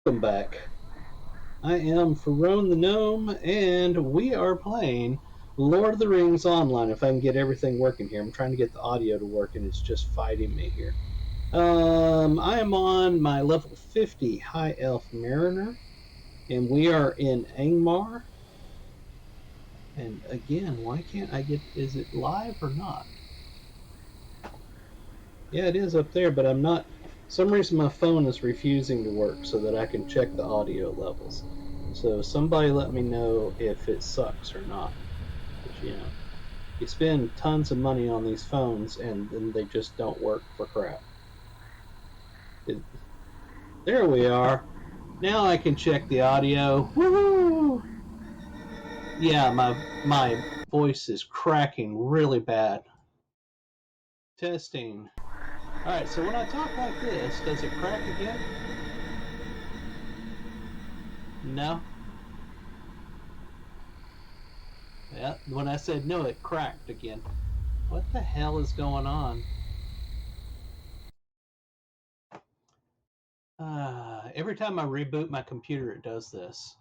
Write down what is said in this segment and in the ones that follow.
Welcome back. I am Ferone the Gnome, and we are playing Lord of the Rings Online. If I can get everything working here, I'm trying to get the audio to work, and it's just fighting me here. I am on my level 50 High Elf Mariner, and we are in Angmar. And again, why can't I get? Is it live or not? Yeah, it is up there, but I'm not. For some reason, my phone is refusing to work so that I can check the audio levels. So somebody let me know if it sucks or not. Because, you spend tons of money on these phones and then they just don't work for crap. There we are. Now I can check the audio. Woohoo! Yeah, my voice is cracking really bad. Testing. Alright, so when I talk like this, does it crack again? No? Yeah, when I said no, it cracked again. What the hell is going on? Every time I reboot my computer, it does this.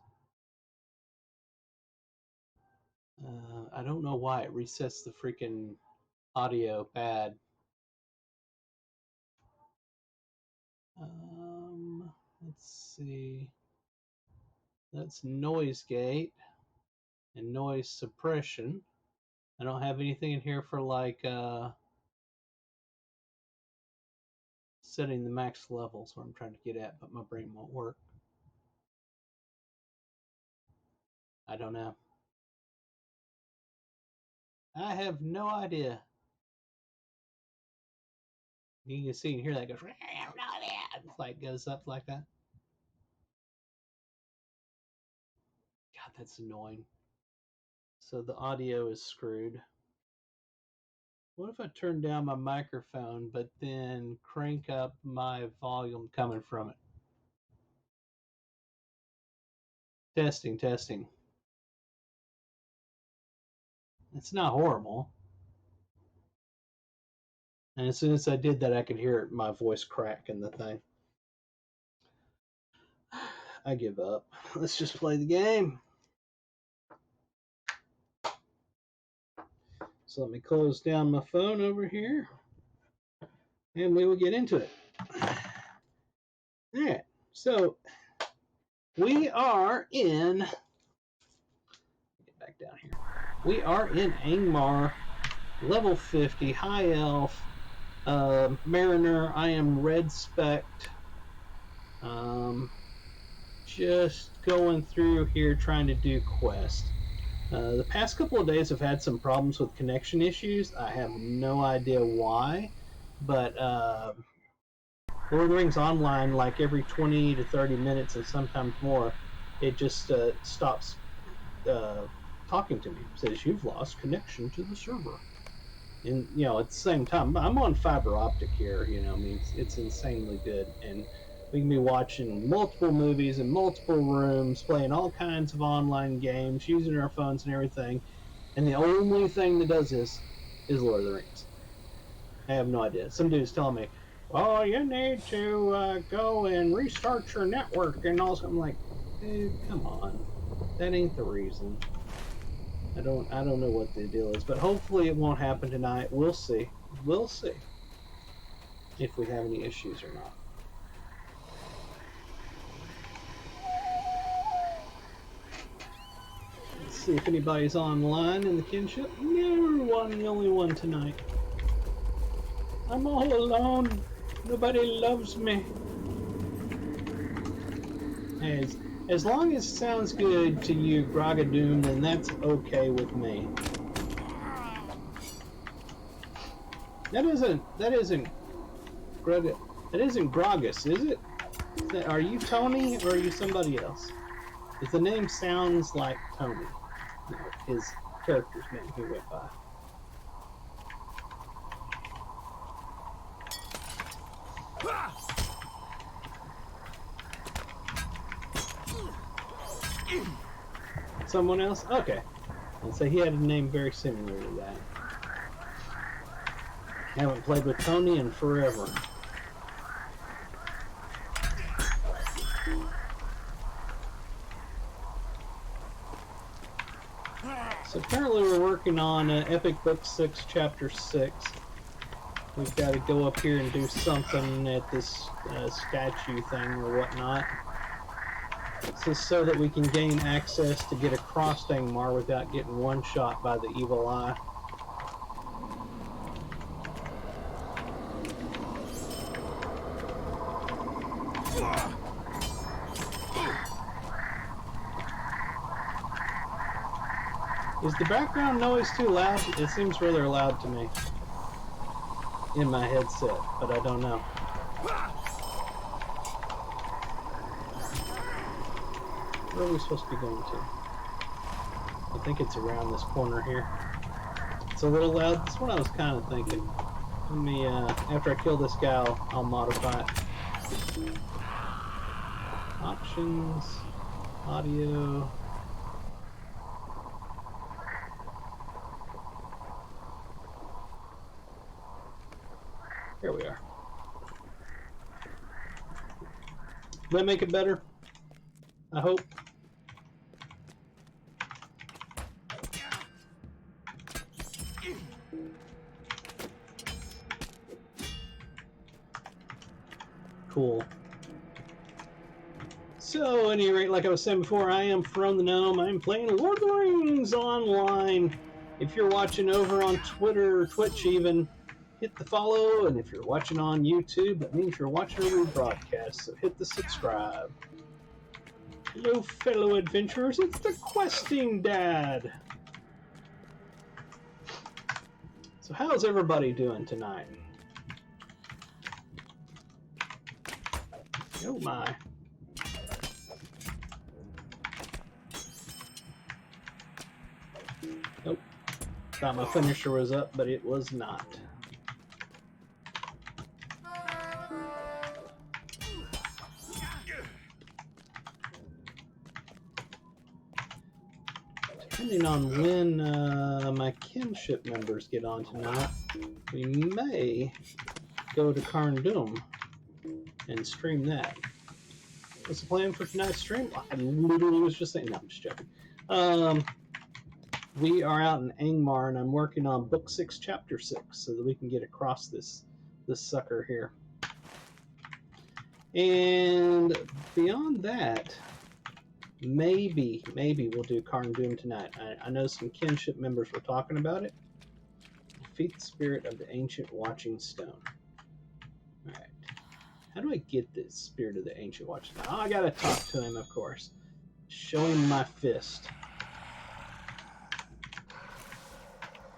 I don't know why it resets the freaking audio bad. Let's see. That's noise gate and noise suppression. I don't have anything in here for like setting the max levels where I'm trying to get at, but my brain won't work. I don't know. I have no idea. You can see and hear that goes. It's like goes up like that. God, that's annoying. So the audio is screwed. What if I turn down my microphone but then crank up my volume coming from it? Testing, testing. It's not horrible. And as soon as I did that, I could hear my voice crack in the thing. I give up. Let's just play the game. So let me close down my phone over here and we will get into it. All right. So we are in. Get back down here. We are in Angmar, level 50, High Elf, Mariner. I am Red Spect. Just going through here trying to do quests. The past couple of days I've had some problems with connection issues. I have no idea why, but Lord of the Rings Online, like every 20 to 30 minutes and sometimes more, it just stops talking to me. It says, you've lost connection to the server. And, at the same time, I'm on fiber optic here, I mean, it's insanely good. And we can be watching multiple movies in multiple rooms, playing all kinds of online games, using our phones and everything. And the only thing that does this is Lord of the Rings. I have no idea. Some dude's telling me, well, you need to go and restart your network. And also, I'm like, dude, come on. That ain't the reason. I don't know what the deal is, but hopefully it won't happen tonight. We'll see. We'll see if we have any issues or not. Let's see if anybody's online in the kinship. No, I'm the only one tonight. I'm all alone. Nobody loves me. As long as it sounds good to you, Gragadoom, then that's okay with me. That isn't Gragas, is it? Are you Tony or are you somebody else? Because the name sounds like Tony. His character's name he went by. Someone else? Okay. And so he had a name very similar to that. I haven't played with Tony in forever. So currently we're working on Epic Book 6, Chapter 6. We've got to go up here and do something at this statue thing or whatnot. This is so that we can gain access to get across Angmar without getting one-shot by the evil eye. Is the background noise too loud? It seems rather loud to me in my headset, but I don't know. Where are we supposed to be going to? I think it's around this corner here. It's a little loud. That's what I was kind of thinking. Let me, after I kill this guy, I'll modify it. Options, audio. Here we are. Did that make it better? I hope. Cool. So, at any rate, like I was saying before, I am from the Gnome. I'm playing Lord of the Rings online. If you're watching over on Twitter or Twitch even, hit the follow. And if you're watching on YouTube, that means you're watching a rebroadcast, so hit the subscribe. Hello, fellow adventurers. It's the Questing Dad. So how's everybody doing tonight? Oh my. Nope. Thought my finisher was up, but it was not. Depending on when my kinship members get on tonight, we may go to Carndum and stream that. What's the plan for tonight's stream? I literally was just saying, no, I'm just joking. We are out in Angmar, and I'm working on Book 6, Chapter 6, so that we can get across this sucker here. And beyond that, maybe we'll do Carndum tonight. I know some kinship members were talking about it. Defeat the spirit of the ancient watching stone. All right. How do I get the spirit of the ancient watching stone? Oh, I gotta talk to him, of course. Show him my fist.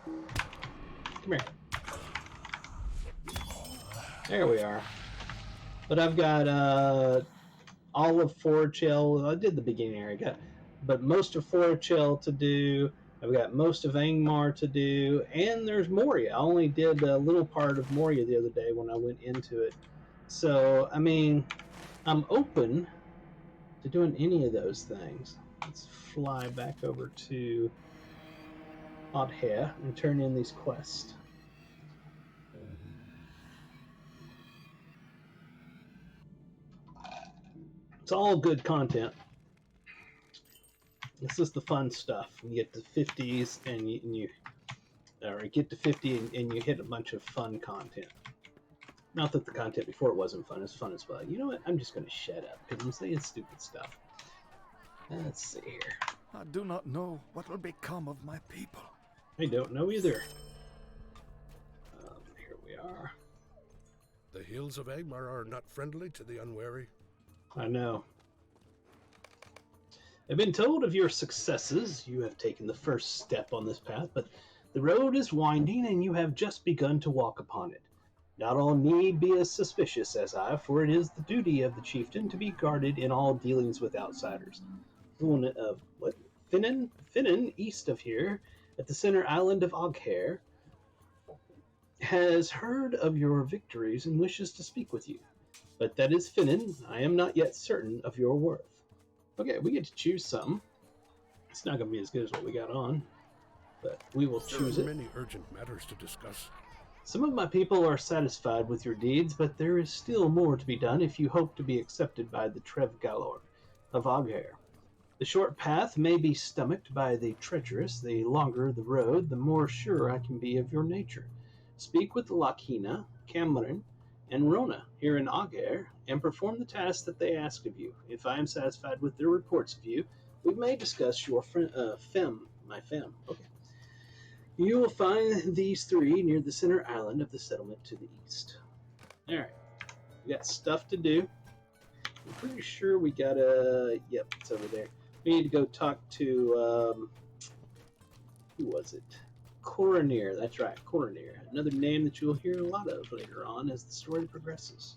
Come here. There we are. But I've got all of Forchel. I did the beginning area, but most of Forchel to do. I've got most of Angmar to do, and there's Moria. I only did a little part of Moria the other day when I went into it. So, I mean, I'm open to doing any of those things. Let's fly back over to Oddhair and turn in these quests. It's all good content. This is the fun stuff. You get to 50s and you get to 50 and you hit a bunch of fun content. Not that the content before it wasn't fun. It's fun as well. You know what? I'm just going to shut up because I'm saying stupid stuff. Let's see here. I do not know what will become of my people. I don't know either. Here we are. The hills of Angmar are not friendly to the unwary. I know. I've been told of your successes. You have taken the first step on this path, but the road is winding and you have just begun to walk upon it. Not all need be as suspicious as I, for it is the duty of the chieftain to be guarded in all dealings with outsiders. Finnan, east of here, at the center island of Oghair, has heard of your victories and wishes to speak with you. But that is Finnan. I am not yet certain of your worth. Okay, we get to choose something. It's not going to be as good as what we got on, but we will choose it. There are many urgent matters to discuss. Some of my people are satisfied with your deeds, but there is still more to be done if you hope to be accepted by the Trev Galor of Oghair. The short path may be stomached by the treacherous. The longer the road, the more sure I can be of your nature. Speak with Lakina, Cameron, and Rona here in Aughair, and perform the tasks that they ask of you. If I am satisfied with their reports of you, we may discuss your my femme. Okay. You will find these three near the center island of the settlement to the east. All right, we got stuff to do. I'm pretty sure we gotta. Yep, it's over there. We need to go talk to who was it? Coroner. That's right, Coroner. Another name that you'll hear a lot of later on as the story progresses.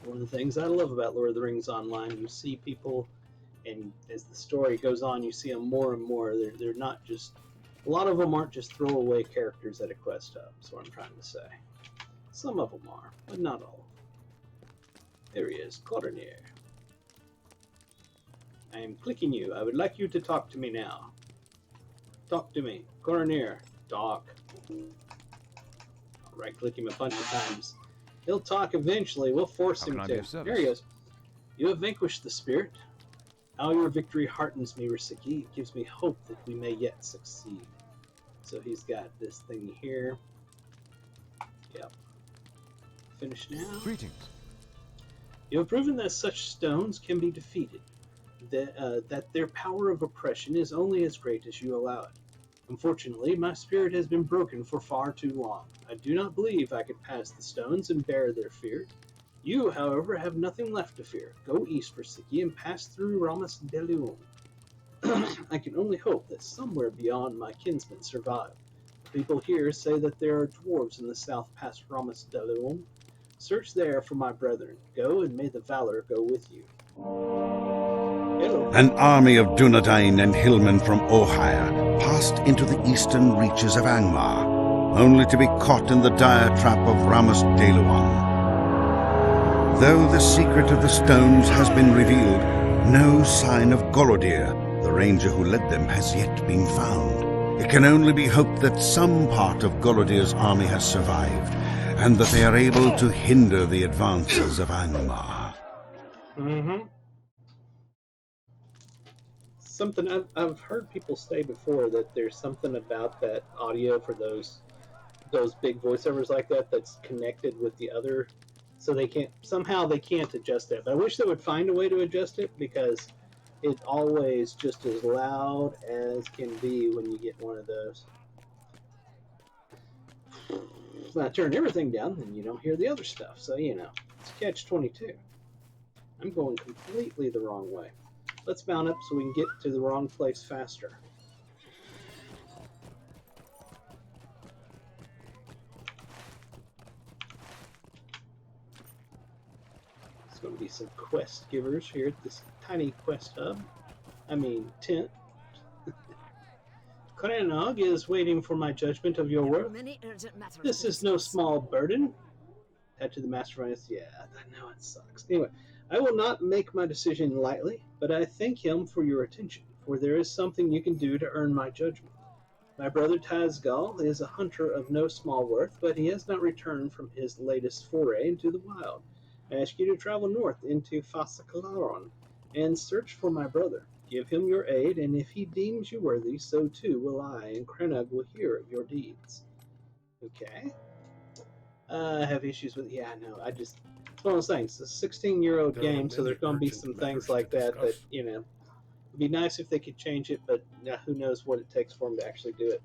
One of the things I love about Lord of the Rings Online, you see people, and as the story goes on, you see them more and more. They're not just. A lot of them aren't just throwaway characters at a quest hub. That's what I'm trying to say. Some of them are, but not all. There he is, Coroner. I am clicking you. I would like you to talk to me now. Talk to me. Coroner. Talk. I'll right-click him a bunch of times. He'll talk eventually. We'll force him to. There he is. You have vanquished the spirit. How your victory heartens me, Risiki. It gives me hope that we may yet succeed. So he's got this thing here. Yep. Finished now. Greetings. You have proven that such stones can be defeated. That their power of oppression is only as great as you allow it. Unfortunately, my spirit has been broken for far too long. I do not believe I could pass the stones and bear their fear. You, however, have nothing left to fear. Go east, Risiki, and pass through Ramas Delium. I can only hope that somewhere beyond my kinsmen survive. People here say that there are dwarves in the south past Ramas Delium. Search there for my brethren. Go, and may the valor go with you. Hello. An army of Dunedain and hillmen from Ohio passed into the eastern reaches of Angmar, only to be caught in the dire trap of Ramus Deluan. Though the secret of the stones has been revealed, no sign of Gorodir, the ranger who led them, has yet been found. It can only be hoped that some part of Gorodir's army has survived, and that they are able to hinder the advances of Angmar. Mm-hmm. Something I've heard people say before, that there's something about that audio for those big voiceovers like that that's connected with the other, so they can't adjust it. But I wish they would find a way to adjust it, because it's always just as loud as can be when you get one of those. When I turn everything down, then you don't hear the other stuff. So it's catch-22. I'm going completely the wrong way. Let's mount up so we can get to the wrong place faster. There's going to be some quest givers here at this tiny quest hub. Tent. Krenog is waiting for my judgment of your work. This is no small burden. Head to the Master Finance. Yeah, I know it sucks. Anyway, I will not make my decision lightly, but I thank him for your attention, for there is something you can do to earn my judgment. My brother Tazgal is a hunter of no small worth, but he has not returned from his latest foray into the wild. I ask you to travel north into Fasakalaron and search for my brother. Give him your aid, and if he deems you worthy, so too will I, and Krenog will hear of your deeds. Okay. I have issues with, it's one of those things. It's a 16-year-old game, so there's going to be some things like that, it'd be nice if they could change it, but who knows what it takes for them to actually do it.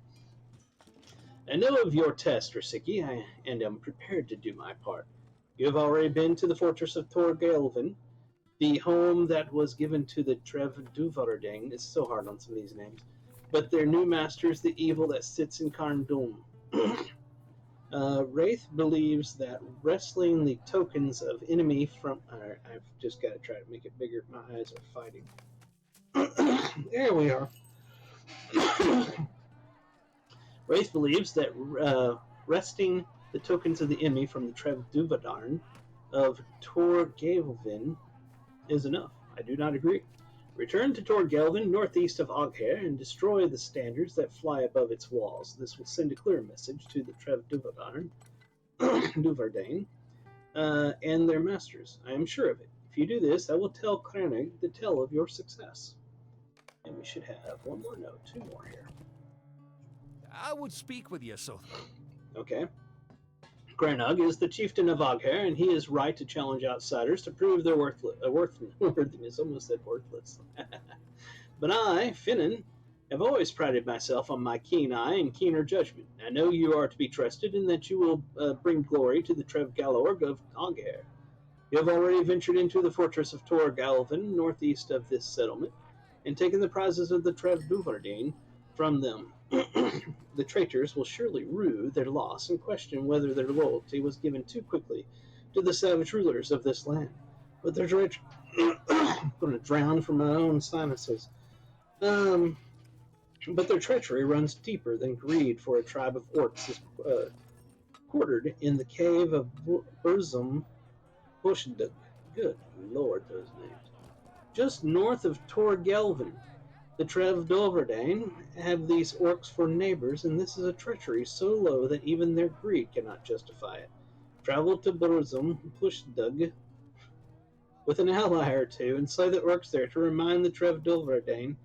I know of your test, Risiki, and am prepared to do my part. You have already been to the fortress of Torgelvin, the home that was given to the Trev Duvarding. It's so hard on some of these names. But their new master is the evil that sits in Karndum. Wraith believes that wresting the tokens of enemy from... I've just got to try to make it bigger. My eyes are fighting. There we are. Wraith believes that wresting the tokens of the enemy from the Trev Duvadarn of Torgelvin is enough. I do not agree. Return to Torgelvin, northeast of Aughair, and destroy the standards that fly above its walls. This will send a clear message to the Trev Duvardain, and their masters. I am sure of it. If you do this, I will tell Krenig the tale of your success. And we should have one more note, two more here. I would speak with you, Sothra. Okay. Granug is the chieftain of Oghair, and he is right to challenge outsiders to prove their worthiness. Almost said worthless. But I, Finnan, have always prided myself on my keen eye and keener judgment. I know you are to be trusted, and that you will bring glory to the Trev Galorg of Oghair. You have already ventured into the fortress of Tor Galvin, northeast of this settlement, and taken the prizes of the Trev Duvardine from them. The traitors will surely rue their loss and question whether their loyalty was given too quickly to the savage rulers of this land. But their treachery... I'm going to drown from my own sinuses. But their treachery runs deeper than greed, for a tribe of orcs is quartered in the cave of Burzum Bushdug. Good lord, those names. Just north of Tor Gelvin. The Trev Doverdane have these orcs for neighbors, and this is a treachery so low that even their greed cannot justify it. Travel to Burzum Bushdug with an ally or two, and slay the orcs there to remind the Trev Doverdane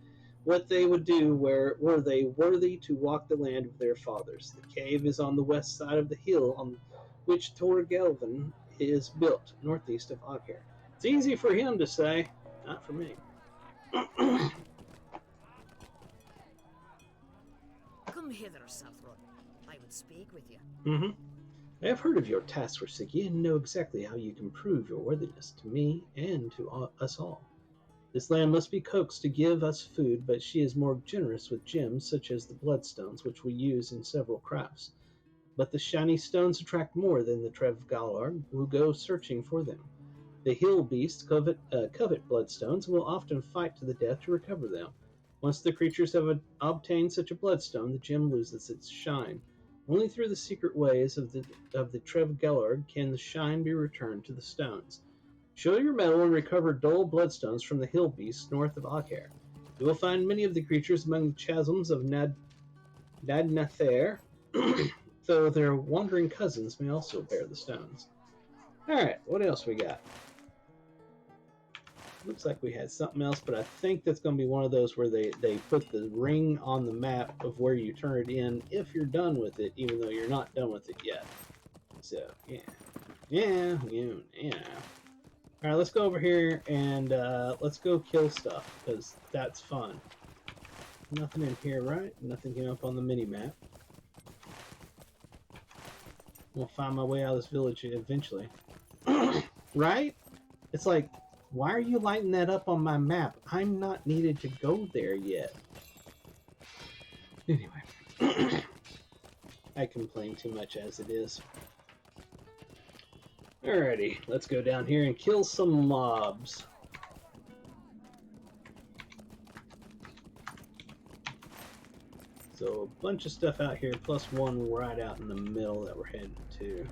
what they would do were they worthy to walk the land of their fathers. The cave is on the west side of the hill on which Tor Gelvin is built, northeast of Oghair. It's easy for him to say, not for me. Come hither, Southwood. I would speak with you. Mm-hmm. I have heard of your task, Risiki, and know exactly how you can prove your worthiness to me and to us all. This land must be coaxed to give us food, but she is more generous with gems, such as the bloodstones, which we use in several crafts. But the shiny stones attract more than the Trev Galar, who go searching for them. The hill beasts covet bloodstones and will often fight to the death to recover them. Once the creatures have obtained such a bloodstone, the gem loses its shine. Only through the secret ways of the Trev Galar can the shine be returned to the stones. Show your mettle and recover dull bloodstones from the hill beasts north of Oghair. You will find many of the creatures among the chasms of Nadnathair, though their wandering cousins may also bear the stones. Alright, what else we got? Looks like we had something else, but I think that's going to be one of those where they put the ring on the map of where you turn it in if you're done with it, even though you're not done with it yet. So, yeah. Alright, let's go over here and let's go kill stuff, because that's fun. Nothing in here, right? Nothing came up on the mini-map. We'll find my way out of this village eventually. Right? It's like, why are you lighting that up on my map? I'm not needed to go there yet. Anyway. I complain too much as it is. Alrighty, let's go down here and kill some mobs. So a bunch of stuff out here, plus one right out in the middle that we're heading to.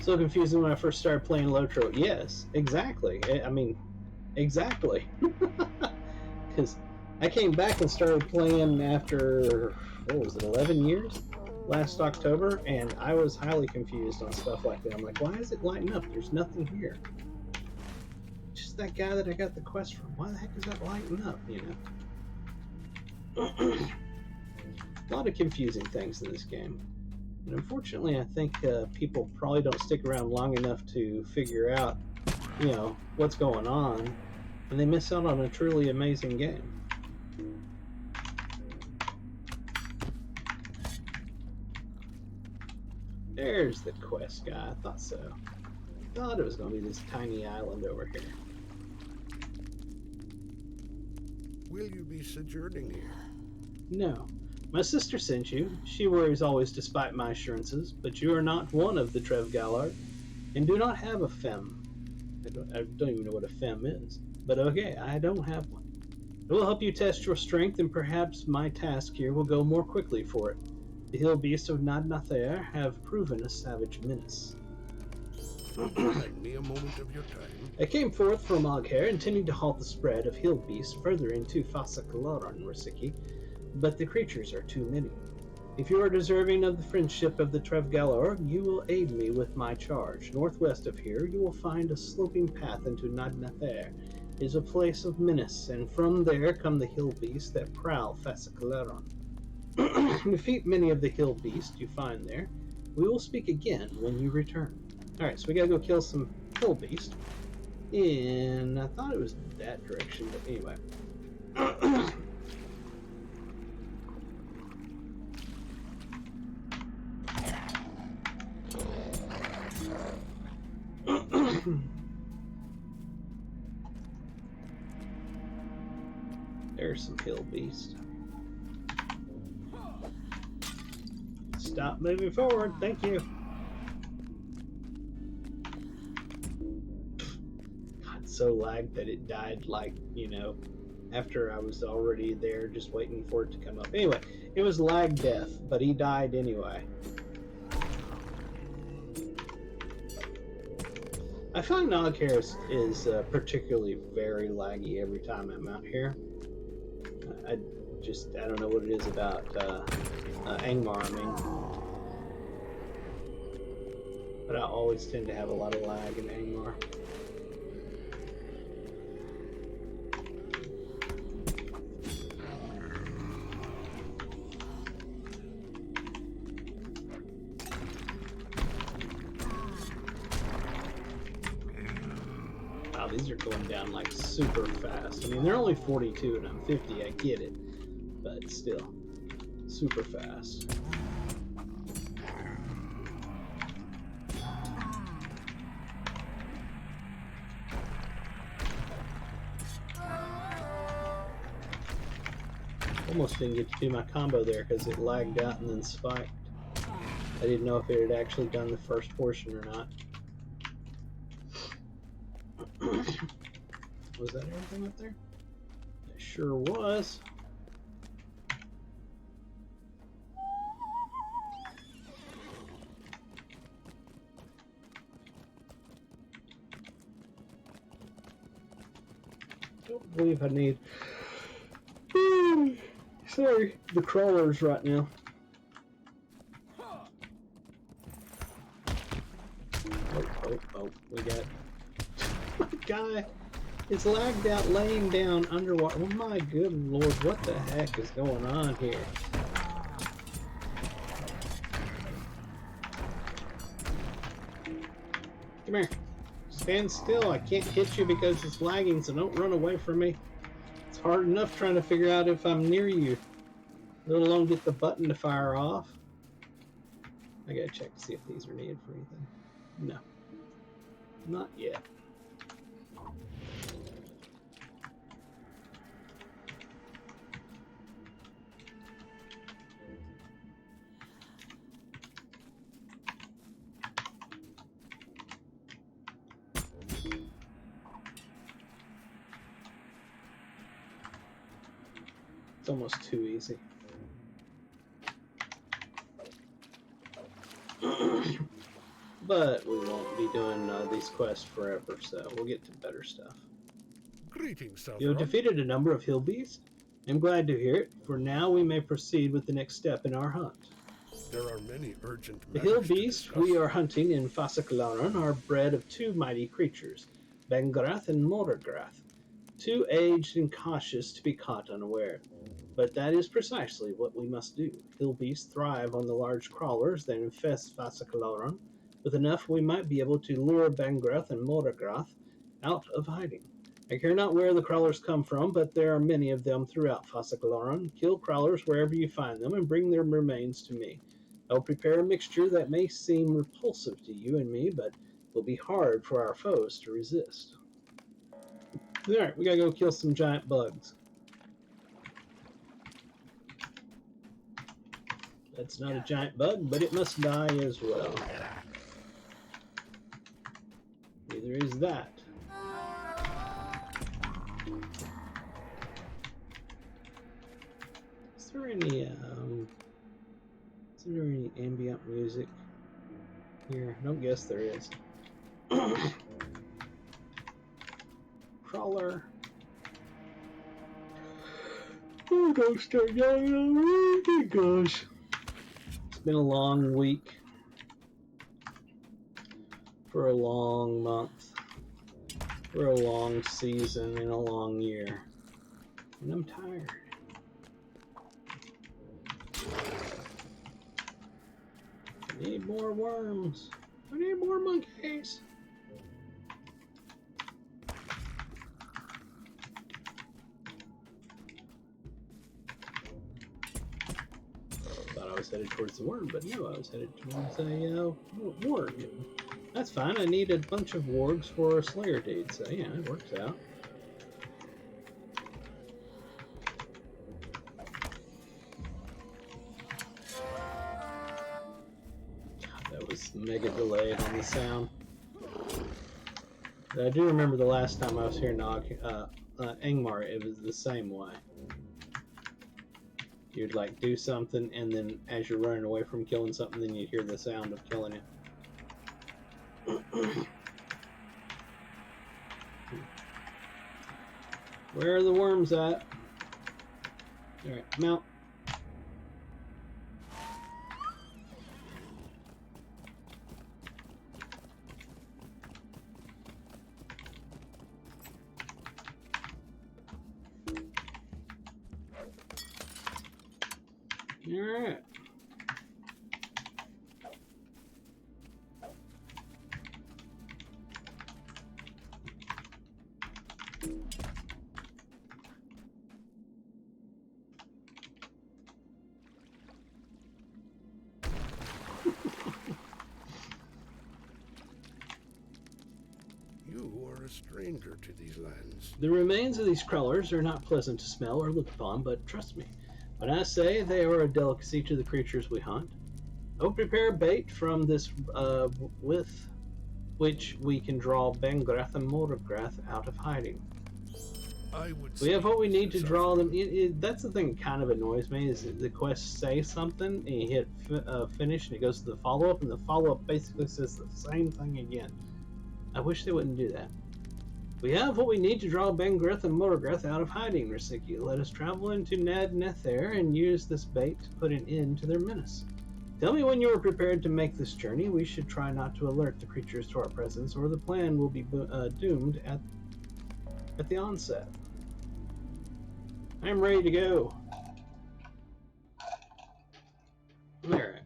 So confusing when I first started playing Lotro. Yes, exactly. I mean, exactly. Because I came back and started playing after, what was it, 11 years? Last October, and I was highly confused on stuff like that. I'm like, why is it lighting up? There's nothing here. Just that guy that I got the quest from. Why the heck is that lighting up, you know? A lot of confusing things in this game. And unfortunately, I think people probably don't stick around long enough to figure out, you know, what's going on, and they miss out on a truly amazing game. There's the quest guy. I thought so. I thought it was going to be this tiny island over here. Will you be sojourning here? No. My sister sent you. She worries always despite my assurances, but you are not one of the Trev Gallard, and do not have a femme. I don't even know what a femme is, but okay, I don't have one. It will help you test your strength, and perhaps my task here will go more quickly for it. The hill beasts of Nadnathair have proven a savage menace. Lend me a moment of your time. I came forth from Oghair, intending to halt the spread of hill beasts further into Fasakalaran Risiki, but the creatures are too many. If you are deserving of the friendship of the Trevgalor, you will aid me with my charge. Northwest of here, you will find a sloping path into Nadnather. It is a place of menace, and from there come the hill beasts that prowl Fasicaleron. Defeat many of the hill beasts you find there. We will speak again when you return. Alright, so we gotta go kill some hill beasts. And I thought it was that direction, but anyway. There's some hill beast. Stop moving forward, thank you. God, so lagged that it died like, after I was already there just waiting for it to come up. Anyway, it was lag death, but he died anyway. I find Noghair is particularly very laggy every time I'm out here. I don't know what it is about Angmar, but I always tend to have a lot of lag in Angmar. Wow, these are going down like super fast. I mean, they're only 42 and I'm 50, I get it, but still, super fast. Almost didn't get to do my combo there because it lagged out and then spiked. I didn't know if it had actually done the first portion or not. Was that everything up there? It sure was. Don't believe I need sorry, the crawlers right now. Oh, we got guy is lagged out laying down underwater. Oh my good lord, what the heck is going on here? Come here. Stand still. I can't hit you because it's lagging, so don't run away from me. It's hard enough trying to figure out if I'm near you, let alone get the button to fire off. I gotta check to see if these are needed for anything. No. Not yet. It's almost too easy. But we won't be doing these quests forever, so we'll get to better stuff. Greetings, Southron. You have defeated a number of hill beasts. I'm glad to hear it, for now we may proceed with the next step in our hunt. There are many urgent The matters hill to beasts discuss. we are hunting in Fasicalaron are bred of two mighty creatures, Bangrath and Morgrath, too aged and cautious to be caught unaware. But that is precisely what we must do. Hill beasts thrive on the large crawlers that infest Fasicalaron. With enough, we might be able to lure Bangrath and Morgrath out of hiding. I care not where the crawlers come from, but there are many of them throughout Fasicalaron. Kill crawlers wherever you find them and bring their remains to me. I will prepare a mixture that may seem repulsive to you and me, but will be hard for our foes to resist. Alright, we gotta go kill some giant bugs. That's not a giant bug, but it must die as well. Neither is that. Is there any ambient music here? I don't guess there is. Crawler. Oh, don't start yelling already, gosh. been a long week for a long month, for a long season, and a long year. And I'm tired. I need more worms. I need more monkeys. Thought I was headed towards the worm, but no, I was headed towards a warg. That's fine. I need a bunch of wargs for a Slayer deed, so yeah, it works out. God, that was mega delayed on the sound. But I do remember the last time I was here in Angmar, it was the same way. You'd like do something, and then as you're running away from killing something, then you'd hear the sound of killing it. Where are the worms at? Alright, mount. Alright. You are a stranger to these lands. The remains of these crawlers are not pleasant to smell or look upon, but trust me, when I say they are a delicacy to the creatures we hunt. I will prepare bait from this with which we can draw Bengrath and Morgrath out of hiding. We have what we need to draw them. That's the thing that kind of annoys me, is that the quests say something, and you hit finish, and it goes to the follow-up, and the follow-up basically says the same thing again. I wish they wouldn't do that. We have what we need to draw Bengrath and Morgrath out of hiding, Risiki. Let us travel into Nad Nether and use this bait to put an end to their menace. Tell me when you are prepared to make this journey. We should try not to alert the creatures to our presence, or the plan will be doomed at the onset. I'm ready to go. Alright.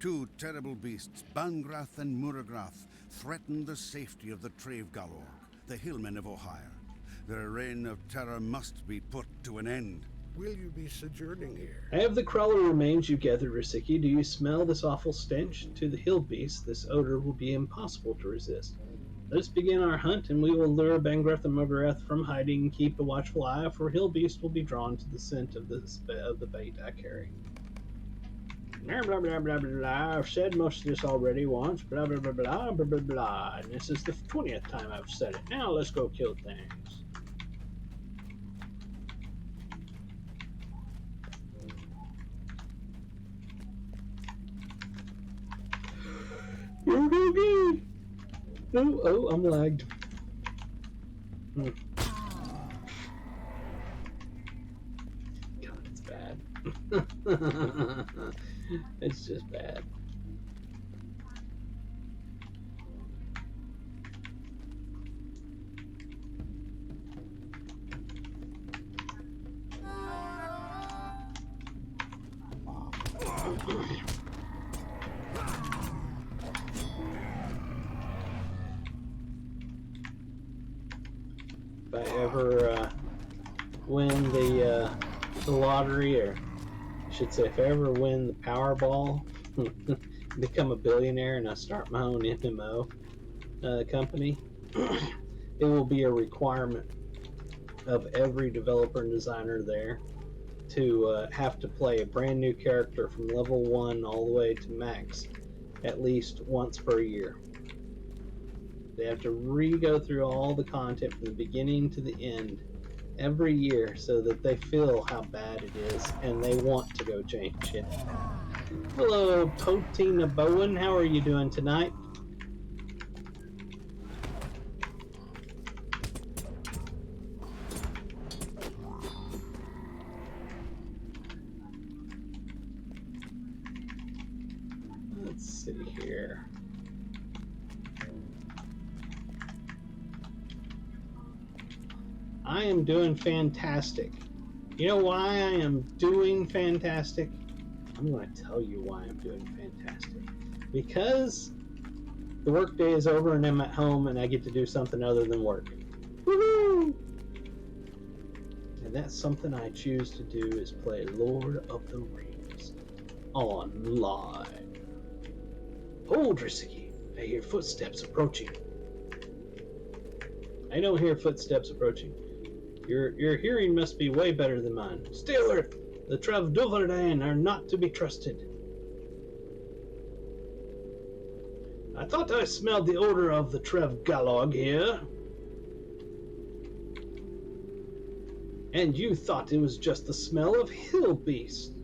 Two terrible beasts, Bangrath and Muragrath, threaten the safety of the Trave Galorg, the hillmen of Ohio. Their reign of terror must be put to an end. Will you be sojourning here? Have the crawler remains you gathered, Risiki. Do you smell this awful stench? To the hill beasts, this odor will be impossible to resist. Let us begin our hunt, and we will lure Bangrath and Morgrath from hiding and keep a watchful eye, for hill beasts will be drawn to the scent of the bait I carry. Blah, blah, blah, blah, blah. I've said most of this already once. Blah, blah, blah, blah, blah, blah, blah. And this is the 20th time I've said it. Now let's go kill things. Oh, I'm lagged. God, it's bad. It's just bad. If I ever win the lottery, or I should say, if I ever win the Powerball, become a billionaire, and I start my own MMO company, it will be a requirement of every developer and designer there to have to play a brand new character from level 1 all the way to max at least once per year. They have to re-go through all the content from the beginning to the end every year so that they feel how bad it is and they want to go change it. Hello, Potina Bowen. How are you doing tonight? Let's see here. I am doing fantastic. You know why I am doing fantastic? I'm going to tell you why I'm doing fantastic. Because the workday is over and I'm at home and I get to do something other than work. Woohoo! And that's something I choose to do is play Lord of the Rings online. Hold, Risiki. I hear footsteps approaching. I don't hear footsteps approaching. Your hearing must be way better than mine. Stay alert! The Trevduvardain are not to be trusted. I thought I smelled the odor of the Trevgalog here. And you thought it was just the smell of hill beast.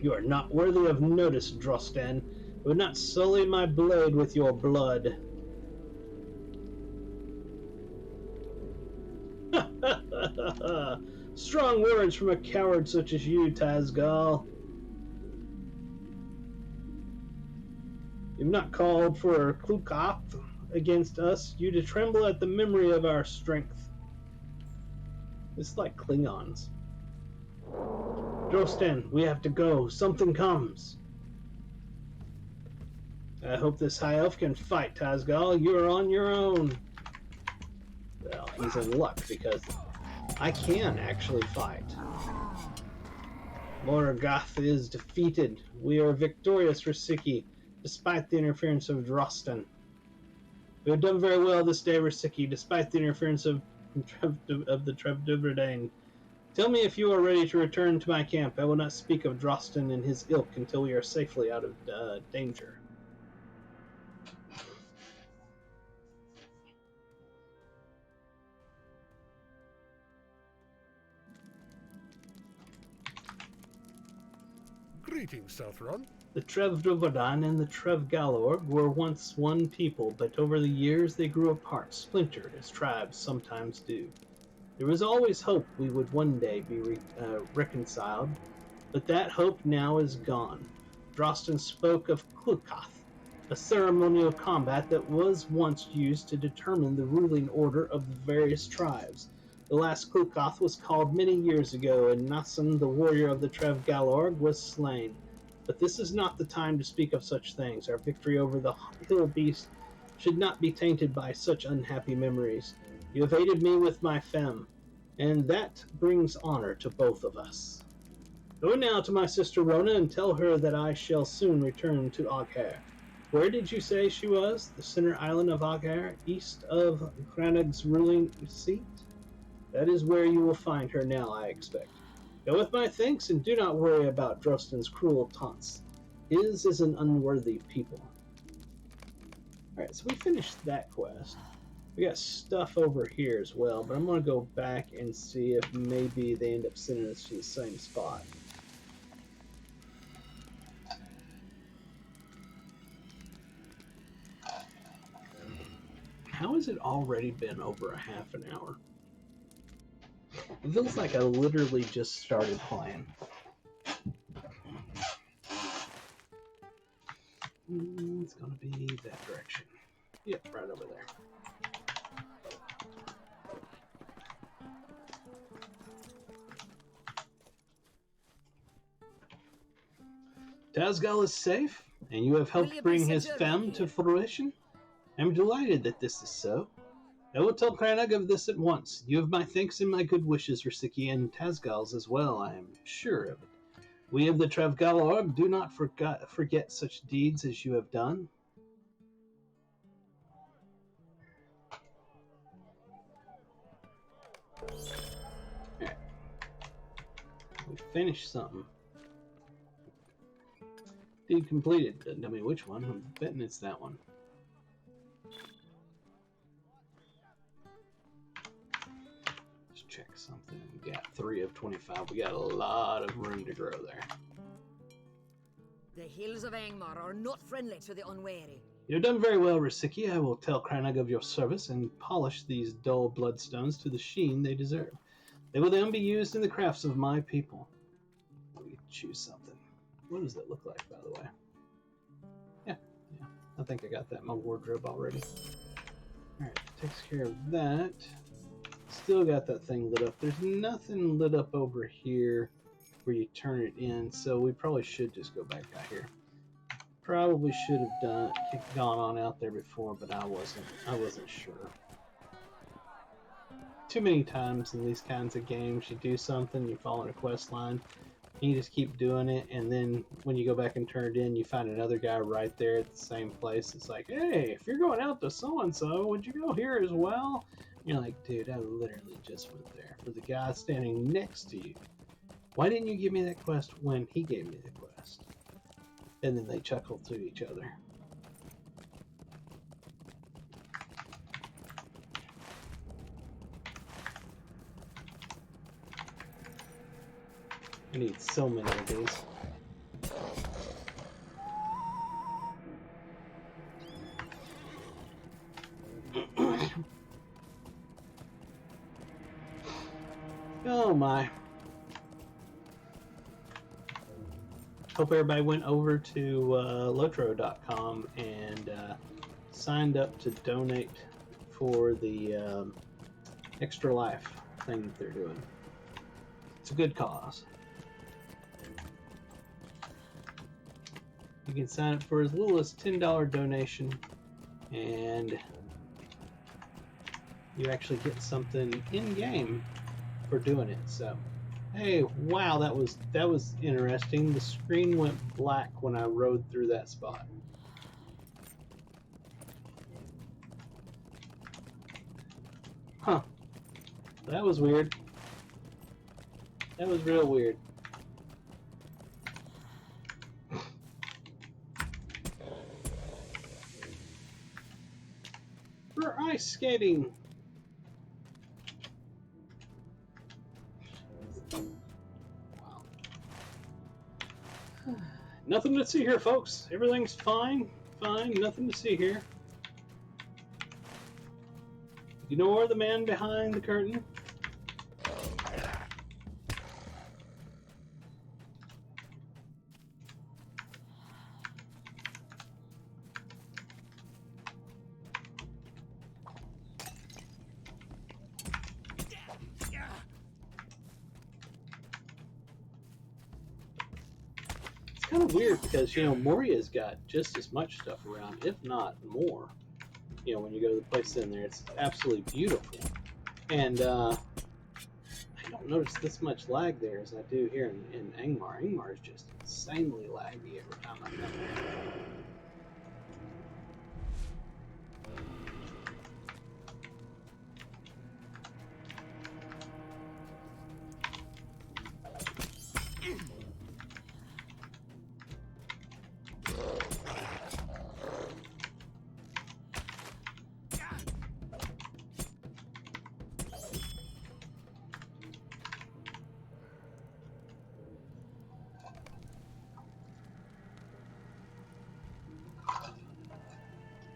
You are not worthy of notice, Drostan. You would not sully my blade with your blood. Strong words from a coward such as you, Tazgal. You've not called for a Klukath against us, you to tremble at the memory of our strength. It's like Klingons. Drostan, we have to go. Something comes. I hope this high elf can fight, Tazgal. You're on your own. Well, he's in luck because I can actually fight. Morgoth is defeated. We are victorious, Risiki, despite the interference of Drostan. We have done very well this day, Risiki, despite the interference of the Trevduvardain. Tell me if you are ready to return to my camp. I will not speak of Drostan and his ilk until we are safely out of danger. Greetings, Southron. The Trevduvardain and the Trevgalorg were once one people, but over the years they grew apart, splintered, as tribes sometimes do. There was always hope we would one day be reconciled, but that hope now is gone. Drostan spoke of Klukath, a ceremonial combat that was once used to determine the ruling order of the various tribes. The last Klukath was called many years ago, and Nassan, the warrior of the Trevgalorg, was slain. But this is not the time to speak of such things. Our victory over the hill beast should not be tainted by such unhappy memories. You have aided me with my femme, and that brings honor to both of us. Go now to my sister Rona and tell her that I shall soon return to Oghair. Where did you say she was? The center island of Oghair, east of Cranag's ruling seat? That is where you will find her now, I expect. Go with my thanks, and do not worry about Drostan's cruel taunts. His is an unworthy people. Alright, so we finished that quest. We got stuff over here as well, but I'm going to go back and see if maybe they end up sending us to the same spot. How has it already been over a half an hour? It feels like I literally just started playing. It's going to be that direction. Yep, right over there. Tazgal is safe, and you have helped bring his femme to fruition. I'm delighted that this is so. I will tell Cranag of this at once. You have my thanks and my good wishes, Risiki, and Tazgal's as well, I am sure of it. We of the Trevgalorg do not forget such deeds as you have done. Right. We finished something. Deed completed. Doesn't tell me which one. I'm betting it's that one. Check something. We got 3 of 25. We got a lot of room to grow there. The hills of Angmar are not friendly to the unwary. You've done very well, Risiki. I will tell Cranag of your service and polish these dull bloodstones to the sheen they deserve. They will then be used in the crafts of my people. We choose something. What does it look like, by the way? Yeah, I think I got that in my wardrobe already. Alright, takes care of that. Still got that thing lit up. There's nothing lit up over here where you turn it in, so we probably should just go back out here. Probably should have gone on out there before, but I wasn't sure. Too many times in these kinds of games, you do something, you follow a quest line, and you just keep doing it, and then when you go back and turn it in, you find another guy right there at the same place. It's like, hey, if you're going out to so-and-so, would you go here as well? And you're like, dude, I literally just went there for the guy standing next to you. Why didn't you give me that quest when he gave me the quest? And then they chuckle to each other. I need so many of these. Oh my. Hope everybody went over to lotro.com and signed up to donate for the Extra Life thing that they're doing. It's a good cause. You can sign up for as little as $10 donation, and you actually get something in-game for doing it. So, hey, wow, that was interesting. The screen went black when I rode through that spot. Huh. That was weird. That was real weird. We're ice skating. Wow. Nothing to see here, folks. Everything's fine. Fine. Nothing to see here. You know where the man behind the curtain? Kind of weird because, you know, Moria's got just as much stuff around, if not more. You know, when you go to the place in there, it's absolutely beautiful. And I don't notice this much lag there as I do here in Angmar. Angmar is just insanely laggy every time I come there.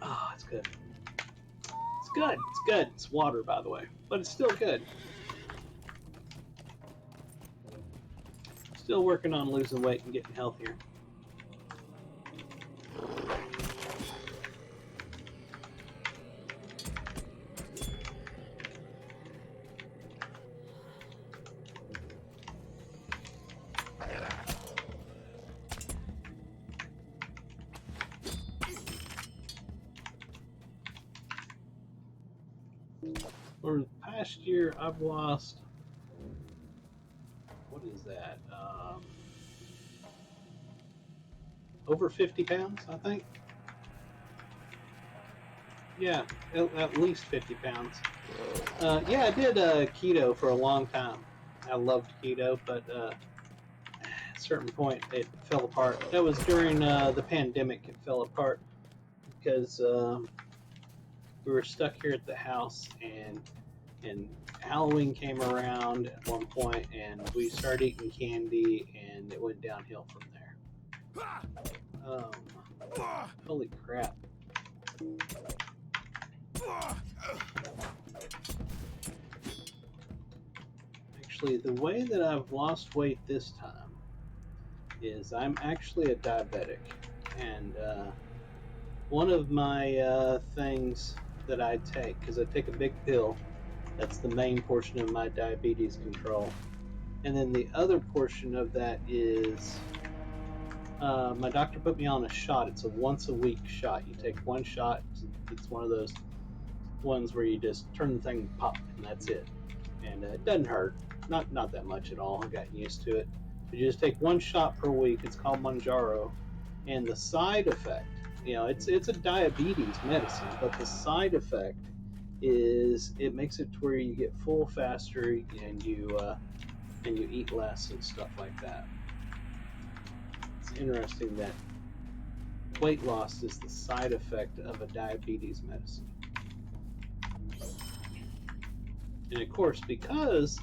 Oh, it's good. It's good. It's good. It's water, by the way, but it's still good. Still working on losing weight and getting healthier. For the past year, I've lost, what is that? Over 50 pounds, I think. Yeah, at least 50 pounds. Yeah, I did keto for a long time. I loved keto, but at a certain point it fell apart. That was during the pandemic. It fell apart because we were stuck here at the house, and Halloween came around at one point, and we started eating candy, and it went downhill from there. Holy crap. Actually, the way that I've lost weight this time is I'm actually a diabetic, and one of my things that I take, because I take a big pill, that's the main portion of my diabetes control, and then the other portion of that is my doctor put me on a shot. It's a once a week shot. You take one shot. It's one of those ones where you just turn the thing pop and that's it, and it doesn't hurt, not that much at all. I've gotten used to it. But you just take one shot per week. It's called Manjaro, and the side effect, it's a diabetes medicine, but the side effect is it makes it to where you get full faster, and you eat less and stuff like that. It's interesting that weight loss is the side effect of a diabetes medicine. And of course, because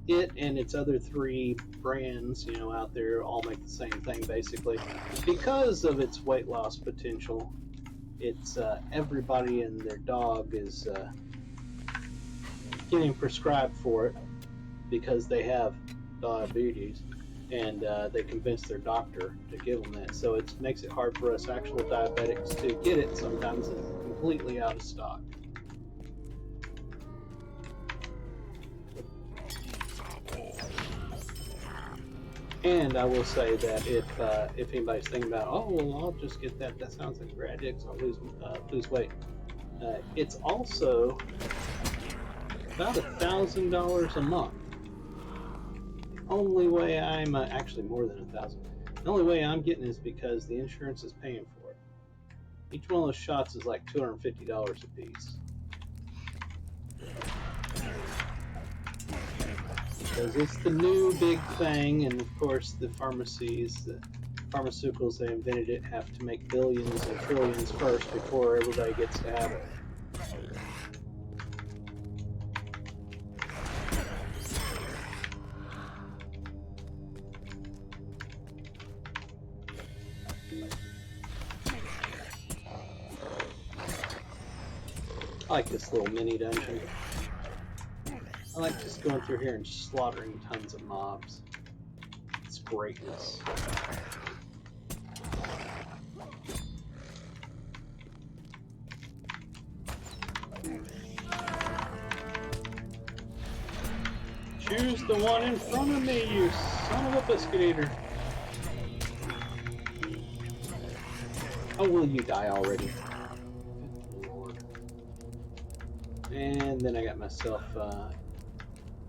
it and its other three brands, out there all make the same thing basically, because of its weight loss potential, it's everybody and their dog is getting prescribed for it because they have diabetes, and they convince their doctor to give them that. So it makes it hard for us actual diabetics to get it. Sometimes it's completely out of stock. And I will say that if anybody's thinking about, oh well, I'll just get that sounds like a great idea because I'll lose weight. It's also about $1,000 a month. The only way I'm actually more than 1,000. The only way I'm getting is because the insurance is paying for it. Each one of those shots is like $250 a piece. Because it's the new big thing, and of course the pharmacies, the pharmaceuticals that invented it have to make billions and trillions first before everybody gets to have it. I like this little mini dungeon. I like just going through here and slaughtering tons of mobs. It's greatness. Choose the one in front of me, you son of a biscuit eater. Oh, will you die already? Good Lord. And then I got myself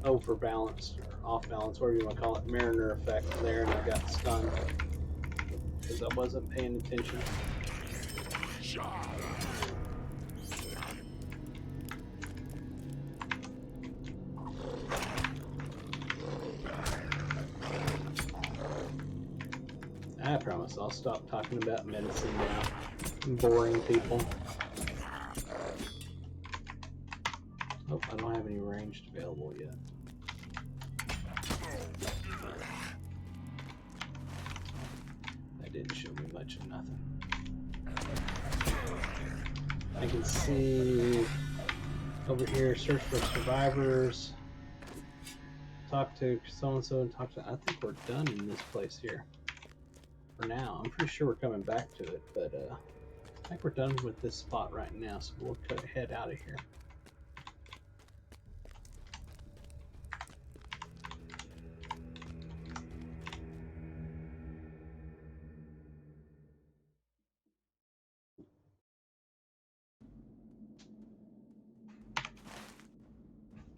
overbalanced or off balance, whatever you want to call it, Mariner effect there, and I got stunned because I wasn't paying attention. I promise I'll stop talking about medicine now. I'm boring people. Oh, I don't have any ranged available yet. That didn't show me much of nothing. I can see over here, search for survivors. Talk to so-and-so and talk to... I think we're done in this place here. For now. I'm pretty sure we're coming back to it, but I think we're done with this spot right now, so we'll head out of here.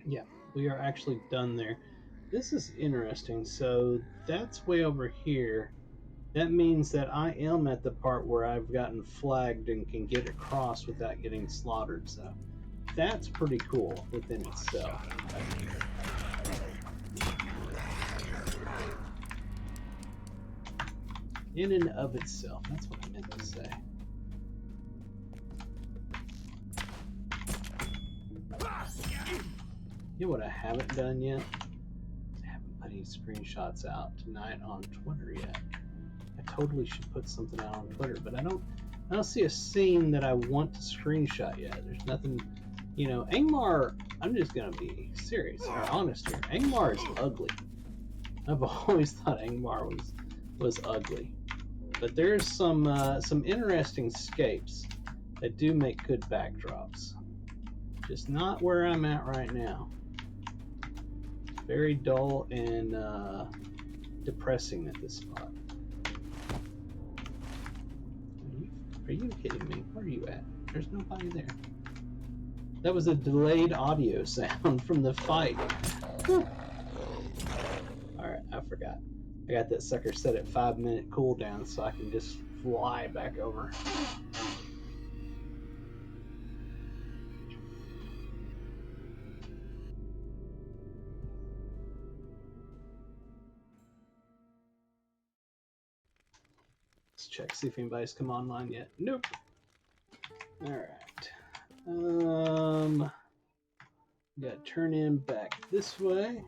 Yeah, we are actually done there. This is interesting. So that's way over here. That means that I am at the part where I've gotten flagged and can get across without getting slaughtered. So that's pretty cool within itself. In and of itself. That's what I meant to say. You know what I haven't done yet? I haven't put any screenshots out tonight on Twitter yet. I totally should put something out on Twitter, but I don't see a scene that I want to screenshot yet. There's nothing, Angmar, I'm just gonna be serious or honest here. Angmar is ugly. I've always thought Angmar was ugly. But there's some interesting scapes that do make good backdrops. Just not where I'm at right now. Very dull and depressing at this spot. Are you kidding me? Where are you at? There's nobody there. That was a delayed audio sound from the fight. Alright, I forgot. I got that sucker set at 5-minute cooldown so I can just fly back over. Let's check, see if anybody's come online yet. Nope. Alright. Gotta turn in back this way.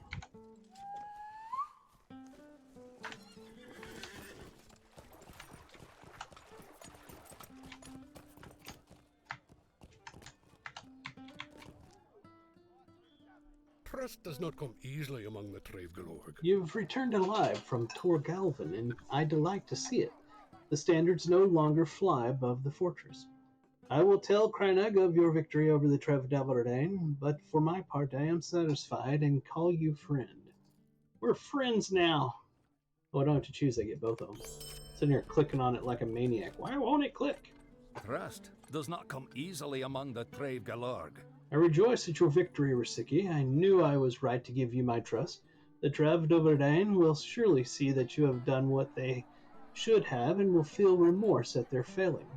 Trust does not come easily among the Trave Galorg. You've returned alive from Tor Galvin, and I delight to see it. The standards no longer fly above the fortress. I will tell Crainug of your victory over the Trev Dalvardain, but for my part I am satisfied and call you friend. We're friends now. Oh, I don't have to choose, I get both of them. Sitting here clicking on it like a maniac. Why won't it click? Trust does not come easily among the Trave Galorg. I rejoice at your victory, Risiki. I knew I was right to give you my trust. The Trev Dalvardain will surely see that you have done what they should have and will feel remorse at their failing.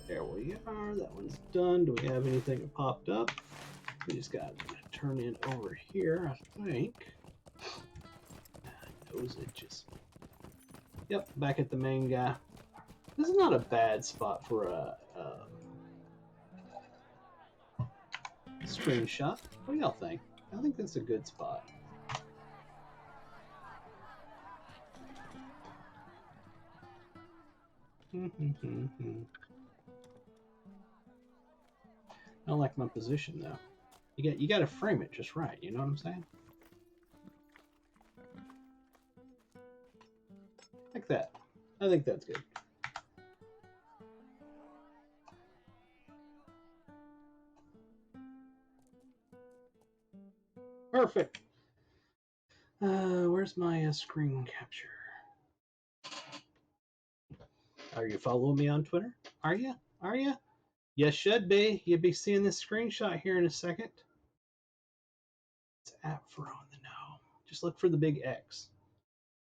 There we are. That one's done. Do we have anything that popped up? We just got to turn in over here, I think. Those itches. Yep, back at the main guy. This is not a bad spot for a screenshot. What do y'all think? I think that's a good spot. I don't like my position though. You got to frame it just right. You know what I'm saying? Like that. I think that's good. Perfect. Where's my screen capture? Are you following me on Twitter? Are you? Are you? You should be. You'll be seeing this screenshot here in a second. It's at Ferone the Gnome. Just look for the big X.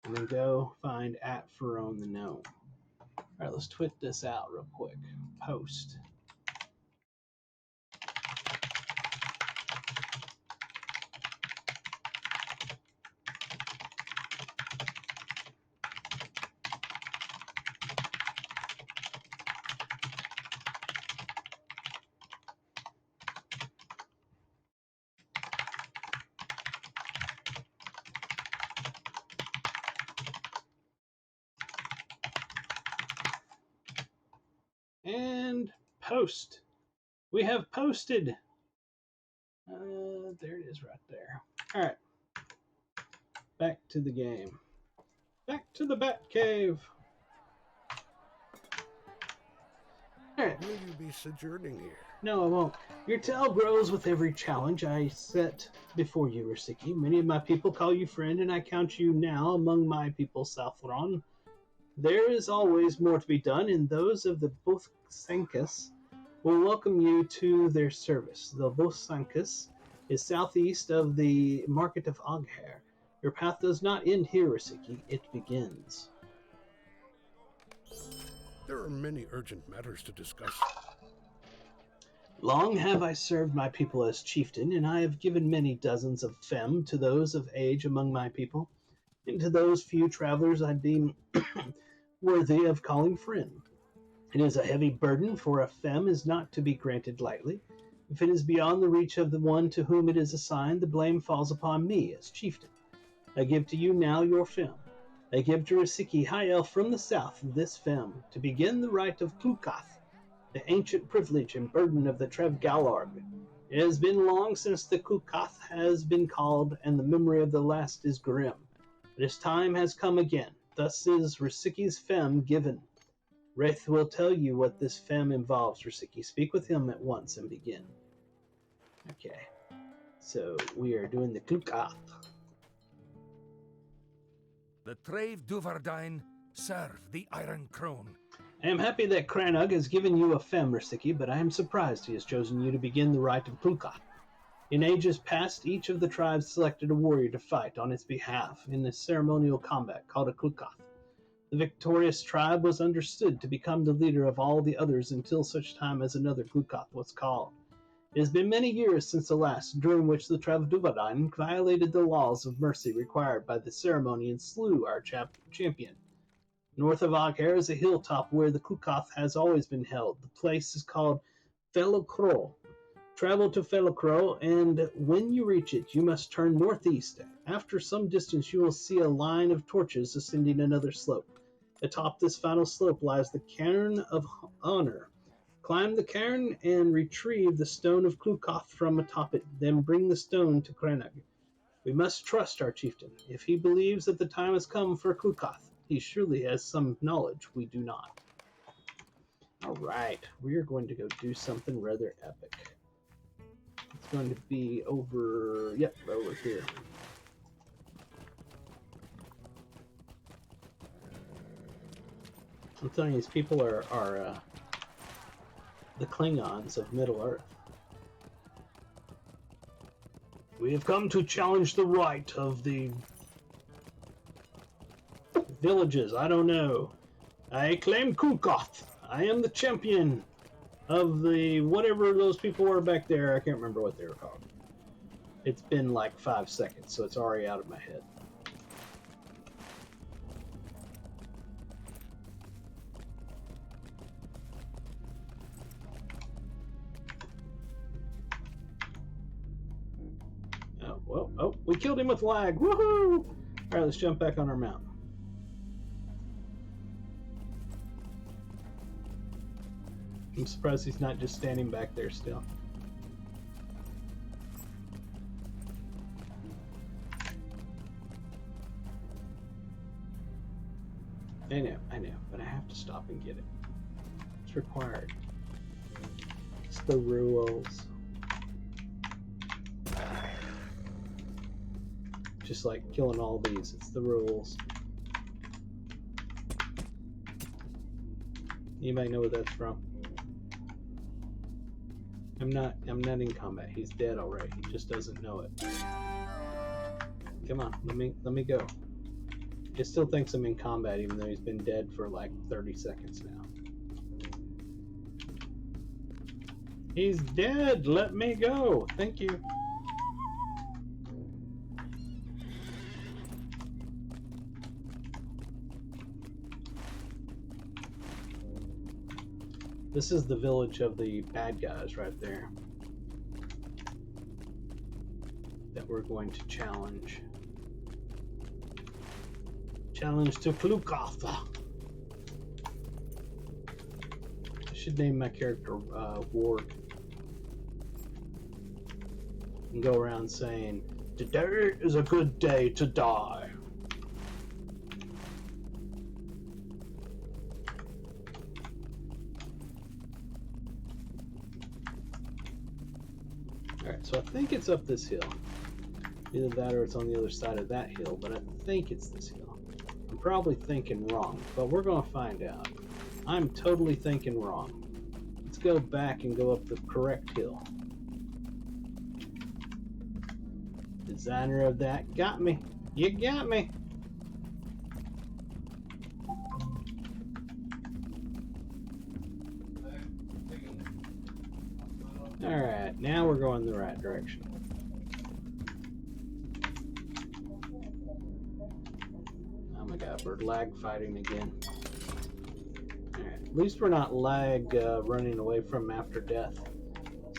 And then go find at Ferone the Gnome. Alright, let's twit this out real quick. Post. And post. We have posted. There it is right there. Alright. Back to the game. Back to the Bat Cave. Alright. Will you be sojourning here? No, I won't. Your tale grows with every challenge I set before you, Risiki. Many of my people call you friend, and I count you now among my people, Southron. There is always more to be done, and those of the Bothsankas will welcome you to their service. The Bothsankas is southeast of the market of Oghair. Your path does not end here, Risiki. It begins. There are many urgent matters to discuss. Long have I served my people as chieftain, and I have given many dozens of femme to those of age among my people, and to those few travelers I deem worthy of calling friend. It is a heavy burden, for a femme is not to be granted lightly. If it is beyond the reach of the one to whom it is assigned, the blame falls upon me as chieftain. I give to you now your femme. I give to Risiki, high elf from the south, this femme, to begin the rite of Klukath, the ancient privilege and burden of the Trev Galorg. It has been long since the Kukath has been called, and the memory of the last is grim. But his time has come again. Thus is Risiki's femme given. Wraith will tell you what this femme involves, Risiki. Speak with him at once and begin. Okay. So we are doing the Kukath. The Trave Duvardine serve the Iron Crone. I am happy that Cranug has given you a femme, Risiki, but I am surprised he has chosen you to begin the rite of Klukath. In ages past, each of the tribes selected a warrior to fight on its behalf in a ceremonial combat called a Klukath. The victorious tribe was understood to become the leader of all the others until such time as another Klukath was called. It has been many years since the last, during which the tribe of Duvardine violated the laws of mercy required by the ceremony and slew our champion. North of Oghair is a hilltop where the Klukath has always been held. The place is called Felocro. Travel to Felocro, and when you reach it, you must turn northeast. After some distance, you will see a line of torches ascending another slope. Atop this final slope lies the Cairn of Honor. Climb the cairn and retrieve the stone of Klukath from atop it, then bring the stone to Cranug. We must trust our chieftain. If he believes that the time has come for Klukath, he surely has some knowledge we do not. Alright, we are going to go do something rather epic. It's going to be over here. I'm telling you, these people are the Klingons of Middle-earth. We have come to challenge the right of the villages. I don't know. I claim Kukoth. I am the champion of the whatever those people were back there. I can't remember what they were called. It's been like 5 seconds, so it's already out of my head. Oh, we killed him with lag. Woohoo! Alright, let's jump back on our mount. I'm surprised he's not just standing back there still. I know, but I have to stop and get it. It's required. It's the rules. Just like killing all these, it's the rules. Anybody know what that's from? I'm not in combat. He's dead already. He just doesn't know it. Come on, let me go. He still thinks I'm in combat even though he's been dead for like 30 seconds now. He's dead! Let me go! Thank you. This is the village of the bad guys right there that we're going to challenge. Challenge to Klukath. I should name my character Ward. And go around saying, "Today is a good day to die." Alright, so I think it's up this hill. Either that or it's on the other side of that hill, but I think it's this hill. I'm probably thinking wrong, but we're going to find out. I'm totally thinking wrong. Let's go back and go up the correct hill. Designer of that got me. You got me. Alright, now we're going the right direction. Oh my god, we're lag fighting again. Alright, at least we're not lag running away from after death.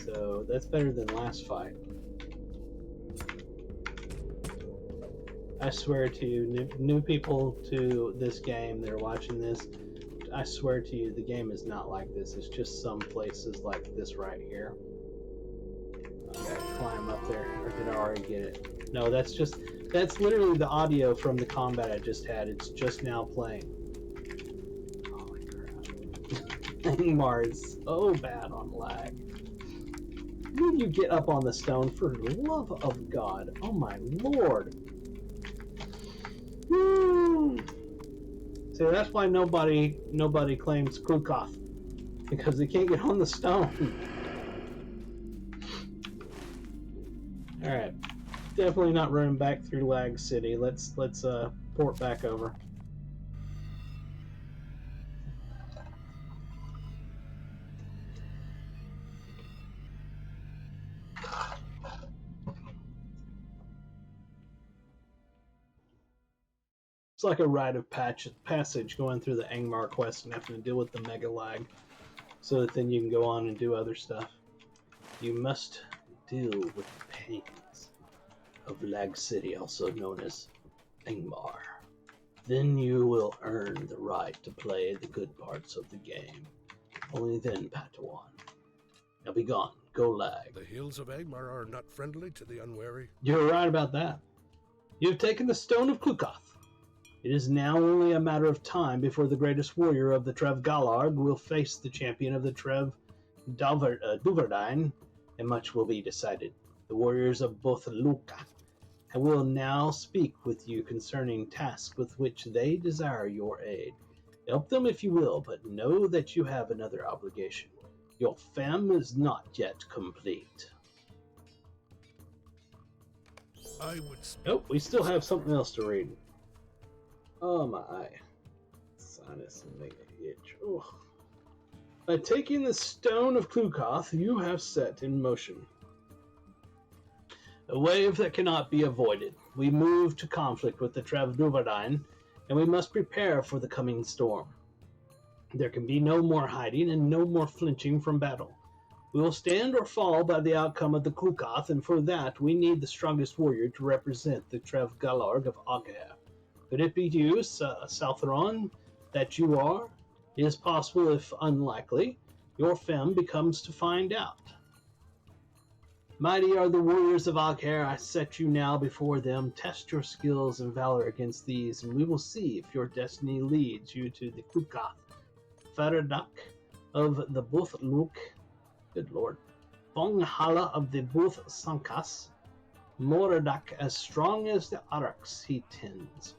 So that's better than last fight. I swear to you, new people to this game that are watching this, I swear to you, the game is not like this. It's just some places like this right here. I gotta climb up there, or did I already get it? No, that's literally the audio from the combat I just had. It's just now playing. Holy crap. Angmar is so bad on lag. When you get up on the stone, for the love of God. Oh my lord. Woo! See, that's why nobody claims Krukoth. Because they can't get on the stone. Alright. Definitely not running back through Lag City. Let's port back over. It's like a rite of passage going through the Angmar quest and having to deal with the mega lag, so that then you can go on and do other stuff. You must deal with the pains of Lag City, also known as Angmar. Then you will earn the right to play the good parts of the game. Only then, Padawan. Now be gone. Go Lag. The hills of Angmar are not friendly to the unwary. You're right about that. You have taken the Stone of Klukoth. It is now only a matter of time before the greatest warrior of the Trev Galarg will face the champion of the Trev Duvardine, and much will be decided. The warriors of both Luka will now speak with you concerning tasks with which they desire your aid. Help them if you will, but know that you have another obligation. Your fam is not yet complete. I would. Oh, we still have something else to read. Oh my. Sinus and make it itch. Oh. By taking the Stone of Klukoth, you have set in motion a wave that cannot be avoided. We move to conflict with the Trev Duvardine, and we must prepare for the coming storm. There can be no more hiding and no more flinching from battle. We will stand or fall by the outcome of the Klukoth, and for that we need the strongest warrior to represent the Trev Galarg of Agair. Could it be you, Southeron, that you are? It is possible, if unlikely, your femme becomes to find out. Mighty are the warriors of Agair. I set you now before them. Test your skills and valor against these, and we will see if your destiny leads you to the Klukoth. Faradak of the Buthluk, good lord, Bonghala of the Buth Sankas, Moradak as strong as the Araks he tends.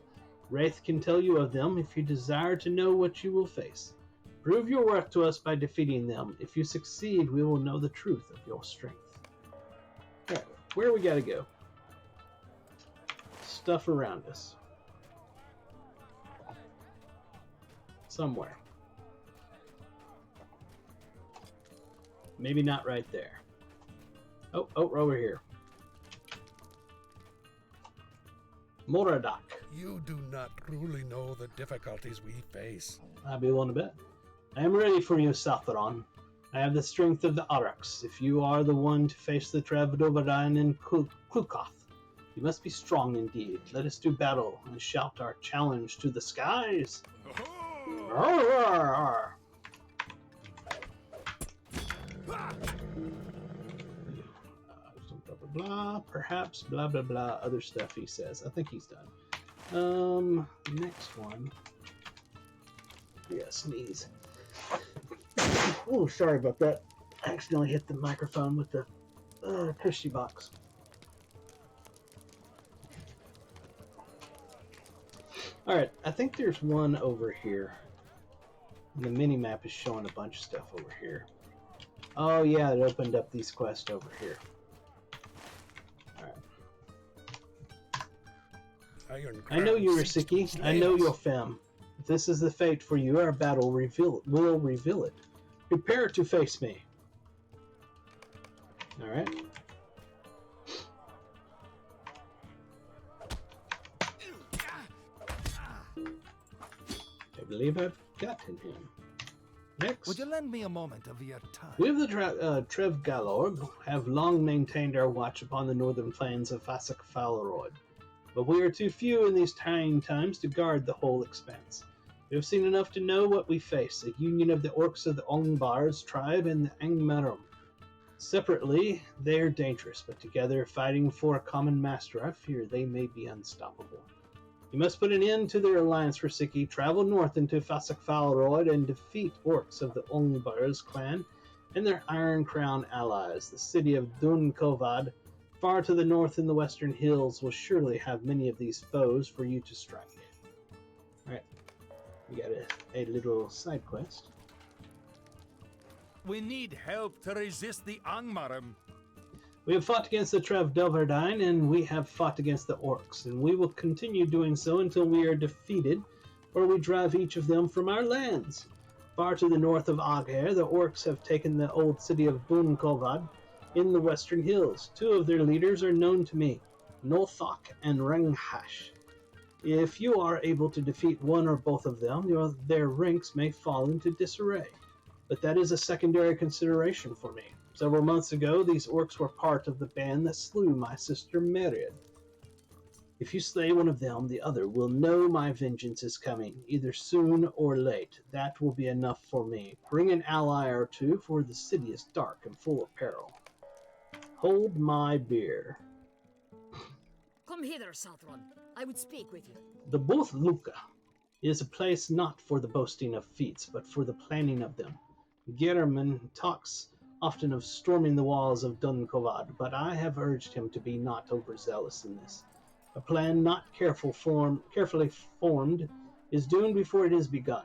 Wraith can tell you of them if you desire to know what you will face. Prove your worth to us by defeating them. If you succeed, we will know the truth of your strength. Alright, where we gotta go? Stuff around us. Somewhere. Maybe not right there. Oh, over here. Moradak. You do not truly know the difficulties we face. I'll be willing to bet. I am ready for you, Southeron. I have the strength of the Araks. If you are the one to face the Trev Duvardine and Klukoth, you must be strong indeed. Let us do battle and shout our challenge to the skies. Blah, blah, blah, perhaps, blah, blah, blah, other stuff he says. I think he's done. Next one. Yeah, sneeze. Oh, sorry about that. I accidentally hit the microphone with the tushy box. Alright, I think there's one over here. And the mini-map is showing a bunch of stuff over here. Oh yeah, it opened up these quests over here. I know you, Risiki. I know your femme. If this is the fate for you, our battle will reveal it. Prepare to face me. Alright. I believe I've gotten him. Next. Would you lend me a moment of your time? We of the Trev Galorg have long maintained our watch upon the northern plains of Fasak Falorod. But we are too few in these trying times to guard the whole expanse. We have seen enough to know what we face, a union of the orcs of the Ongbars tribe and the Angmarum. Separately, they are dangerous, but together, fighting for a common master, I fear they may be unstoppable. You must put an end to their alliance, Risiki. Travel north into Fasakfalroid and defeat orcs of the Ongbars clan and their Iron Crown allies. The city of Dunkovad, far to the north in the western hills, will surely have many of these foes for you to strike. Alright, we got a little side quest. We need help to resist the Angmarim. We have fought against the Trev Delverdine, and we have fought against the orcs, and we will continue doing so until we are defeated, or we drive each of them from our lands. Far to the north of Agher, the orcs have taken the old city of Bunkovad in the western hills. Two of their leaders are known to me, Nothok and Renghash. If you are able to defeat one or both of them, their ranks may fall into disarray. But that is a secondary consideration for me. Several months ago, these orcs were part of the band that slew my sister Meriad. If you slay one of them, the other will know my vengeance is coming, either soon or late. That will be enough for me. Bring an ally or two, for the city is dark and full of peril. Hold my beer. Come hither, Southron. I would speak with you. The Booth Luca is a place not for the boasting of feats, but for the planning of them. Gehrman talks often of storming the walls of Dunkovad, but I have urged him to be not overzealous in this. A plan not carefully formed is doomed before it is begun.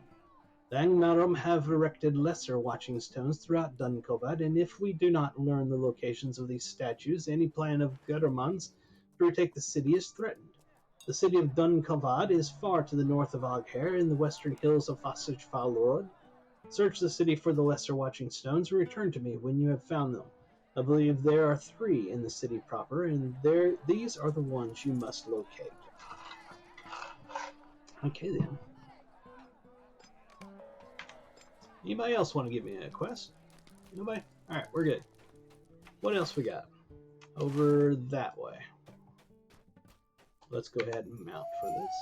The Angmarim have erected lesser watching stones throughout Dunkovad, and if we do not learn the locations of these statues, any plan of Gutterman's to retake the city is threatened. The city of Dunkovad is far to the north of Agher in the western hills of Fasajfalrod. Search the city for the lesser watching stones and return to me when you have found them. I believe there are 3 in the city proper, and these are the ones you must locate. Okay then. Anybody else want to give me a quest? Nobody? Alright, we're good. What else we got? Over that way. Let's go ahead and mount for this.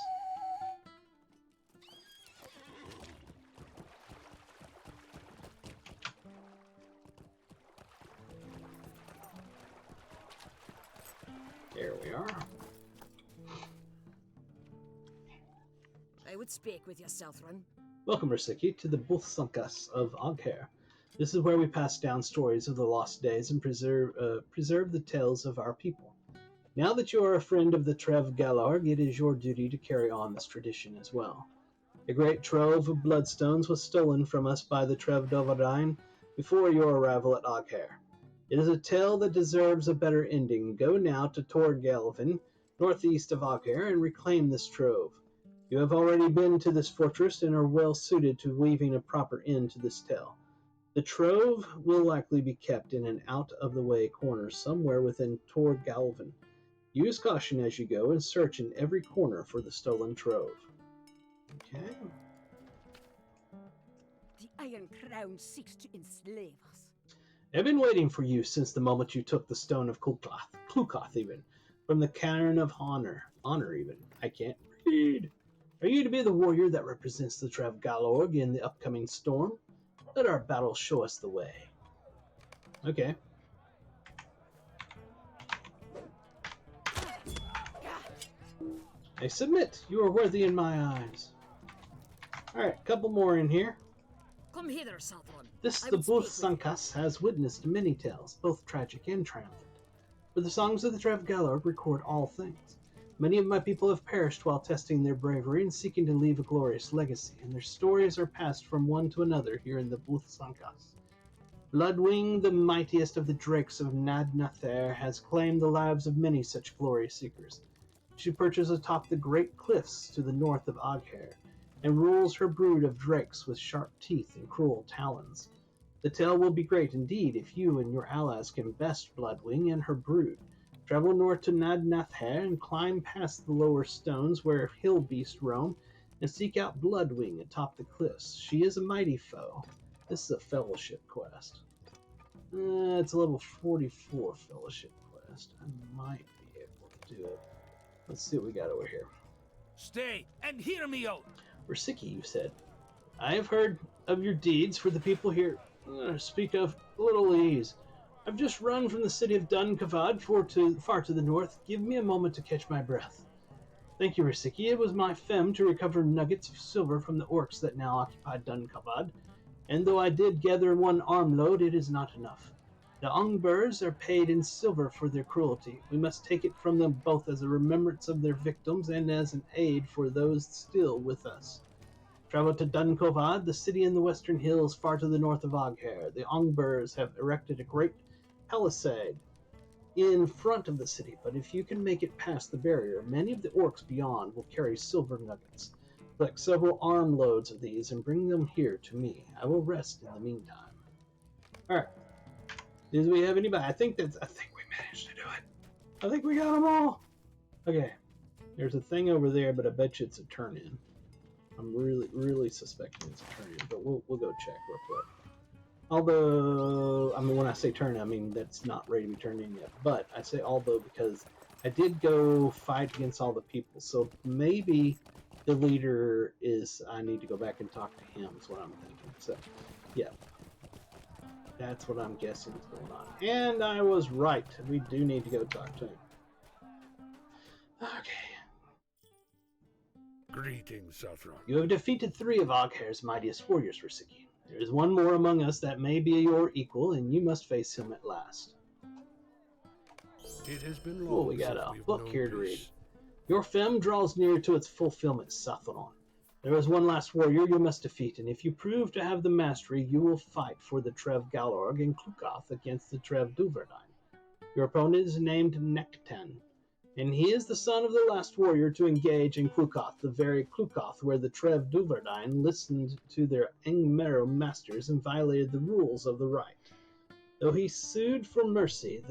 There we are. I would speak with you, Southron. Welcome, Risiki, to the Buthsunkas of Agher. This is where we pass down stories of the lost days and preserve the tales of our people. Now that you are a friend of the Trev Galarg, it is your duty to carry on this tradition as well. A great trove of bloodstones was stolen from us by the Trev Dovardine before your arrival at Agher. It is a tale that deserves a better ending. Go now to Torgelvin, northeast of Agher, and reclaim this trove. You have already been to this fortress and are well suited to weaving a proper end to this tale. The trove will likely be kept in an out-of-the-way corner somewhere within Torgelvin. Use caution as you go and search in every corner for the stolen trove. Okay. The Iron Crown seeks to enslave us. I've been waiting for you since the moment you took the stone of Klukoth even, from the cairn of honor even. I can't read. Are you to be the warrior that represents the Trev Galorg in the upcoming storm? Let our battle show us the way. Okay. I submit. You are worthy in my eyes. Alright, couple more in here. Come hither, Southron. This I the would Booth speak with you. Sunkas has witnessed many tales, both tragic and triumphant. But the songs of the Trev Galarg record all things. Many of my people have perished while testing their bravery and seeking to leave a glorious legacy, and their stories are passed from one to another here in the Booth Sunkas. Bloodwing, the mightiest of the drakes of Nadnather, has claimed the lives of many such glory seekers. She perches atop the great cliffs to the north of Agher, and rules her brood of drakes with sharp teeth and cruel talons. The tale will be great indeed if you and your allies can best Bloodwing and her brood. Travel north to Nadnather and climb past the lower stones where hill beasts roam, and seek out Bloodwing atop the cliffs. She is a mighty foe. This is a fellowship quest. It's a level 44 fellowship quest. I might be able to do it. Let's see what we got over here. Stay and hear me out. Risiki, you said. I have heard of your deeds for the people here. Speak of little ease. I've just run from the city of Dunkavad far to the north. Give me a moment to catch my breath. Thank you, Risiki. It was my fem to recover nuggets of silver from the orcs that now occupy Dunkavad, and though I did gather one armload, it is not enough. The Ongburs are paid in silver for their cruelty. We must take it from them both as a remembrance of their victims and as an aid for those still with us. Travel to Dunkovad, the city in the western hills far to the north of Oghair. The Ongburs have erected a great palisade in front of the city, but if you can make it past the barrier, many of the orcs beyond will carry silver nuggets. Collect several armloads of these and bring them here to me. I will rest in the meantime. Alright. Do we have anybody? I think we managed to do it. I think we got them all. Okay. There's a thing over there, but I bet you it's a turn-in. I'm really suspecting it's a turn-in, but we'll go check real quick. Although, I mean, when I say turn, I mean that's not ready to be turned in yet. But I say although because I did go fight against all the people, so maybe the leader is. I need to go back and talk to him. Is what I'm thinking. So, yeah, that's what I'm guessing is going on. And I was right. We do need to go talk to him. Okay. Greetings, Sathron. You have defeated 3 of Oghair's mightiest warriors, Risiki. There is one more among us that may be your equal, and you must face him at last. It has been long We got since a we've book known here to read. peace. Your fem draws near to its fulfillment, Sathron. There is one last warrior you must defeat, and if you prove to have the mastery, you will fight for the Trev Galorg in Klukoth against the Trev Duverdine. Your opponent is named Nektan, and he is the son of the last warrior to engage in Klukoth, the very Klukoth where the Trev Duverdine listened to their Engmero masters and violated the rules of the right. Though he sued for mercy,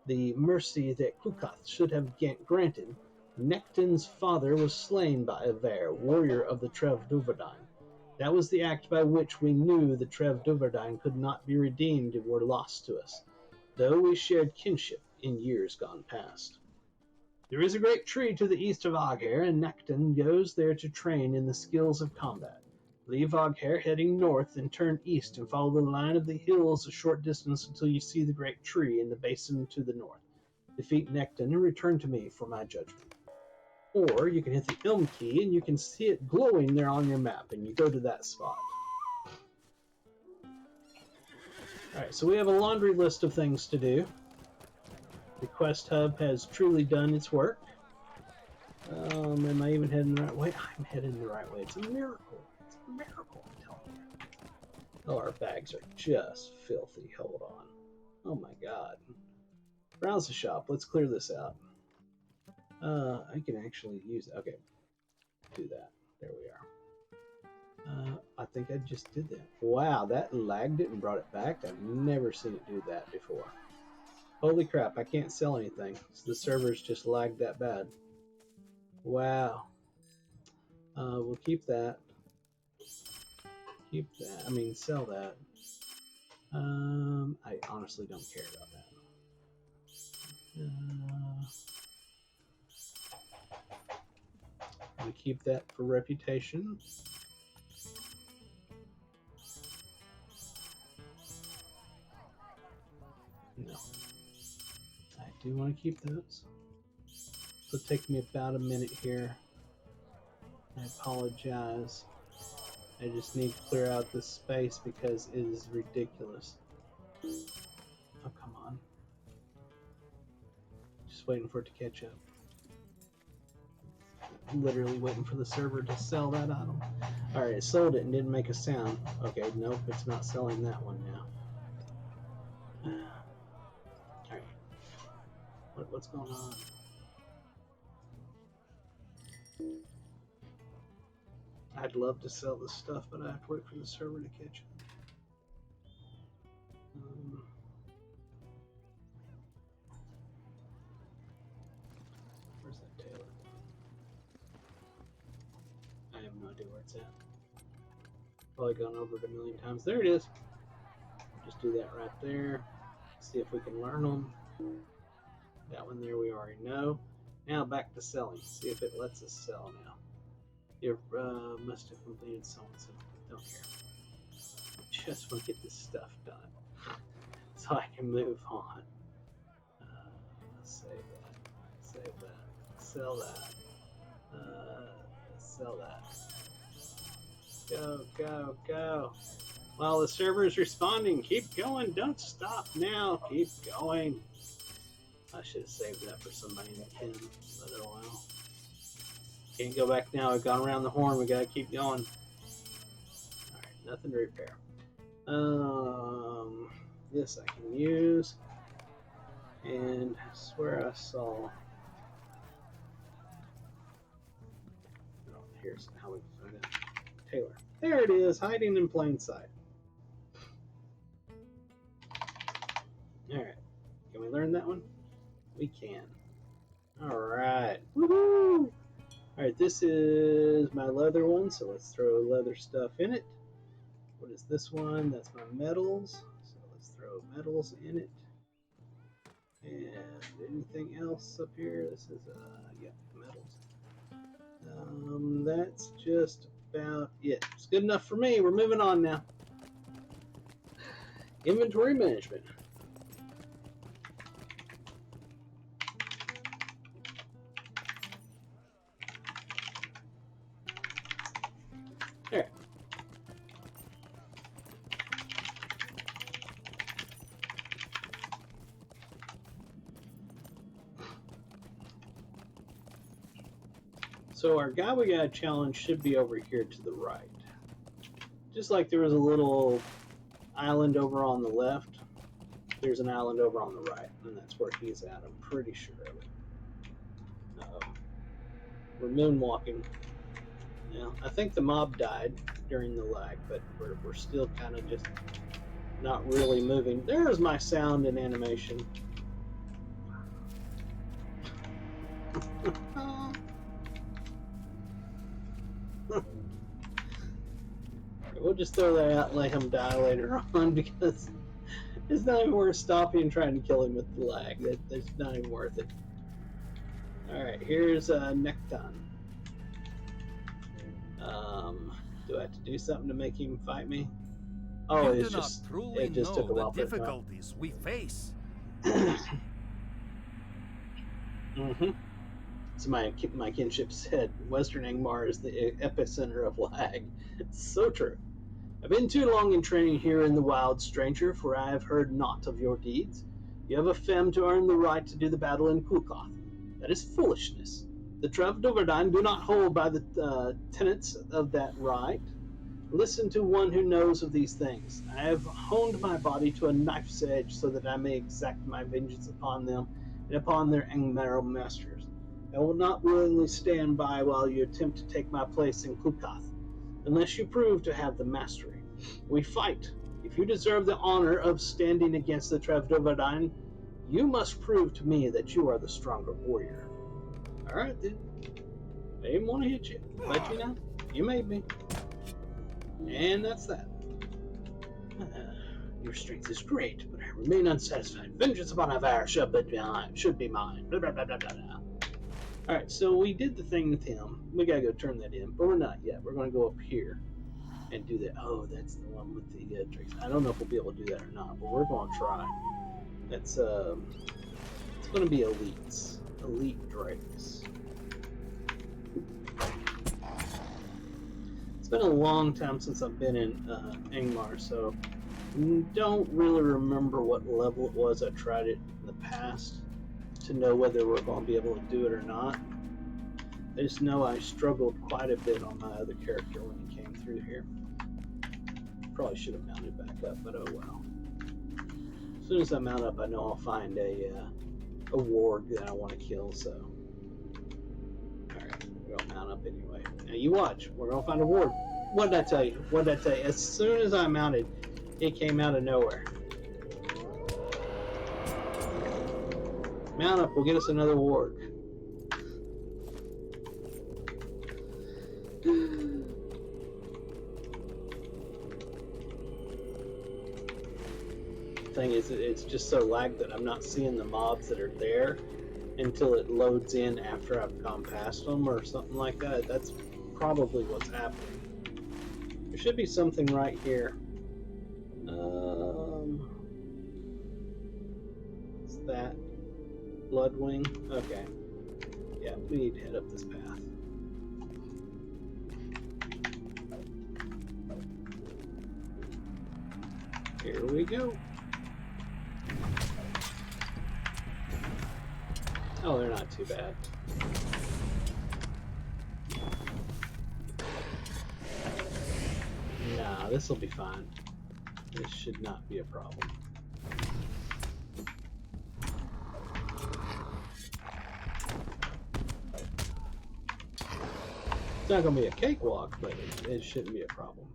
the mercy that Klukoth should have granted, Nektan's father was slain by Aver, warrior of the Trev Duverdine. That was the act by which we knew the Trev Duverdine could not be redeemed and were lost to us, though we shared kinship in years gone past. There is a great tree to the east of Oghair, and Nektan goes there to train in the skills of combat. Leave Oghair heading north and turn east and follow the line of the hills a short distance until you see the great tree in the basin to the north. Defeat Nektan and return to me for my judgment. Or you can hit the Ilm key and you can see it glowing there on your map, and you go to that spot. Alright, so we have a laundry list of things to do. The quest hub has truly done its work. Am I even heading the right way? I'm heading the right way. It's a miracle. It's a miracle, I'm telling you. Oh, our bags are just filthy. Hold on. Oh my god. Browse the shop. Let's clear this out. I can actually use it. Okay. Do that. There we are. I think I just did that. Wow, that lagged it and brought it back. I've never seen it do that before. Holy crap, I can't sell anything. The server's just lagged that bad. Wow. We'll keep that. Keep that. I mean, sell that. I honestly don't care about that. We keep that for reputation. No. I do want to keep those. It'll take me about a minute here. I apologize. I just need to clear out this space because it is ridiculous. Oh, come on. Just waiting for it to catch up. Literally waiting for the server to sell that item. Alright, it sold it and didn't make a sound. Okay, nope, it's not selling that one now. Alright. What's going on? I'd love to sell this stuff, but I have to wait for the server to catch up. Where's that tailor? I have no idea where it's at. Probably gone over it a million times. There it is. Just do that right there. See if we can learn them. That one there we already know. Now back to selling. See if it lets us sell now. You must have completed so and so. Don't care. Just want to get this stuff done. so I can move on. Save that. Save that. Sell that. Sell that. Go, go, go. While the server is responding, keep going. Don't stop now. Keep going. I should have saved that for somebody in the pen. Let it a while. Can't go back now. I've gone around the horn. We gotta keep going. Alright, nothing to repair. This I can use. And I swear I saw. Oh, here's how we can find it. Taylor. There it is, hiding in plain sight. Alright. Can we learn that one? We can. Alright. Woohoo! Alright, this is my leather one, so let's throw leather stuff in it. What is this one? That's my metals. So let's throw metals in it. And anything else up here? This is, yeah, metals. That's just about it. It's good enough for me. We're moving on now. Inventory management. There. So our guy we got challenge should be over here to the right. Just like there was a little island over on the left, there's an island over on the right, and that's where he's at. I'm pretty sure of it. We're moonwalking. Yeah, I think the mob died during the lag, but we're still kind of just not really moving. There's my sound and animation. We'll just throw that out and let him die later on, because it's not even worth stopping and trying to kill him with the lag. That's not even worth it. Alright, here's Nekton. Do I have to do something to make him fight me? Oh, You it's do not just truly it just took a know while the for it to come. difficulties we face. Mm-hmm. So my kinship said, Western Angmar is the epicenter of lag. It's so true. I've been too long in training here in the wild, stranger, for I have heard naught of your deeds. You have a femme to earn the right to do the battle in Kulkoth. That is foolishness. The Trevdoverdine do not hold by the tenets of that right. Listen to one who knows of these things. I have honed my body to a knife's edge so that I may exact my vengeance upon them and upon their Angmar masters. I will not willingly stand by while you attempt to take my place in Kulkoth, unless you prove to have the mastery. We fight. If you deserve the honor of standing against the Trevdoverdine, you must prove to me that you are the stronger warrior. Alright then. I didn't want to hit you, but you know, you made me. And that's that. Your strength is great, but I remain unsatisfied. Vengeance upon Avar should be mine. Blah, blah, blah, blah, blah. Alright, so we did the thing with him. We gotta go turn that in, but we're not yet. We're gonna go up here and do that. Oh, that's the one with the drakes. I don't know if we'll be able to do that or not, but we're gonna try. That's it's gonna be elites. Elite drakes. It's been a long time since I've been in Angmar, so don't really remember what level it was I tried it in the past to know whether we're going to be able to do it or not. I just know I struggled quite a bit on my other character when he came through here. Probably should have mounted back up, but oh well. As soon as I mount up, I know I'll find a warg that I want to kill, so. Alright, we're going to mount up anyway. Now you watch, we're going to find a warg. What did I tell you? What did I tell you? As soon as I mounted, it came out of nowhere. Mount up, we'll get us another warg. Thing is, it's just so lagged that I'm not seeing the mobs that are there until it loads in after I've gone past them or something like that. That's probably what's happening. There should be something right here. that. Bloodwing. Okay. Yeah, we need to head up this path. Here we go. Oh, they're not too bad. Nah, this will be fine. This should not be a problem. It's not going to be a cakewalk, but it shouldn't be a problem.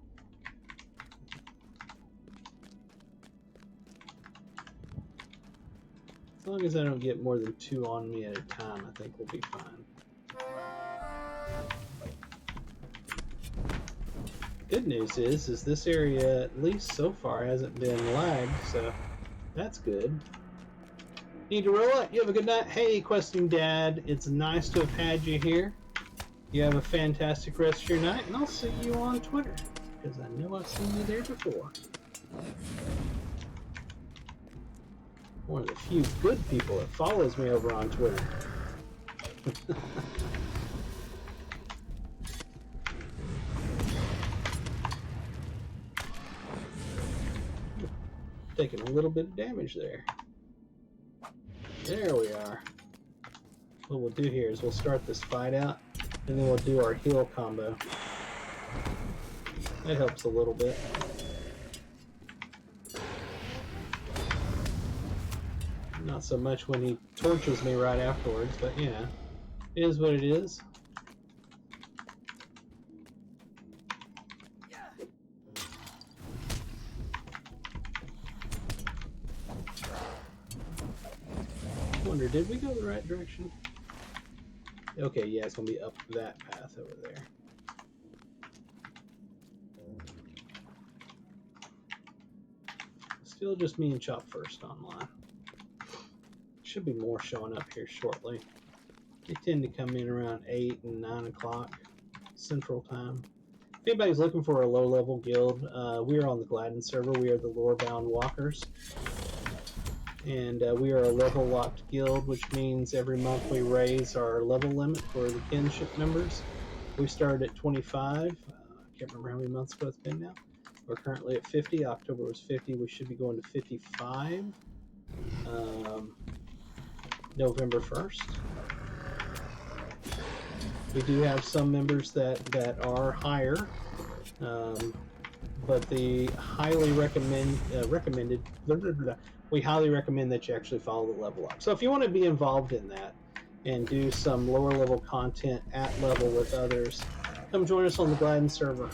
As long as I don't get more than 2 on me at a time, I think we'll be fine. Good news is this area, at least so far, hasn't been lagged, so that's good. Need to roll it. You have a good night. Hey, Questing Dad, it's nice to have had you here. You have a fantastic rest of your night, and I'll see you on Twitter, because I know I've seen you there before. One of the few good people that follows me over on Twitter. Taking a little bit of damage there. There we are. What we'll do here is we'll start this fight out, and then we'll do our heal combo. That helps a little bit. Not so much when he torches me right afterwards, but yeah, it is what it is. I wonder, did we go the right direction? Okay, yeah, it's gonna be up that path over there. Still just me and Chop first online. Should be more showing up here shortly. They tend to come in around 8 and 9 o'clock Central Time. If anybody's looking for a low-level guild, we are on the Gladden server. We are the Lorebound Walkers. And we are a level-locked guild, which means every month we raise our level limit for the kinship members. We started at 25. I can't remember how many months ago it's been now. We're currently at 50. October was 50. We should be going to 55. November 1st. We do have some members that are higher, but the highly recommended. We highly recommend that you actually follow the level up. So if you want to be involved in that and do some lower level content at level with others, come join us on the Gladden server.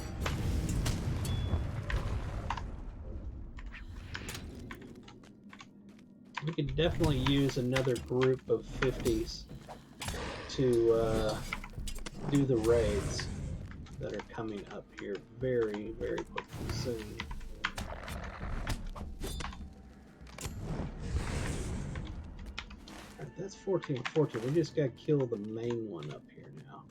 We could definitely use another group of 50s to do the raids that are coming up here very, very quickly soon. Alright, that's 14. We just gotta kill the main one up here now.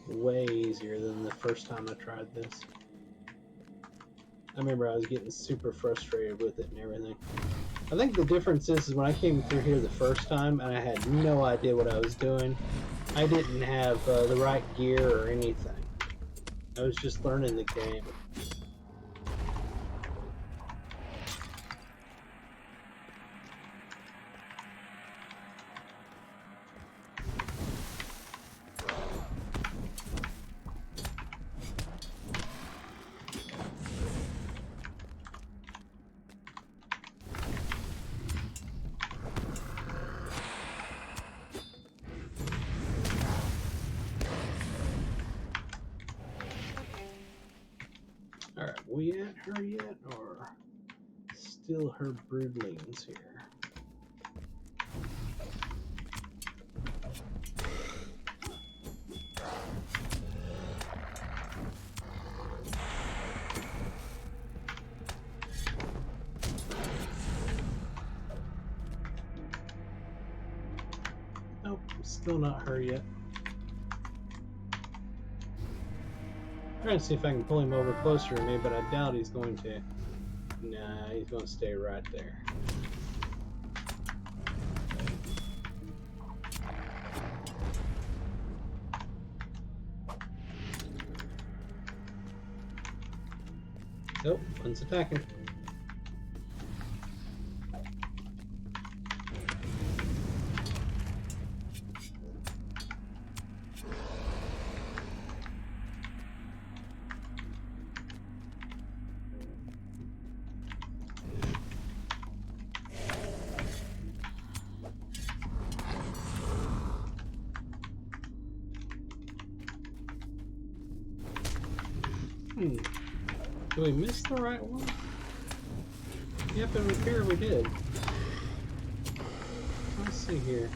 Way easier than the first time I tried this. I remember I was getting super frustrated with it and everything. I think the difference is when I came through here the first time and I had no idea what I was doing. I didn't have the right gear or anything. I was just learning the game. Alright, we at her yet, or still her broodlings here? Still not her yet. Trying to see if I can pull him over closer to me, but I doubt he's going to. Nah, he's going to stay right there. Nope, one's attacking. Did we miss the right one? Yep, it would appear we did. Let's see here.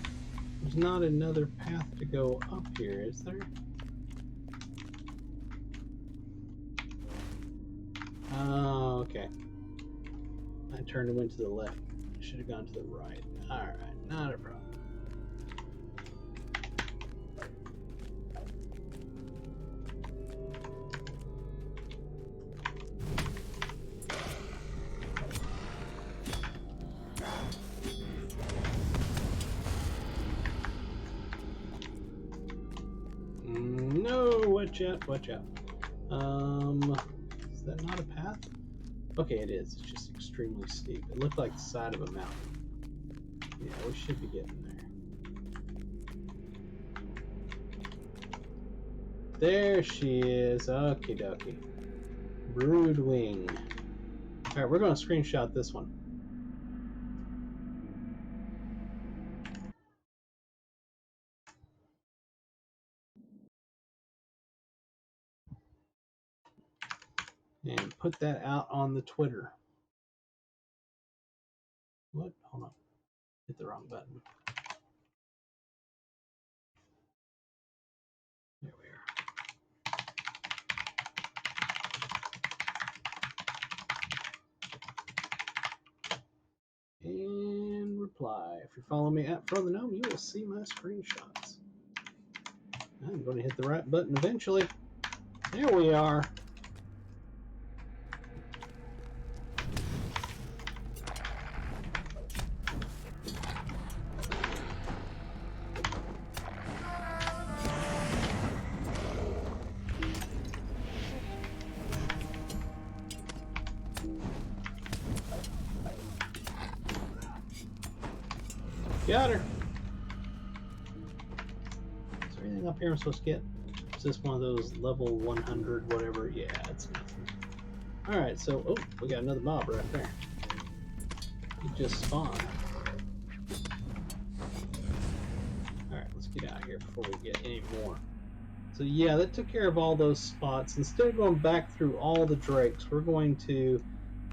There's not another path to go up here, is there? Oh, okay. I turned and went to the left. I should have gone to the right. Alright, not a problem. No, watch out, watch out. Is that not a path? Okay, it is. It's just extremely steep. It looked like the side of a mountain. Yeah, we should be getting there. There she is. Okie dokie. Broodwing. Alright, we're going to screenshot this one. And put that out on the Twitter. What? Hold on. Hit the wrong button. There we are. And reply. If you follow me at Fro the Gnome, you will see my screenshots. I'm going to hit the right button eventually. There we are. Got her. Is there anything up here I'm supposed to get? Is this one of those level 100 whatever? Yeah, it's nothing. Alright, so, oh, we got another mob right there. He just spawned. Alright, let's get out of here before we get any more. So yeah, that took care of all those spots. Instead of going back through all the drakes, we're going to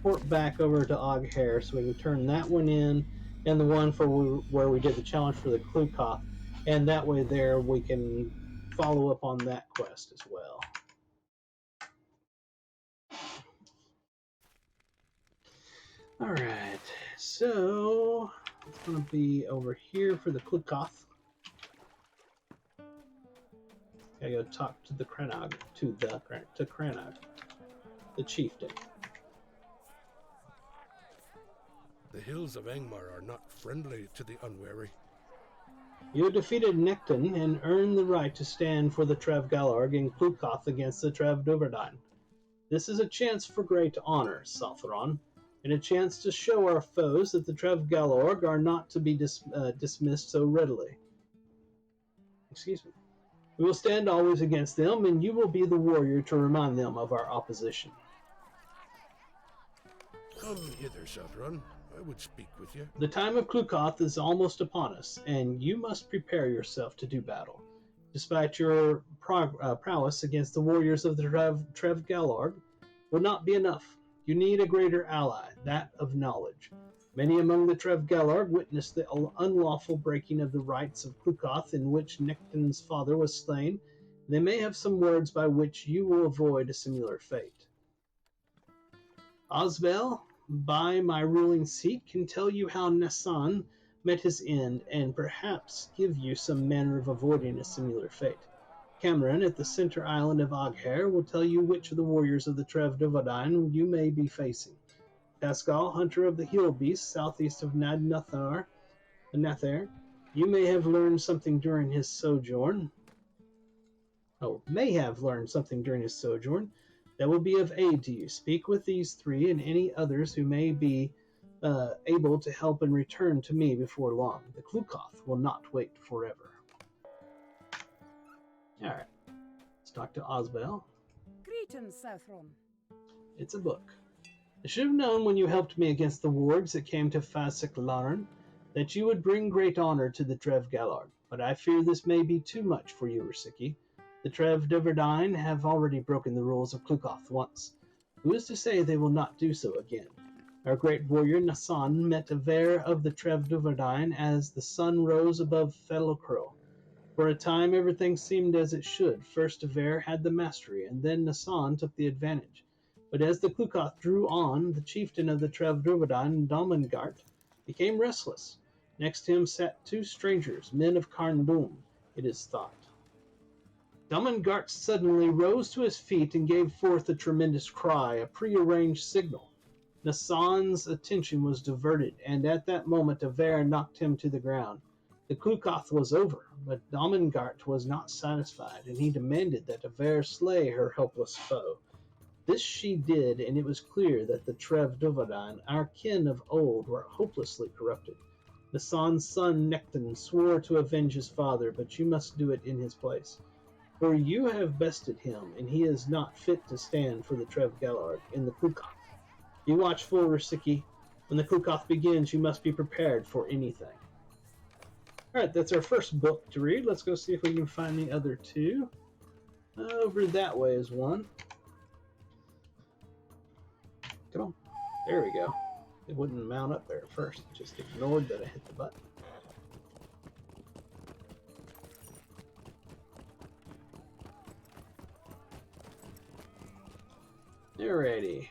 port back over to Oghair so we can turn that one in and the one for where we did the challenge for the Klukoth, and that way there we can follow up on that quest as well. Alright, so it's going to be over here for the Klukoth. Gotta go talk to the Cranog, to Cranog, the chieftain. The hills of Angmar are not friendly to the unwary. You defeated Necton and earned the right to stand for the Trev Galorg in Klukoth against the Trev Duvardine. This is a chance for great honor, Saltharon, and a chance to show our foes that the Trev Galorg are not to be dismissed so readily. Excuse me. We will stand always against them, and you will be the warrior to remind them of our opposition. Come hither, Saltharon. I would speak with you. The time of Klukoth is almost upon us, and you must prepare yourself to do battle. Despite your prowess against the warriors of the Trev Galorg will not be enough. You need a greater ally, that of knowledge. Many among the Trev Galorg witnessed the unlawful breaking of the rites of Klukoth in which Necton's father was slain. They may have some words by which you will avoid a similar fate. Osvel, by my ruling seat, can tell you how Nassan met his end and perhaps give you some manner of avoiding a similar fate. Cameron at the center island of Oghair will tell you which of the warriors of the Trev Duvadine you may be facing. Pascal, hunter of the hill beasts southeast of Nathair, you may have learned something during his sojourn. May have learned something during his sojourn that will be of aid to you. Speak with these three and any others who may be able to help and return to me before long. The Klukoth will not wait forever. Alright, let's talk to Osbel. Greetings, Southron. It's a book. I should have known when you helped me against the wargs that came to Fasik Larn that you would bring great honor to the Trev Gallard, but I fear this may be too much for you, Risiki. The Trev Duvardine have already broken the rules of Klukoth once. Who is to say they will not do so again? Our great warrior Nassan met Aver of the Trev Duvardine as the sun rose above Felocro. For a time everything seemed as it should. First Aver had the mastery, and then Nassan took the advantage. But as the Klukoth drew on, the chieftain of the Trev Duvardine, Domengart, became restless. Next to him sat two strangers, men of Karnbum, it is thought. Domengart suddenly rose to his feet and gave forth a tremendous cry, a prearranged signal. Nassan's attention was diverted, and at that moment Aver knocked him to the ground. The Klukoth was over, but Domengart was not satisfied, and he demanded that Aver slay her helpless foe. This she did, and it was clear that the Trev Duvardine, our kin of old, were hopelessly corrupted. Nassan's son Necton swore to avenge his father, but you must do it in his place. For you have bested him, and he is not fit to stand for the Trev Gallard in the Klukoth. Be watchful, Risiki. When the Klukoth begins, you must be prepared for anything. Alright, that's our first book to read. Let's go see if we can find the other two. Over that way is one. Come on. There we go. It wouldn't mount up there at first. It just ignored that I hit the button. Alrighty.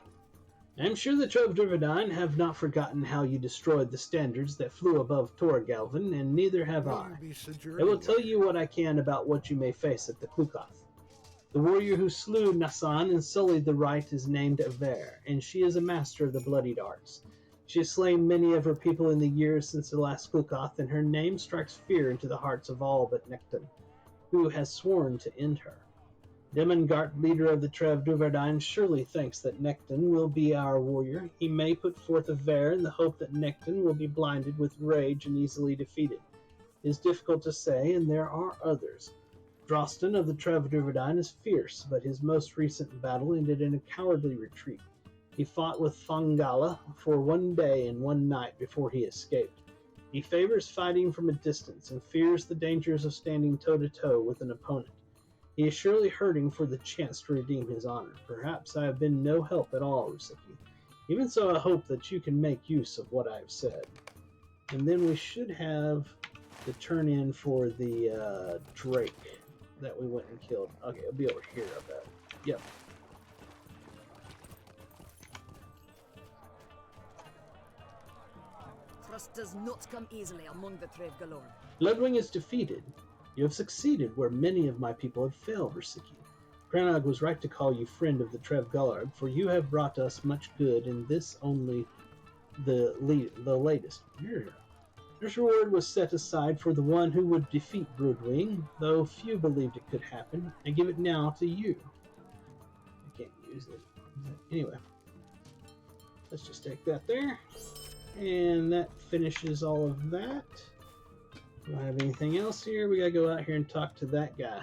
I'm sure the Trove Duvardine have not forgotten how you destroyed the standards that flew above Torgalvin, and neither have I. I will tell you what I can about what you may face at the Klukoth. The warrior who slew Nassan and sullied the rite is named Aver, and she is a master of the bloodied arts. She has slain many of her people in the years since the last Klukoth, and her name strikes fear into the hearts of all but Necton, who has sworn to end her. Demengart, leader of the Trev Duvardine, surely thinks that Necton will be our warrior. He may put forth Aver in the hope that Necton will be blinded with rage and easily defeated. It is difficult to say, and there are others. Droston of the Trev Duvardine is fierce, but his most recent battle ended in a cowardly retreat. He fought with Fangala for 1 day and 1 night before he escaped. He favors fighting from a distance and fears the dangers of standing toe-to-toe with an opponent. He is surely hurting for the chance to redeem his honor. Perhaps I have been no help at all, Risiki. Even so, I hope that you can make use of what I have said. And then we should have the turn-in for the Drake that we went and killed. Okay, it'll be over here, I bet. Yep. Trust does not come easily among the Trev Galore. Bloodwing is defeated. You have succeeded where many of my people have failed, Risiki. Crannog was right to call you friend of the Trev Gullard, for you have brought us much good, and this only the latest. This reward was set aside for the one who would defeat Broodwing, though few believed it could happen. I give it now to you. I can't use it. Anyway, let's just take that there. And that finishes all of that. Don't have anything else here. We gotta go out here and talk to that guy.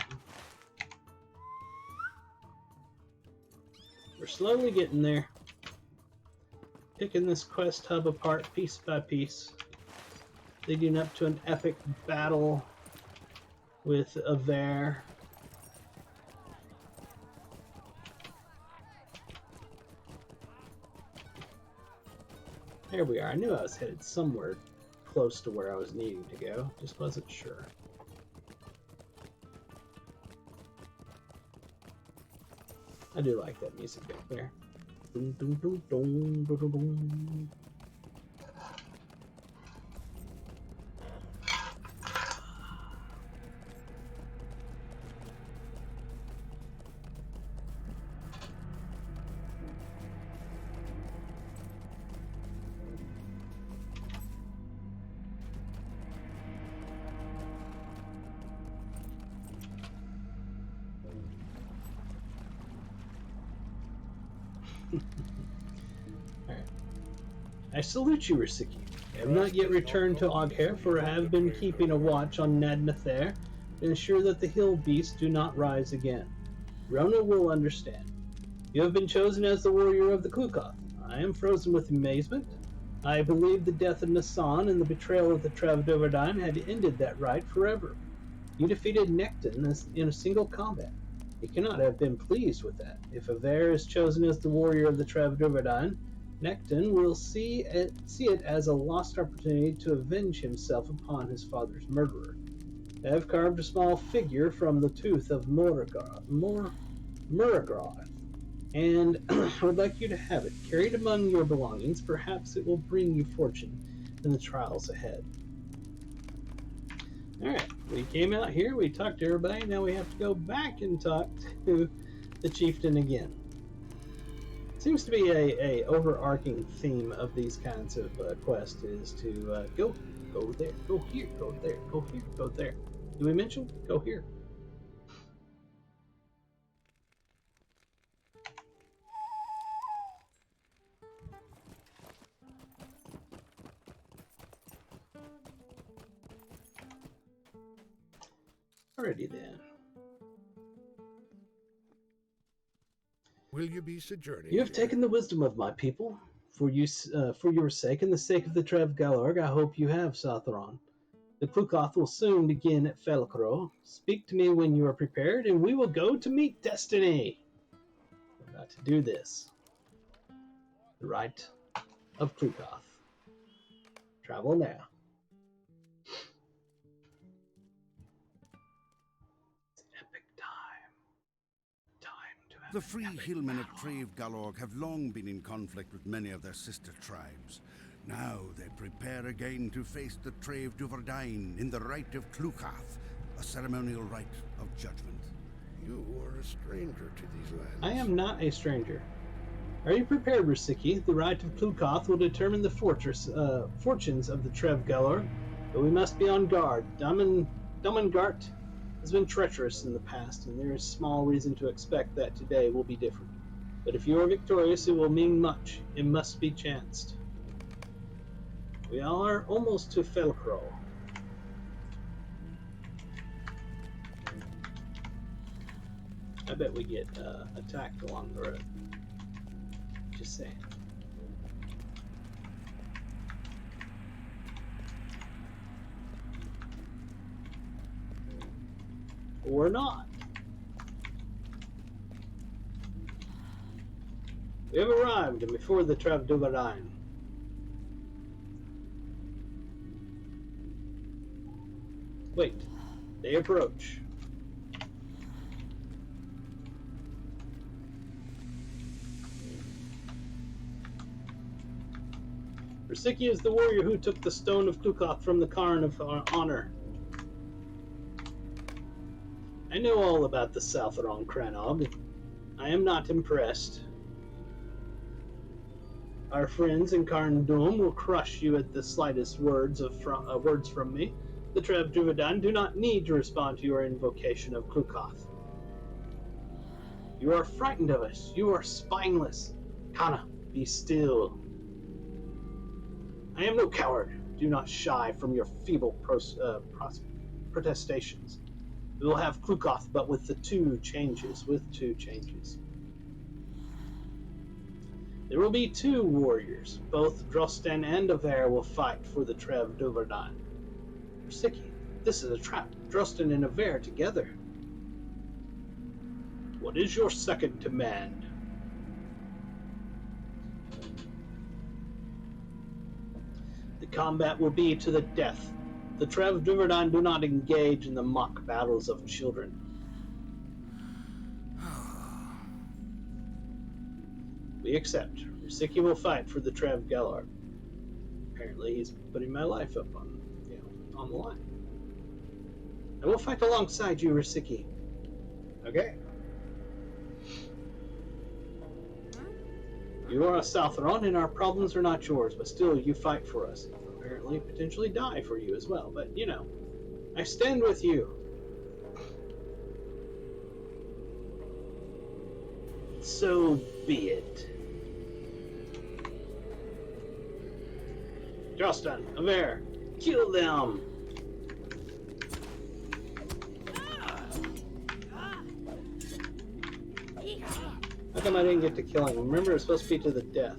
We're slowly getting there. Picking this quest hub apart piece by piece. Leading up to an epic battle with Aver. There we are. I knew I was headed somewhere close to where I was needing to go. Just wasn't sure. I do like that music back there. Dun, dun, dun, dun, dun, dun, dun. Alright. I salute you, Risiki. I have not yet returned to Oghair, for I have been keeping a watch on Nadnathair to ensure that the hill beasts do not rise again. Rona will understand. You have been chosen as the warrior of the Klukoth. I am frozen with amazement. I believed the death of Nassan and the betrayal of the Travadovardine had ended that right forever. You defeated Necton in a single combat. He cannot have been pleased with that. If Aver is chosen as the warrior of the Travadovardine, Necton will see it as a lost opportunity to avenge himself upon his father's murderer. I have carved a small figure from the tooth of Muragroth, and I would like you to have it carried among your belongings. Perhaps it will bring you fortune in the trials ahead. Alright, we came out here, we talked to everybody, now we have to go back and talk to the chieftain again. Seems to be a overarching theme of these kinds of quests is to go there, go here, go there, go here, go there. Did we mention? Go here. Alrighty then. Will you be sojourning? You have taken the wisdom of my people. For your sake and the sake of the Trev Galorg, I hope you have, Sathron. The Klukoth will soon begin at Felcro. Speak to me when you are prepared, and we will go to meet destiny. We're about to do this. The Rite of Klukoth. Travel now. It's epic time. Time to have The free hillmen of Trave Galorg have long been in conflict with many of their sister tribes. Now they prepare again to face the Trave Duvardine in the Rite of Klukoth, a ceremonial rite of judgment. You are a stranger to these lands. I am not a stranger. Are you prepared, Risiki? The Rite of Klukoth will determine the fortunes of the Trev Galorg, but we must be on guard. Domengart has been treacherous in the past, and there is small reason to expect that today will be different. But if you are victorious, it will mean much. It must be chanced. We are almost to Felcro. I bet we get attacked along the road. Just saying. Or not. We have arrived before the Travadovardine. Wait, they approach. Risiki is the warrior who took the stone of Klukoth from the Cairn of Honor. I know all about the Southron Cranog. I am not impressed. Our friends in Cairn Doom will crush you at the slightest words from me. The Travadovardine do not need to respond to your invocation of Klukoth. You are frightened of us. You are spineless. Kana, be still. I am no coward. Do not shy from your feeble protestations. We will have Klukoth, but with two changes. There will be two warriors. Both Drostan and Aver will fight for the Travadovardine. Risiki, this is a trap. Drostan and Aver together. What is your second demand? The combat will be to the death. The Travadovardine do not engage in the mock battles of children. We accept. Risiki will fight for the Trev Galorg. Apparently he's putting my life up on the line. I will fight alongside you, Risiki. Okay. You are a Southron, and our problems are not yours, but still you fight for us. Apparently, potentially die for you as well, but I stand with you. So be it. Drostan, Aver, kill them! How come I didn't get to killing him? Remember, it's supposed to be to the death.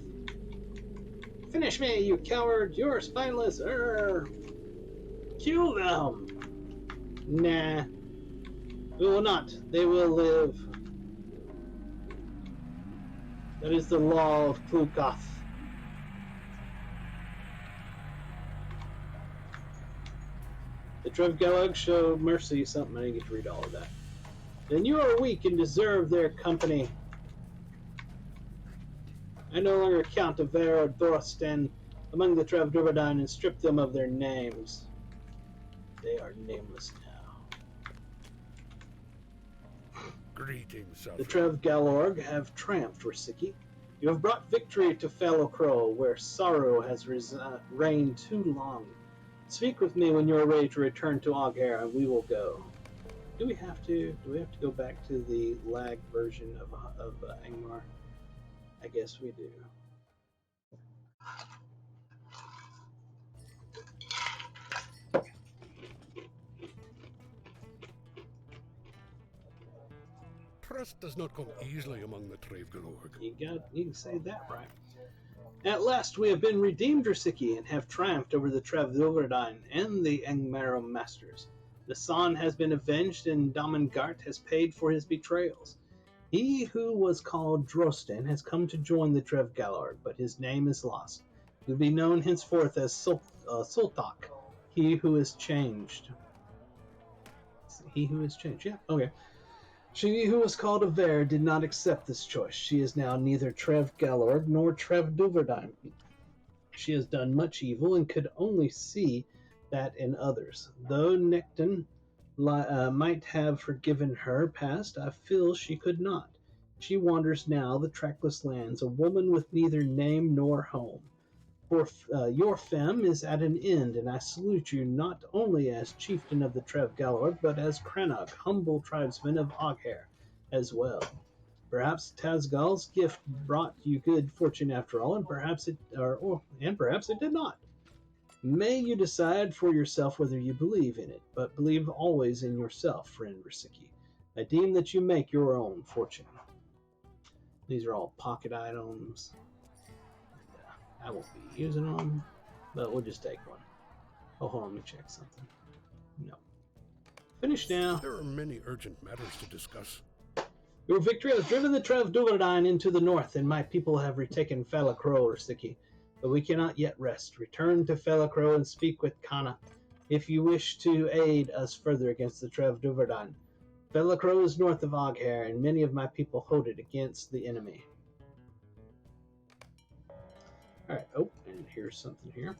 Finish me, you coward! You're spineless! Kill them! Nah. We will not. They will live. That is the law of Klukath. The Trevgalog show mercy something. I didn't get to read all of that. Then you are weak and deserve their company. I no longer count Aver or Dorostan among the Trevdurbadan and strip them of their names. They are nameless now. Greetings, The Sovereign. Trevgalorg have triumphed, Risiki. You have brought victory to Felocrow, where sorrow has reigned too long. Speak with me when you are ready to return to Oghair, and we will go. Do we have to go back to the lag version of Angmar? I guess we do. Trust does not come easily among the Travegalorg. You can say that right. At last we have been redeemed, Risiki, and have triumphed over the Trevdurdain and the Angmaro masters. The San has been avenged, and Damangart has paid for his betrayals. He who was called Drostan has come to join the Trevgalorg, but his name is lost. He will be known henceforth as Sultak, he who is changed. He who is changed, yeah, okay. She who was called Aver did not accept this choice. She is now neither Trevgalorg nor Trevdurdain. She has done much evil and could only see that in others. Though Necton might have forgiven her past, I feel she could not. She wanders now the trackless lands, a woman with neither name nor home. For your femme is at an end, and I salute you not only as chieftain of the Trevgalorg, but as Crannog, humble tribesman of Oghair, as well. Perhaps Tazgal's gift brought you good fortune after all, and perhaps it did not. May you decide for yourself whether you believe in it, but believe always in yourself, friend Risiki. I deem that you make your own fortune. These are all pocket items. I won't be using them, but we'll just take one. Oh, hold on, let me check something. No. Finished now. There are many urgent matters to discuss. Your victory has driven the Trevdurdain into the north, and my people have retaken Felacrow, Risiki. But we cannot yet rest. Return to Felacrow and speak with Kana, if you wish to aid us further against the Trevdurdain. Felacrow is north of Oghair, and many of my people hold it against the enemy. Alright, oh, and here's something here.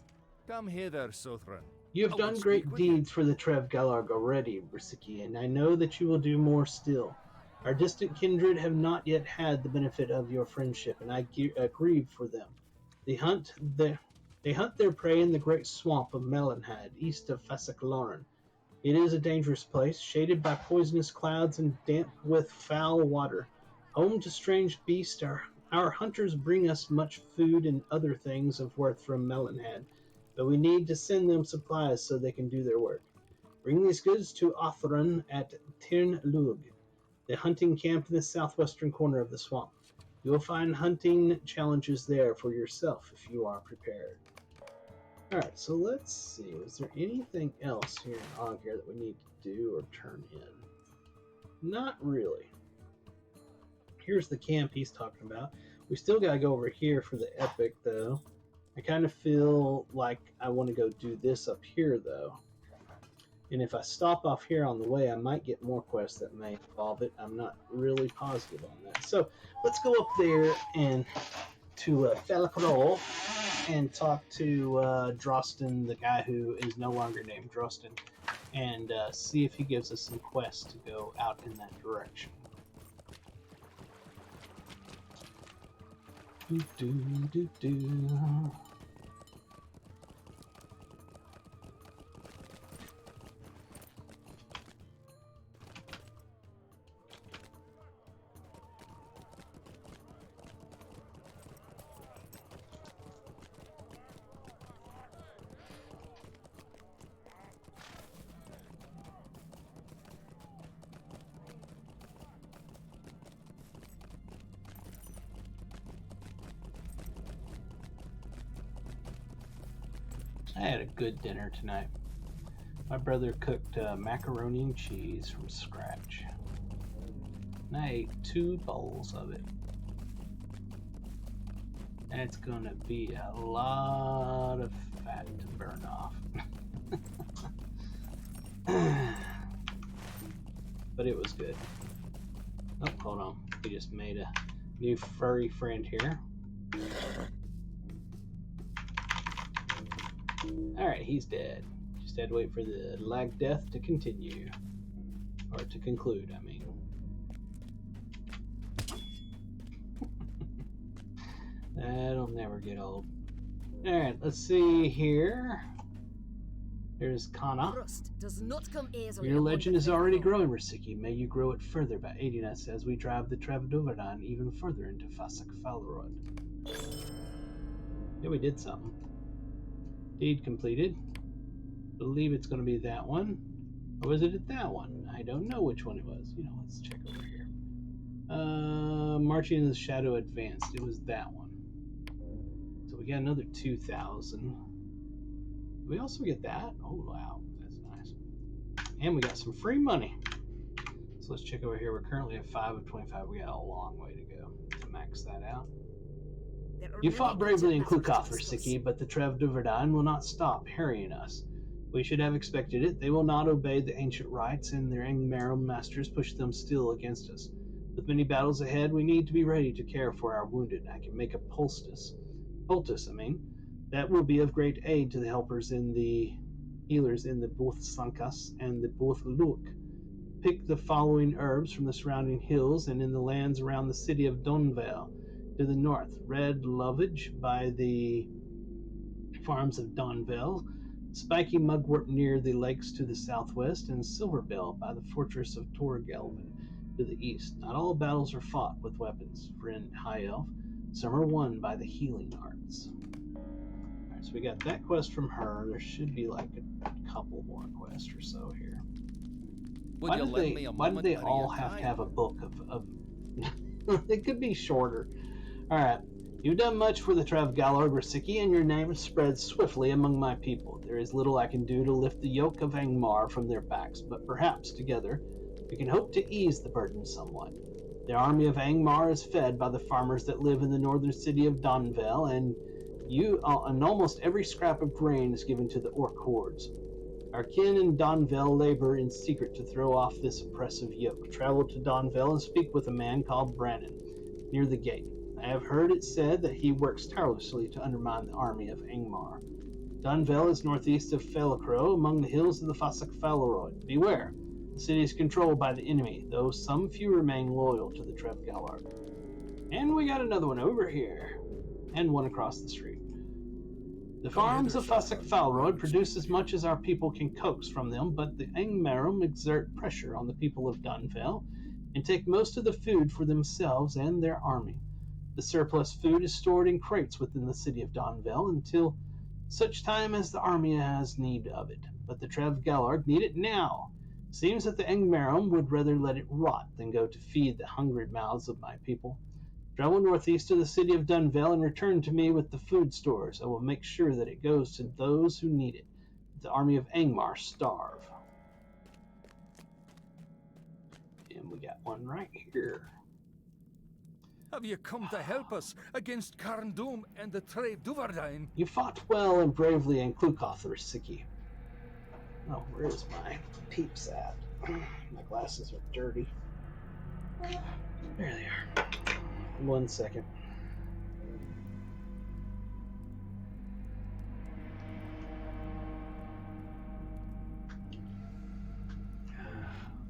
Come hither, Sothran. You have done great deeds for the Trevgalorg already, Risiki, and I know that you will do more still. Our distant kindred have not yet had the benefit of your friendship, and I grieve for them. They hunt their prey in the great swamp of Melanhad, east of Fasakloran. It is a dangerous place, shaded by poisonous clouds and damp with foul water. Home to strange beasts, our hunters bring us much food and other things of worth from Melanhad, but we need to send them supplies so they can do their work. Bring these goods to Othran at Tirn Lug, the hunting camp in the southwestern corner of the swamp. You will find hunting challenges there for yourself if you are prepared. Alright, so let's see. Is there anything else here in Oghair that we need to do or turn in? Not really. Here's the camp he's talking about. We still gotta go over here for the epic, though. I kind of feel like I want to go do this up here, though. And if I stop off here on the way, I might get more quests that may involve it. I'm not really positive on that. So let's go up there and to Felacrow and talk to Drostan, the guy who is no longer named Drostan, and see if he gives us some quests to go out in that direction. Do, do, do, do. I had a good dinner tonight. My brother cooked macaroni and cheese from scratch. And I ate 2 bowls of it. And it's gonna be a lot of fat to burn off. But it was good. Oh, hold on. We just made a new furry friend here. Alright, he's dead. Just had to wait for the lag death to continue. Or to conclude, I mean. That'll never get old. Alright, let's see here. There's Kana. Trust does not come easily. Your upon legend the is already faithful. growing, Risiki. May you grow it further by aiding us as we drive the Travadoverdan even further into Fasak Falrod. Yeah, we did something. Deed completed. Believe it's going to be that one. Or was it that one? I don't know which one it was. Let's check over here. Marching in the Shadow Advanced. It was that one. So we got another 2,000. We also get that. Oh, wow. That's nice. And we got some free money. So let's check over here. We're currently at 5 of 25. We got a long way to go to max that out. There are You many fought bravely in ancient matters Klukoth, to discuss. Risiki, but the Travadoverdan will not stop harrying us. We should have expected it. They will not obey the ancient rites, and their Angmarum masters push them still against us. With many battles ahead, we need to be ready to care for our wounded. I can make a poultice, that will be of great aid to the healers in the Both Sankas and the Both Luk. Pick the following herbs from the surrounding hills and in the lands around the city of Donvale. To the north, red lovage by the farms of Donvale, spiky mugwort near the lakes to the southwest, and silverbell by the fortress of Torgelvin to the east. Not all battles are fought with weapons, friend High Elf. Some are won by the healing arts. Alright, so we got that quest from her. There should be like a couple more quests or so here. Would you lend me a Why do moment they out of all your have to time? have a book of it could be shorter. Alright. You've done much for the Travagalor Risiki, and your name has spread swiftly among my people. There is little I can do to lift the yoke of Angmar from their backs, but perhaps together we can hope to ease the burden somewhat. The army of Angmar is fed by the farmers that live in the northern city of Donvale, and almost every scrap of grain is given to the orc hordes. Our kin in Donvale labor in secret to throw off this oppressive yoke. Travel to Donvale and speak with a man called Brannon, near the gate. I have heard it said that he works tirelessly to undermine the army of Angmar. Donvale is northeast of Felacro, among the hills of the Fasak Falrod. Beware, the city is controlled by the enemy, though some few remain loyal to the Trevgalar. And we got another one over here, and one across the street. The farms of Fasak Falrod produce as much as our people can coax from them, but the Angmarum exert pressure on the people of Donvale and take most of the food for themselves and their army. The surplus food is stored in crates within the city of Donvale until such time as the army has need of it. But the Trevgalarg need it now. Seems that the Angmarum would rather let it rot than go to feed the hungry mouths of my people. Travel northeast to the city of Donvale and return to me with the food stores. I will make sure that it goes to those who need it. The army of Angmar starve. And we got one right here. Have you come to help us against Carndum and the Trave Duvardine? You fought well and bravely in Klukoth, Risiki. Oh, where is my peeps at? My glasses are dirty. There they are. 1 second.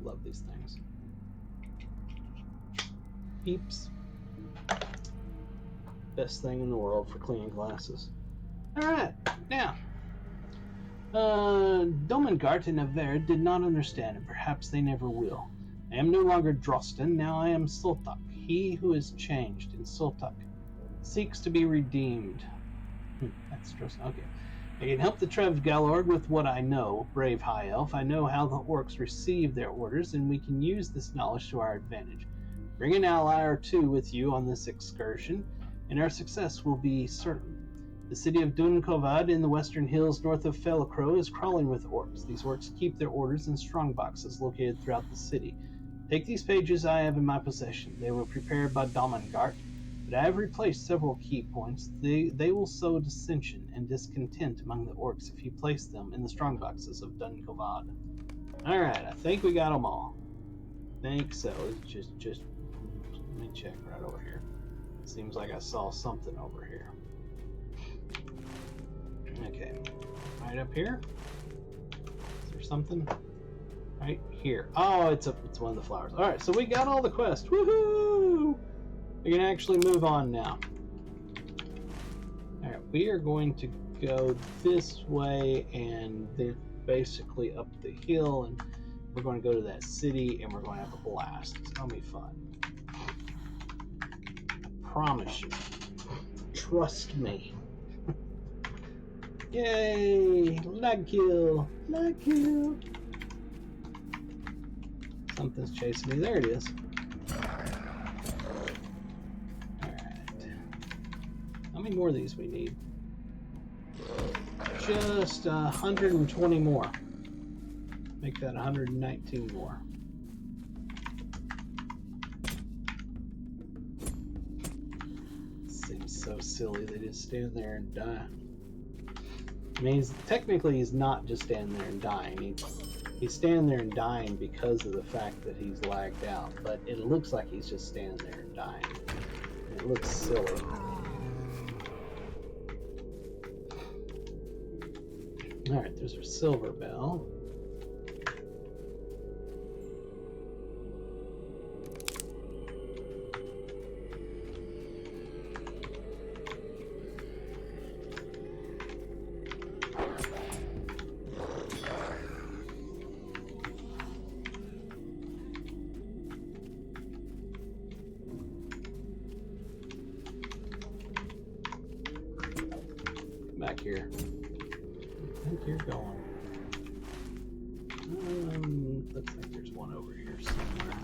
Love these things. Peeps. Best thing in the world for cleaning glasses. Alright, now. Domengart and Aver did not understand, and perhaps they never will. I am no longer Drosten, now I am Sultak. He who is changed in Sultak seeks to be redeemed. That's Drosten, okay. I can help the Trevgalorg with what I know, brave High Elf. I know how the orcs receive their orders, and we can use this knowledge to our advantage. Bring an ally or two with you on this excursion, and our success will be certain. The city of Dunkovad in the western hills north of Felcrow is crawling with orcs. These orcs keep their orders in strongboxes located throughout the city. Take these pages I have in my possession. They were prepared by Domengart, but I have replaced several key points. They will sow dissension and discontent among the orcs if you place them in the strongboxes of Dunkovad. Alright, I think we got them all. Think so. It's just let me check right over here. Seems like I saw something over here. Okay, right up here. Is there something? Right here. Oh, it's one of the flowers. All right, so we got all the quests. Woohoo! We can actually move on now. All right, we are going to go this way, and then basically up the hill, and we're going to go to that city, and we're going to have a blast. It's going to be fun. I promise you. Trust me. Yay! Lag kill! Lag kill! Something's chasing me. There it is. Alright. How many more of these we need? Just 120 more. Make that 119 more. Seems so silly. They just stand there and die. I mean, technically he's not just standing there and dying. He's standing there and dying because of the fact that he's lagged out. But it looks like he's just standing there and dying. And it looks silly. Alright, there's our silver bell. Back here. I think you're going. Looks like there's one over here somewhere.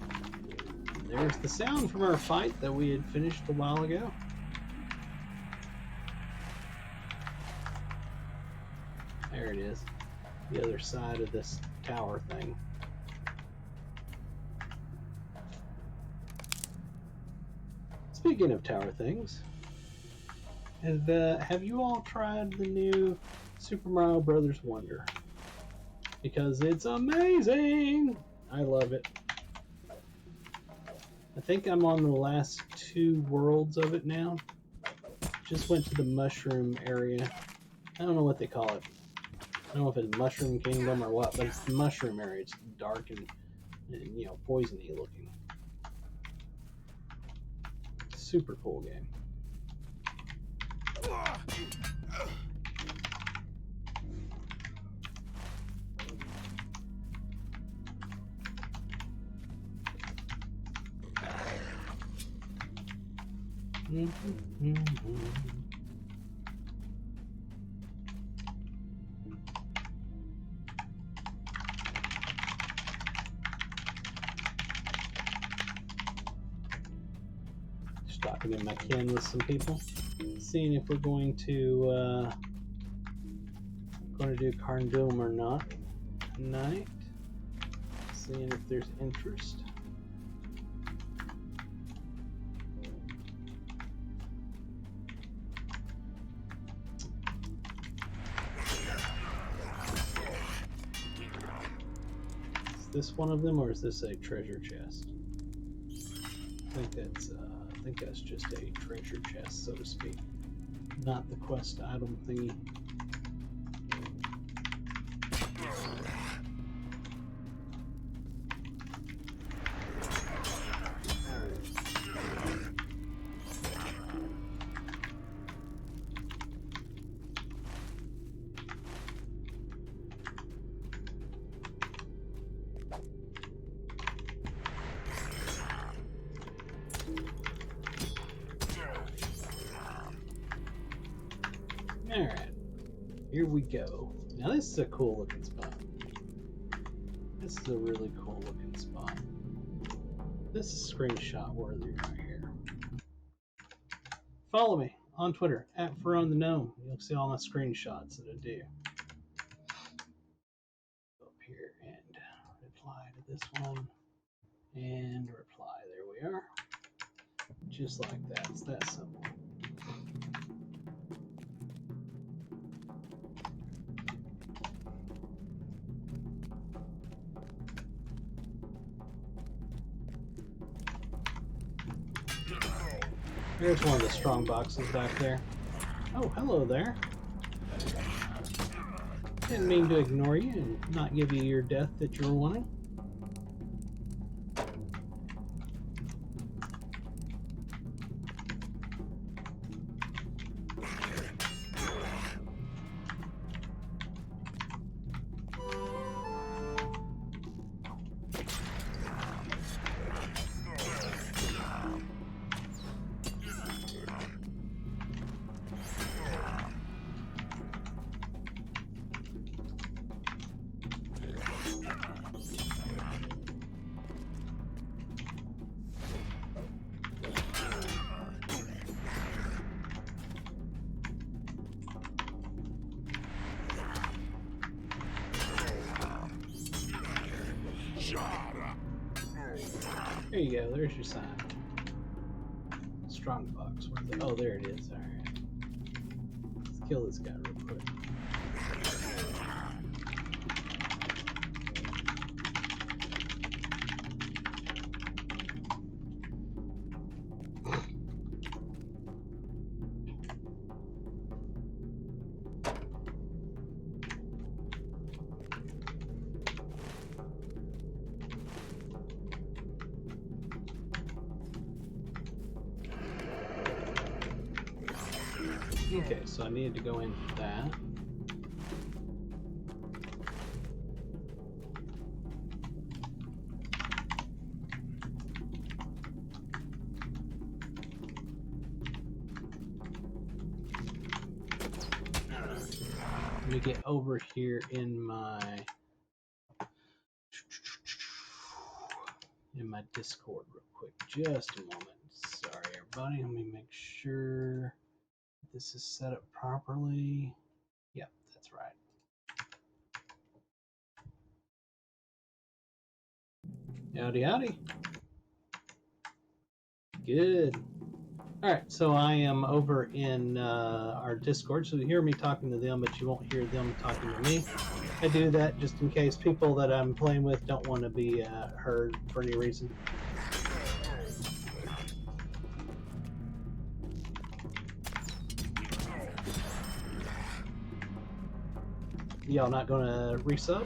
There's the sound from our fight that we had finished a while ago. There it is. The other side of this tower thing. Speaking of tower things, have you all tried the new Super Mario Brothers Wonder? Because it's amazing! I love it. I think I'm on the last 2 worlds of it now. Just went to the mushroom area. I don't know what they call it. I don't know if it's Mushroom Kingdom or what, but it's the mushroom area. It's dark and you know, poisony looking. Super cool game. Just talking in my kin with some people, seeing if we're going to do Carndome or not tonight. Seeing if there's interest. This one of them, or is this a treasure chest? I think that's just a treasure chest, so to speak, not the quest item thingy. Alright, here we go. Now this is a cool looking spot. This is a really cool looking spot. This is screenshot worthy right here. Follow me. on Twitter at @FurOnTheGnome. You'll see all my screenshots that I do. Go up here and reply to this one and reply. There we are. Just like that. It's that simple. There's one of the strong boxes back there. Oh, hello there. Didn't mean to ignore you and not give you your death that you were wanting. There you go, there's your sign. Strong box. Oh, there it is. Alright. Let's kill this guy real quick. Okay, so I needed to go in for that. Let me get over here in my Discord real quick. Just a moment. Sorry, everybody. Let me make sure this is set up properly. Yep, that's right. Howdy, howdy. Good. All right, so I am over in our Discord, so you hear me talking to them, but you won't hear them talking to me. I do that just in case people that I'm playing with don't want to be heard for any reason. Y'all not gonna resub?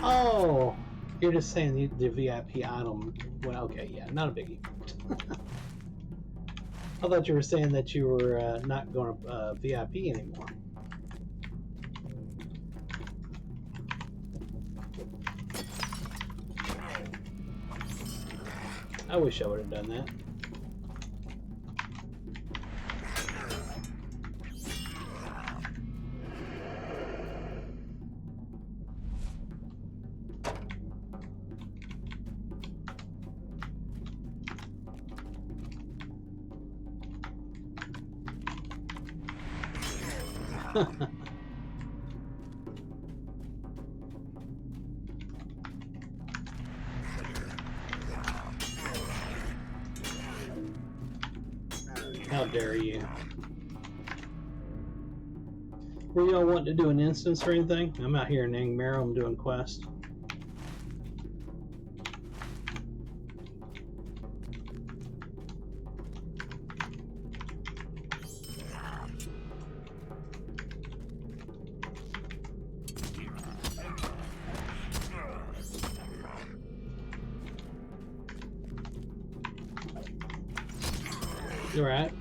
Oh, you're just saying the VIP item. Well, okay, yeah, not a biggie. I thought you were saying that you were not going to VIP anymore. I wish I would have done that. How dare you? Were y'all wanting to do an instance or anything? I'm out here in Angmar, I'm doing quest. You alright?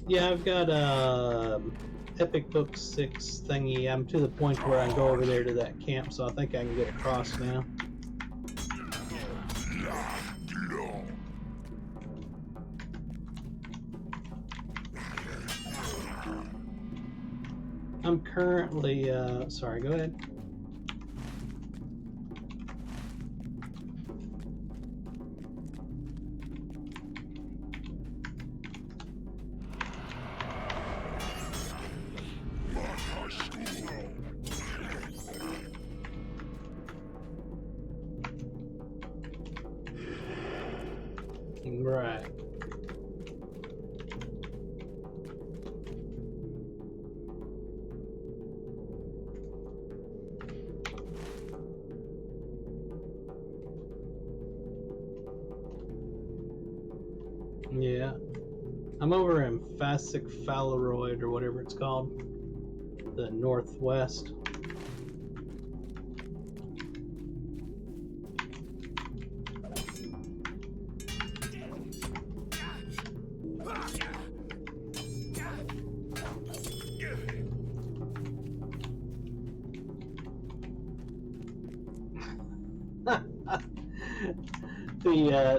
Yeah, I've got Epic Book 6 thingy. I'm to the point where I can go over there to that camp, so I think I can get across now. I'm currently, sorry, go ahead. Right. Yeah. I'm over in Fasic Faleroid or whatever it's called. The northwest.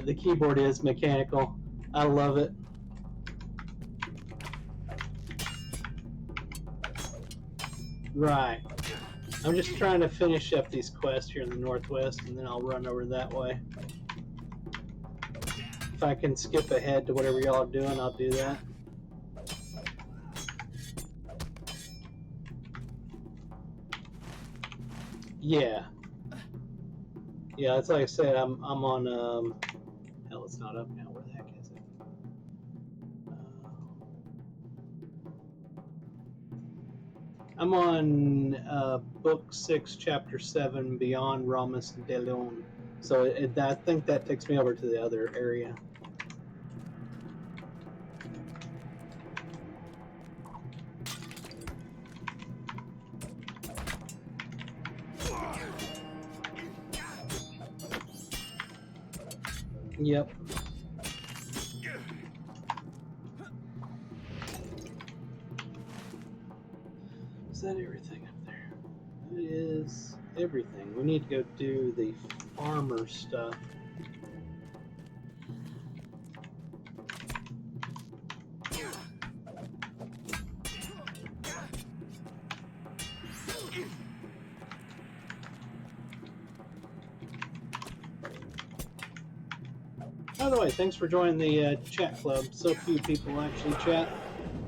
The keyboard is mechanical. I love it. Right. I'm just trying to finish up these quests here in the northwest, and then I'll run over that way. If I can skip ahead to whatever y'all are doing, I'll do that. Yeah. Yeah, it's like I said, I'm on hell, it's not up now. Where the heck is it? I'm on book 6, chapter 7, Beyond Ramus de Leon. So I think that takes me over to the other area. Yep. Is that everything up there? That is everything. We need to go do the farmer stuff. By the way, thanks for joining the chat club. So few people actually chat.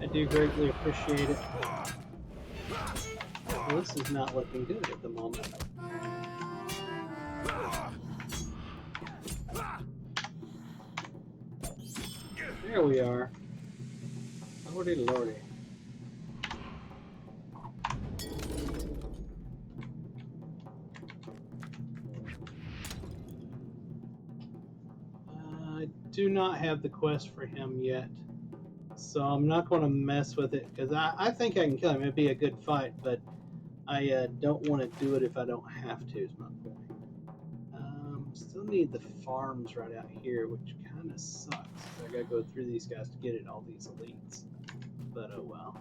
I do greatly appreciate it. Well, this is not looking good at the moment. There we are. Lordy lordy. I do not have the quest for him yet, so I'm not going to mess with it, because I think I can kill him. It'd be a good fight, but I don't want to do it if I don't have to, is my point. Still need the farms right out here, which kind of sucks. I gotta go through these guys to get it, all these elites. But oh well.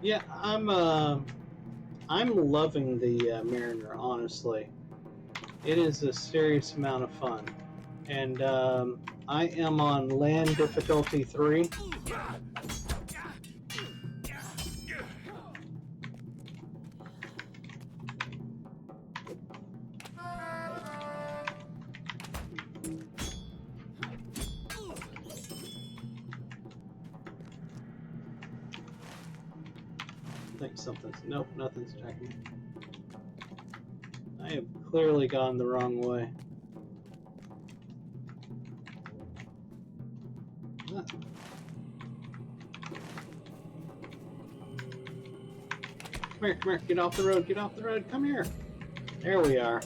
Yeah, I'm loving the Mariner, honestly. It is a serious amount of fun. And I am on land difficulty 3. I think something's... Nope, nothing's attacking me. I have clearly gone the wrong way. Ah. Come here, get off the road, come here. There we are.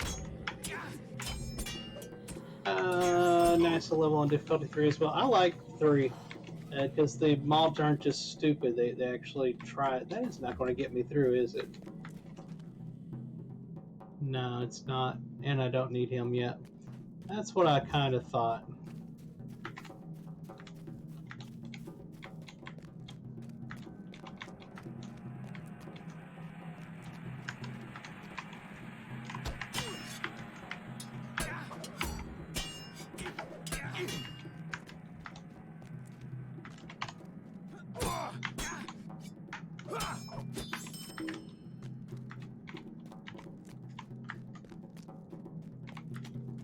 Nice level on difficulty 3 as well. I like 3, because the mobs aren't just stupid, they actually try it. That is not going to get me through, is it? No, it's not. And I don't need him yet. That's what I kind of thought.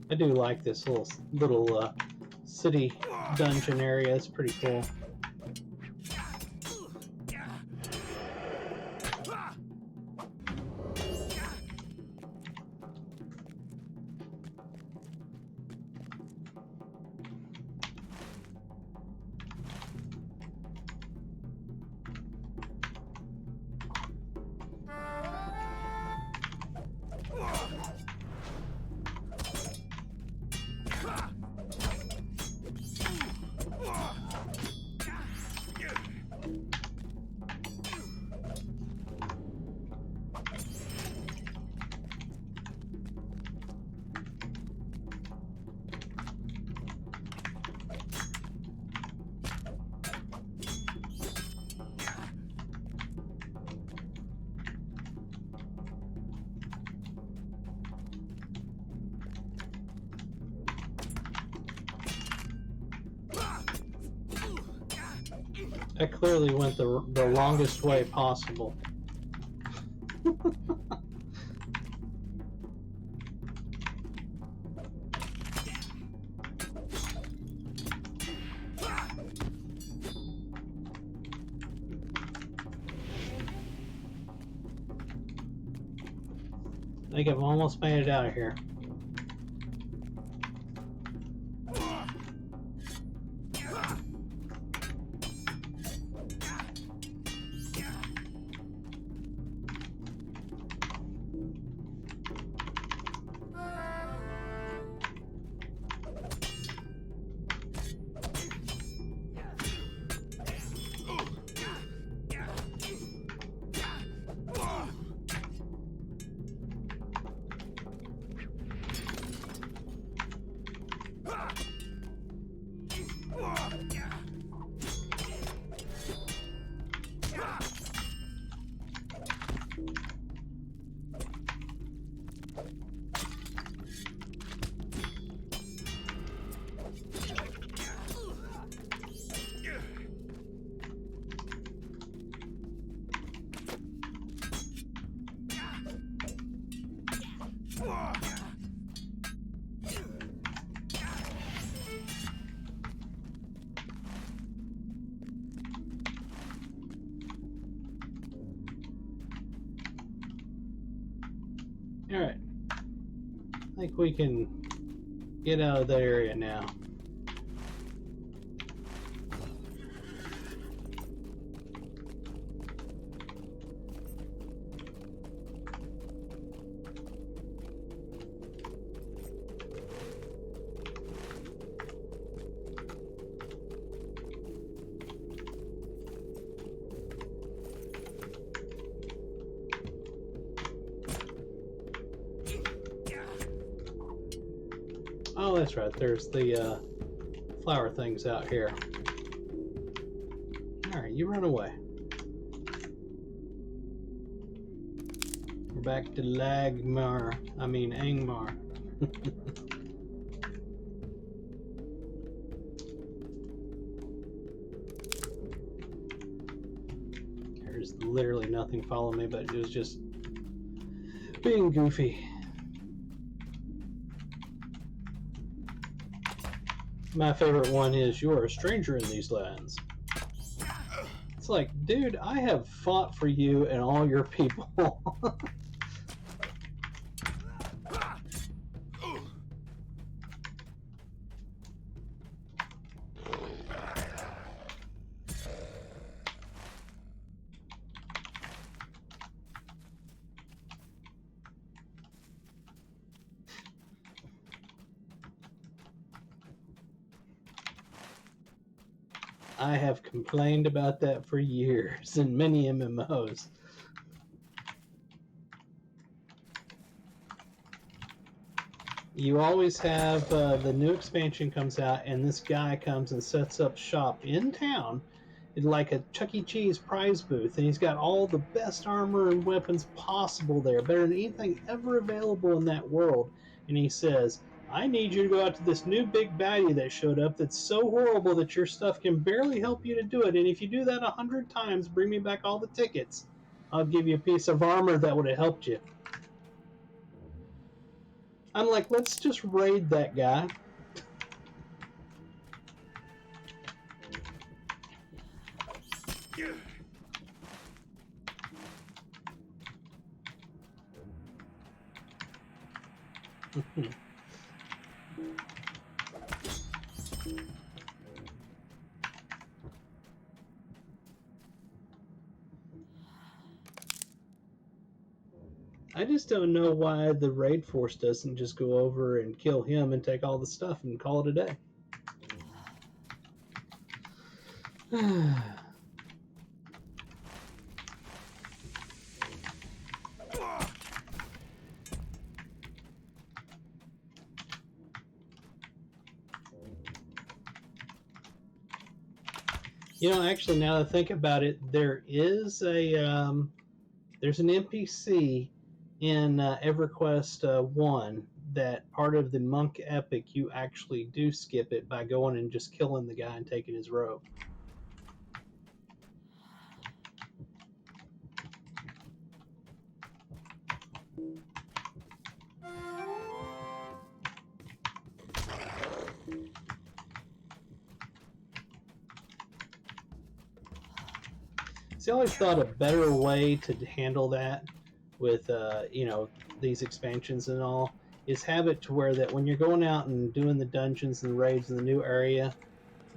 I do like this little city dungeon area. It's pretty cool. I clearly went the longest way possible. I think I've almost made it out of here. Alright. I think we can get out of that area now. Oh, that's right. There's the flower things out here. Alright, you run away. We're back to Angmar. There's literally nothing following me, but it was just being goofy. My favorite one is, "You are a stranger in these lands." It's like, dude, I have fought for you and all your people. I have complained about that for years in many MMOs. You always have the new expansion comes out, and this guy comes and sets up shop in town, in like a Chuck E. Cheese prize booth, and he's got all the best armor and weapons possible there, better than anything ever available in that world. And he says, I need you to go out to this new big baddie that showed up that's so horrible that your stuff can barely help you to do it. And if you do that 100 times, bring me back all the tickets. I'll give you a piece of armor that would have helped you. I'm like, let's just raid that guy. I just don't know why the raid force doesn't just go over and kill him and take all the stuff and call it a day. You know, actually, now that I think about it, there is there's an NPC in EverQuest 1 that part of the monk epic you actually do skip it by going and just killing the guy and taking his robe. See, I always thought a better way to handle that with these expansions and all is have it to where that when you're going out and doing the dungeons and raids in the new area,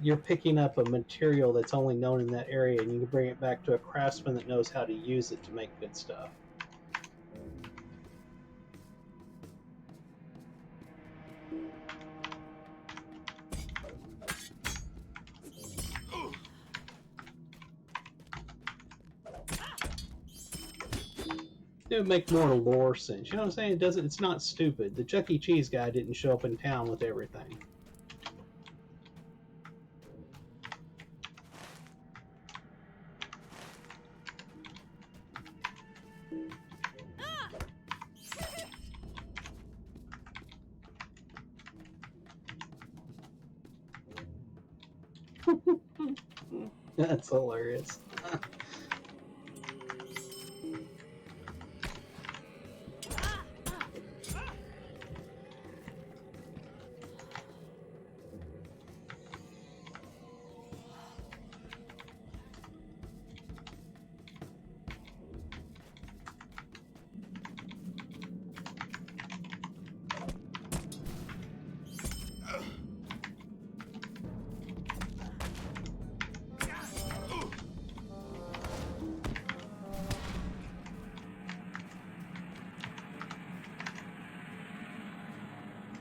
you're picking up a material that's only known in that area, and you can bring it back to a craftsman that knows how to use it to make good stuff. It would make more lore sense. You know what I'm saying? It's not stupid. The Chuck E. Cheese guy didn't show up in town with everything. That's hilarious.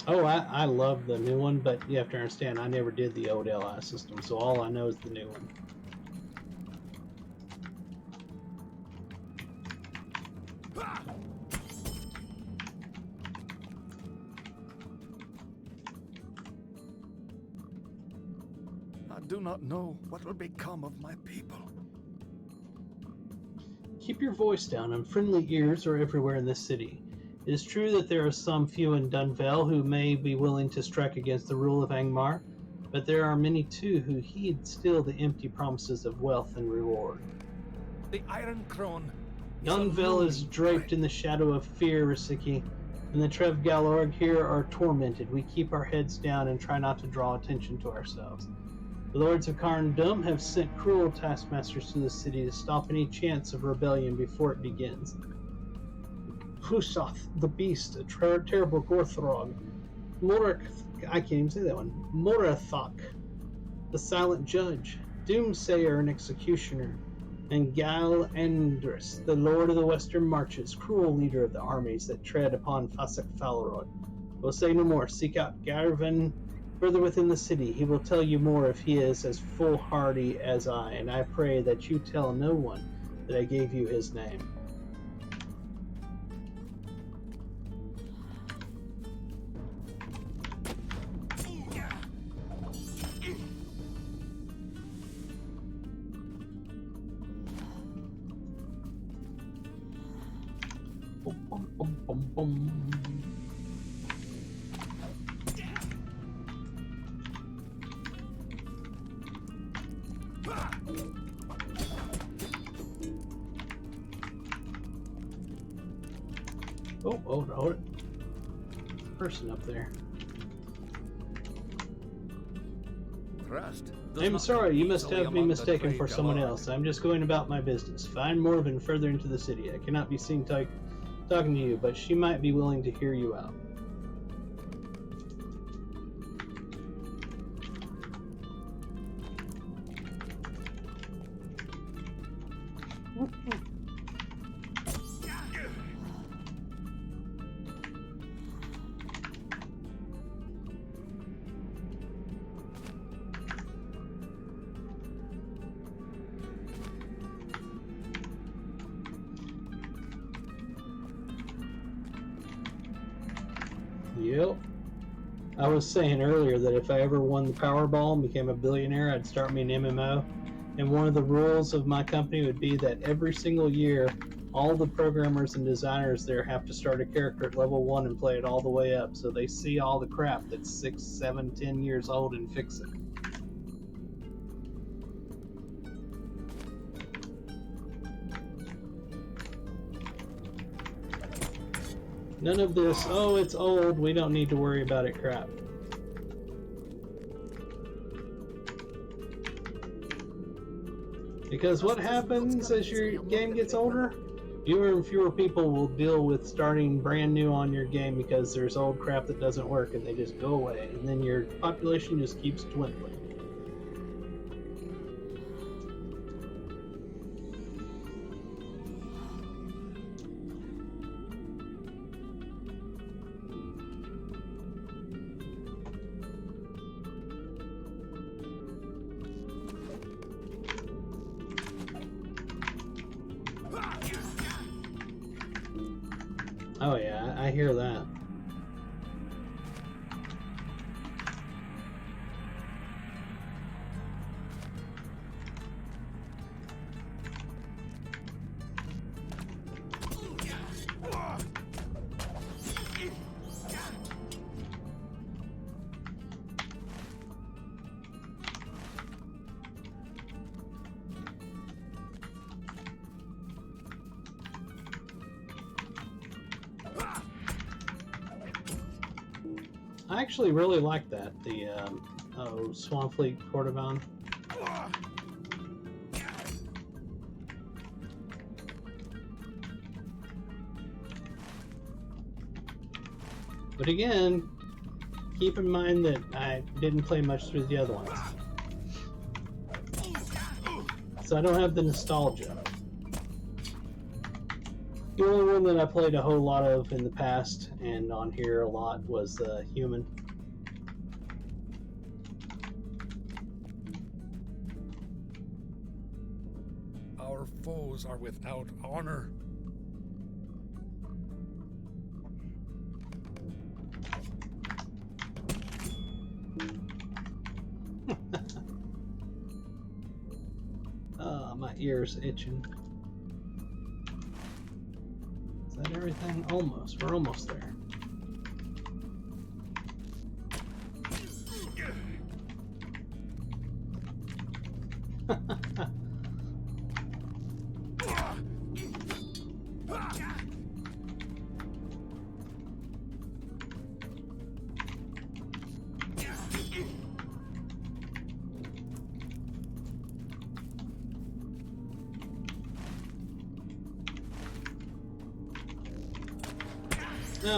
Oh, I love the new one, but you have to understand, I never did the old LI system, so all I know is the new one. I do not know what will become of my people. Keep your voice down, and friendly ears are everywhere in this city. It is true that there are some few in Dunvale who may be willing to strike against the rule of Angmar, but there are many too who heed still the empty promises of wealth and reward. The Iron Crone. Dunvale is draped in the shadow of fear, Risiki, and the Trev Galorg here are tormented. We keep our heads down and try not to draw attention to ourselves. The lords of Karndum have sent cruel taskmasters to the city to stop any chance of rebellion before it begins. Husoth, the beast, a terrible Gorthrog. I can't even say that one. Morathok, the silent judge. Doomsayer and executioner. And Gal Andris, the lord of the western marches, cruel leader of the armies that tread upon Fasak Falrod. We'll say no more. Seek out Garvin further within the city. He will tell you more if he is as foolhardy as I, and I pray that you tell no one that I gave you his name. Boom, boom. Oh, hold it. Person up there. Trust does I'm not sorry, you come must easily have me among the mistaken for Trade someone Guard. else. I'm just going about my business. Find Morven further into the city. I cannot be seen talking to you, but she might be willing to hear you out. Yep. I was saying earlier that if I ever won the Powerball and became a billionaire, I'd start me an MMO. And one of the rules of my company would be that every single year, all the programmers and designers there have to start a character at level 1 and play it all the way up, so they see all the crap that's 6, 7, 10 years old and fix it. None of this, oh, it's old, we don't need to worry about it crap. Because what happens as your game gets older? Fewer and fewer people will deal with starting brand new on your game because there's old crap that doesn't work and they just go away. And then your population just keeps dwindling. Oh yeah, I hear that. I actually really like that, the Swanfleet Cordovan. But again, keep in mind that I didn't play much through the other ones. So I don't have the nostalgia. The only one that I played a whole lot of in the past and on here a lot was Human. Our foes are without honor. My ear's itching. Is that everything? Almost. We're almost there.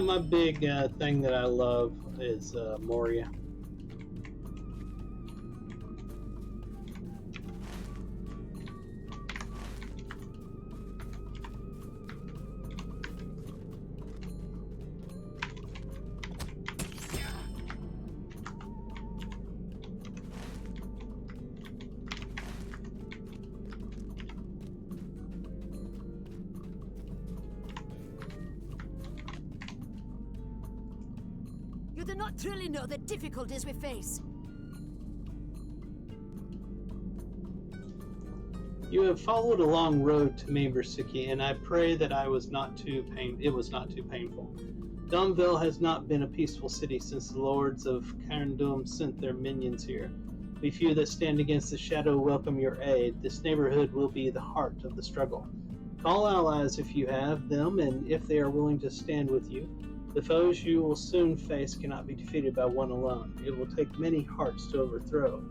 My big thing that I love is Moria. You do not truly know the difficulties we face. You have followed a long road to me, Risiki, and I pray that it was not too painful. Domville has not been a peaceful city since the lords of Carndum sent their minions here. We few that stand against the shadow welcome your aid. This neighborhood will be the heart of the struggle. Call allies if you have them, and if they are willing to stand with you. The foes you will soon face cannot be defeated by one alone. It will take many hearts to overthrow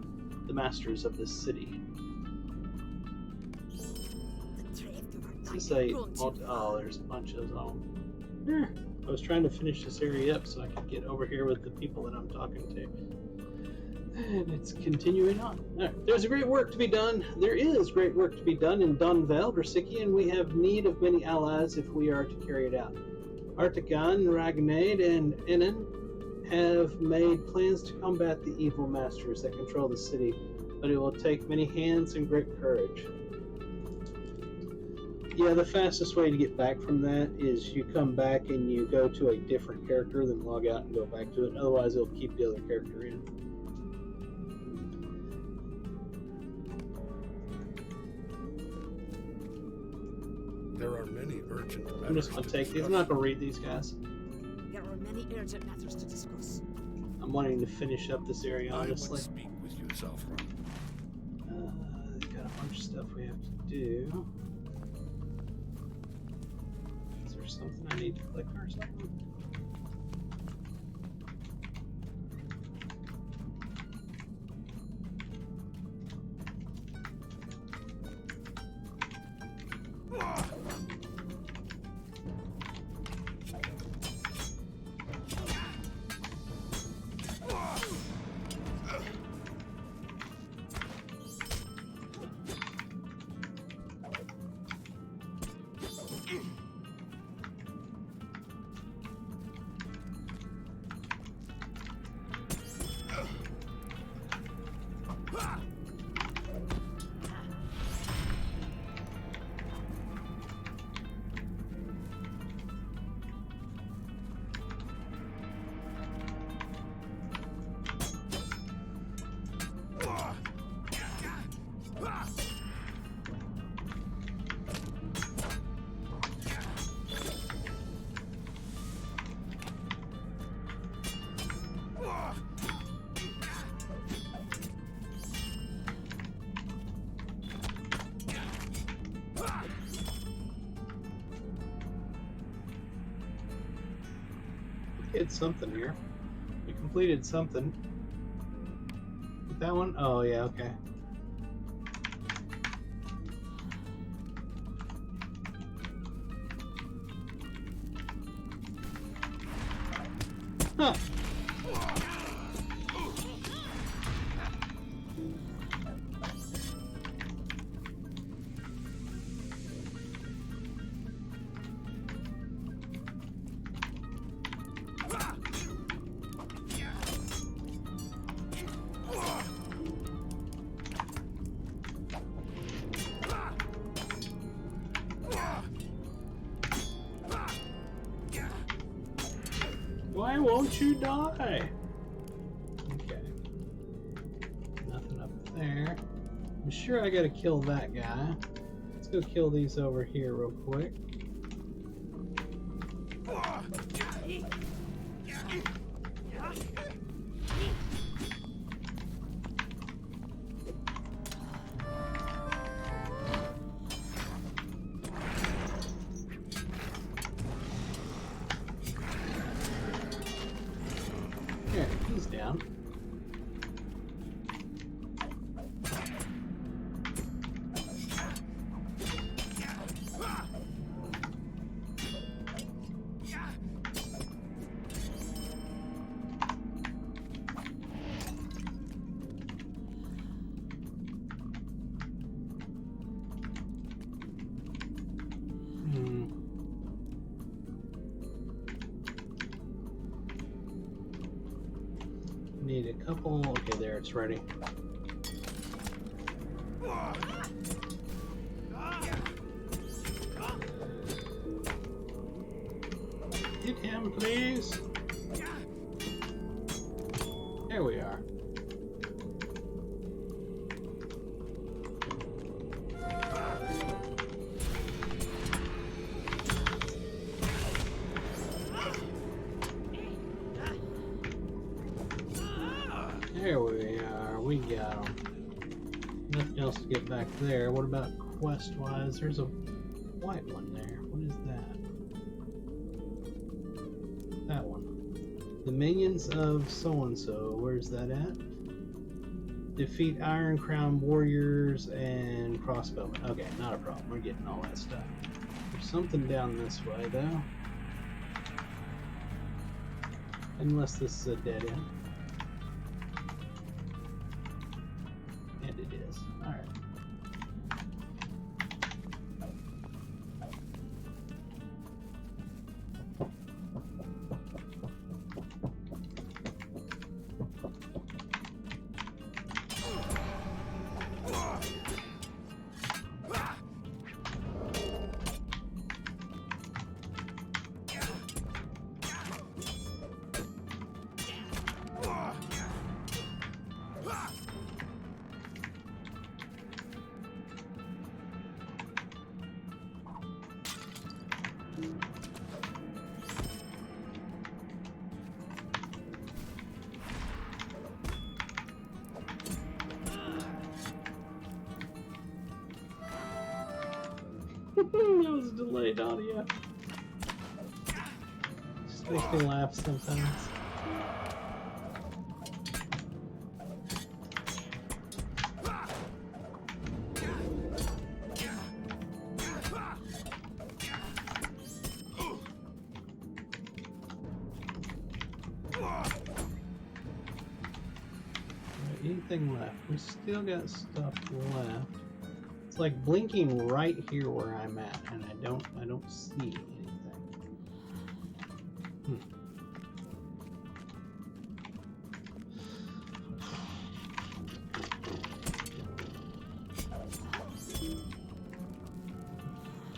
the masters of this city. This is there's a bunch of them. I was trying to finish this area up so I could get over here with the people that I'm talking to. And it's continuing on. Right. There's great work to be done. There is great work to be done in Dunvale, Risiki, and we have need of many allies if we are to carry it out. Artagan, Ragnade, and Enin have made plans to combat the evil masters that control the city, but it will take many hands and great courage. Yeah, the fastest way to get back from that is you come back and you go to a different character, then log out and go back to it. Otherwise, it'll keep the other character in. There are many urgent matters. I'm just going to take these. I'm not going to read these, guys. There are many urgent matters to discuss. I'm wanting to finish up this area, honestly. I would speak with you, Zalfron. Got a bunch of stuff we have to do. Is there something I need to click or something? We did something here. We completed something. That one? Oh, yeah, okay. Huh. Why won't you die? Okay. Nothing up there. I'm sure I gotta kill that guy. Let's go kill these over here real quick. There, he's down. Need a couple. Okay, there, it's ready. Hit him, please. There we are. Alright, we got them. Nothing else to get back there. What about quest-wise? There's a white one there. What is that? That one. The minions of so-and-so. Where's that at? Defeat Iron Crown warriors and crossbowmen. Okay, not a problem. We're getting all that stuff. There's something down this way, though. Unless this is a dead end. And it is. Alright. That was delayed audio. Just makes me laugh sometimes. Alright, anything left? We still got stuff left. It's like blinking right here where I'm at, and I don't see anything.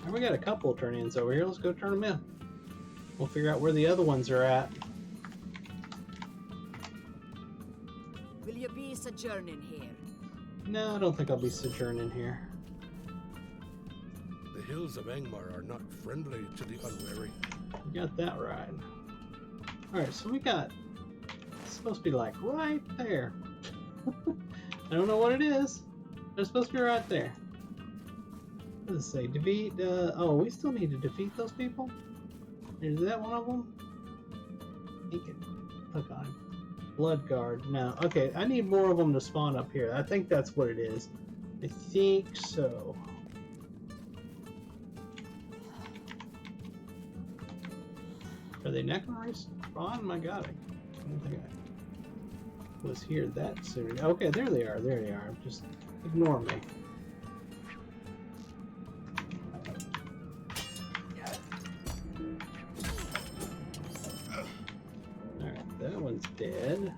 And we got a couple of turn-ins over here. Let's go turn them in. We'll figure out where the other ones are at. Will you be sojourning here? No, I don't think I'll be sojourning here. The hills of Angmar are not friendly to the unwary. You got that right. Alright, so we got... It's supposed to be like right there. I don't know what it is. It's supposed to be right there. What does it say? Defeat... oh, we still need to defeat those people? Is that one of them? He can hook on him. Blood guard. No. Okay, I need more of them to spawn up here. I think that's what it is. I think so. Are they not going to respawn? My god, I don't think I was here that soon. Okay, there they are. There they are. Just ignore me. Alright, that one's dead.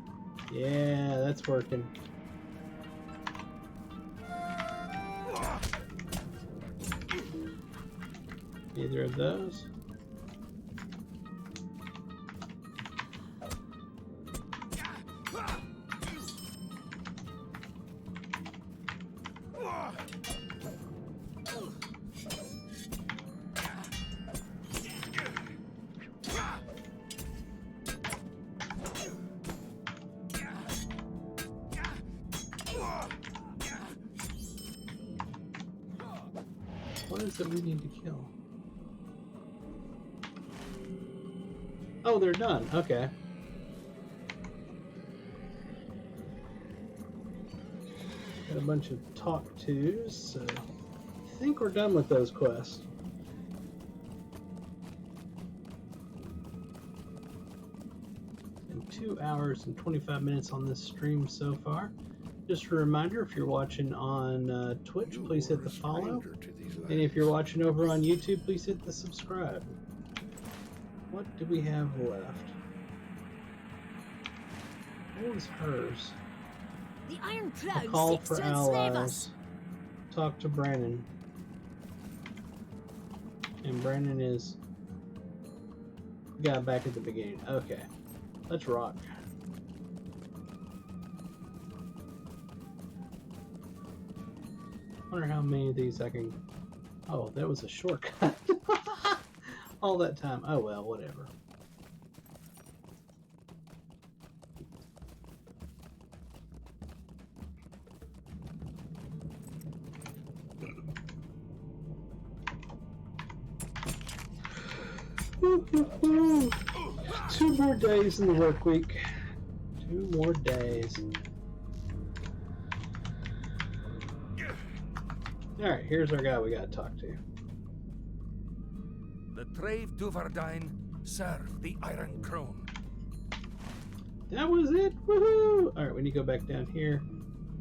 Yeah, that's working. Either of those. What is it we need to kill? Oh, they're done. Okay. Got a bunch of talk tos, so I think we're done with those quests. And 2 hours and 25 minutes on this stream so far. Just a reminder, if you're watching on Twitch, please hit the follow. And if you're watching over on YouTube, please hit the subscribe. What do we have left? What was hers? The Iron A Crown call seeks for to enslave allies. us. Talk to Brandon. And Brandon is the guy back at the beginning. Okay. Let's rock. Wonder how many of these I can... Oh, that was a shortcut. All that time. Oh well, whatever. Woo-hoo. 2 more days in the work week. 2 more days. Alright, here's our guy we gotta talk to. The Trave Duvardine serve the Iron Crone. That was it? Woohoo! Alright, we need to go back down here,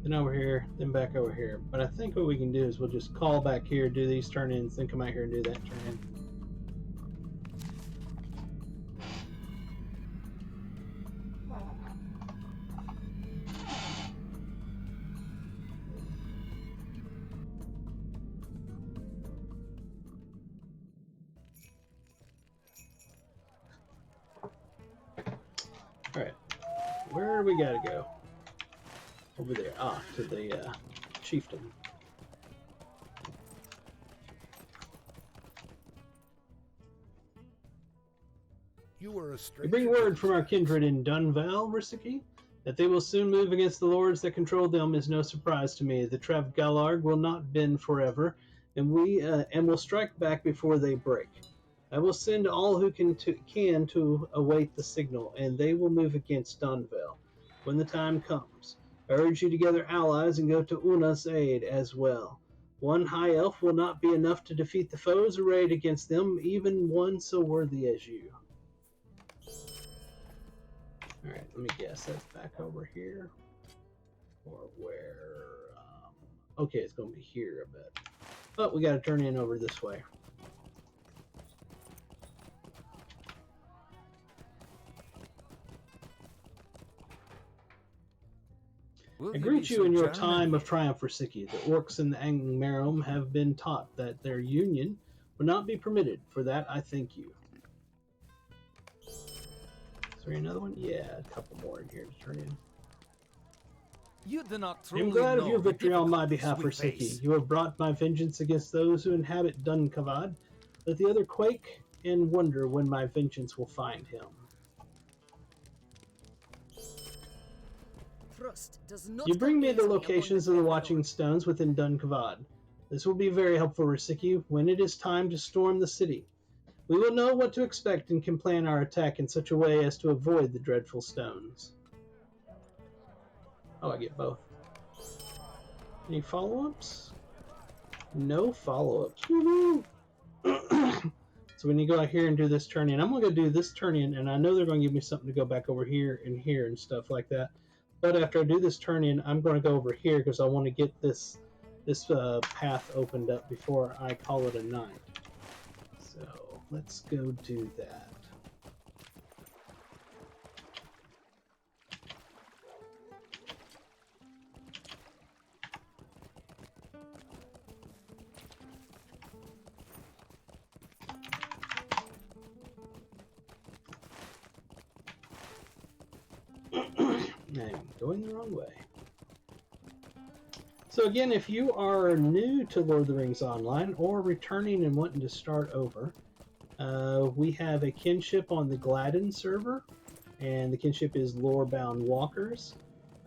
then over here, then back over here. But I think what we can do is we'll just call back here, do these turn-ins, then come out here and do that turn-in. Alright, where do we gotta go? Over there. Ah, to the chieftain. You were a stranger. We bring word from our kindred in Dunval, Risiki, that they will soon move against the lords that control them is no surprise to me. The Trev Galarg will not bend forever, and will strike back before they break. I will send all who can to await the signal, and they will move against Dunval when the time comes. I urge you to gather allies and go to Una's aid as well. One high elf will not be enough to defeat the foes arrayed against them, even one so worthy as you. Alright, let me guess. That's back over here. Or where? Okay, it's going to be here, I bet. But we got to turn in over this way. I greet you in your time of triumph, Risiki. The orcs in the Angmarum have been taught that their union will not be permitted. For that, I thank you. Is there another one? Yeah, a couple more in here to turn in. You do not I'm glad of your victory on my behalf, Risiki. You have brought my vengeance against those who inhabit Dunkavad. Let the other quake and wonder when my vengeance will find him. You bring me the locations of the Watching Stones within Dunkavad. This will be very helpful, Risiki, when it is time to storm the city. We will know what to expect and can plan our attack in such a way as to avoid the dreadful stones. Oh, I get both. Any follow-ups? No follow-ups. Woohoo! So we need to go out here and do this turn-in. I'm going to do this turn-in, and I know they're going to give me something to go back over here and stuff like that. But after I do this turn-in, I'm going to go over here because I want to get this path opened up before I call it a night. So let's go do that. I'm going the wrong way. So again, if you are new to Lord of the Rings Online or returning and wanting to start over, we have a kinship on the Gladden server, and the kinship is Lorebound Walkers.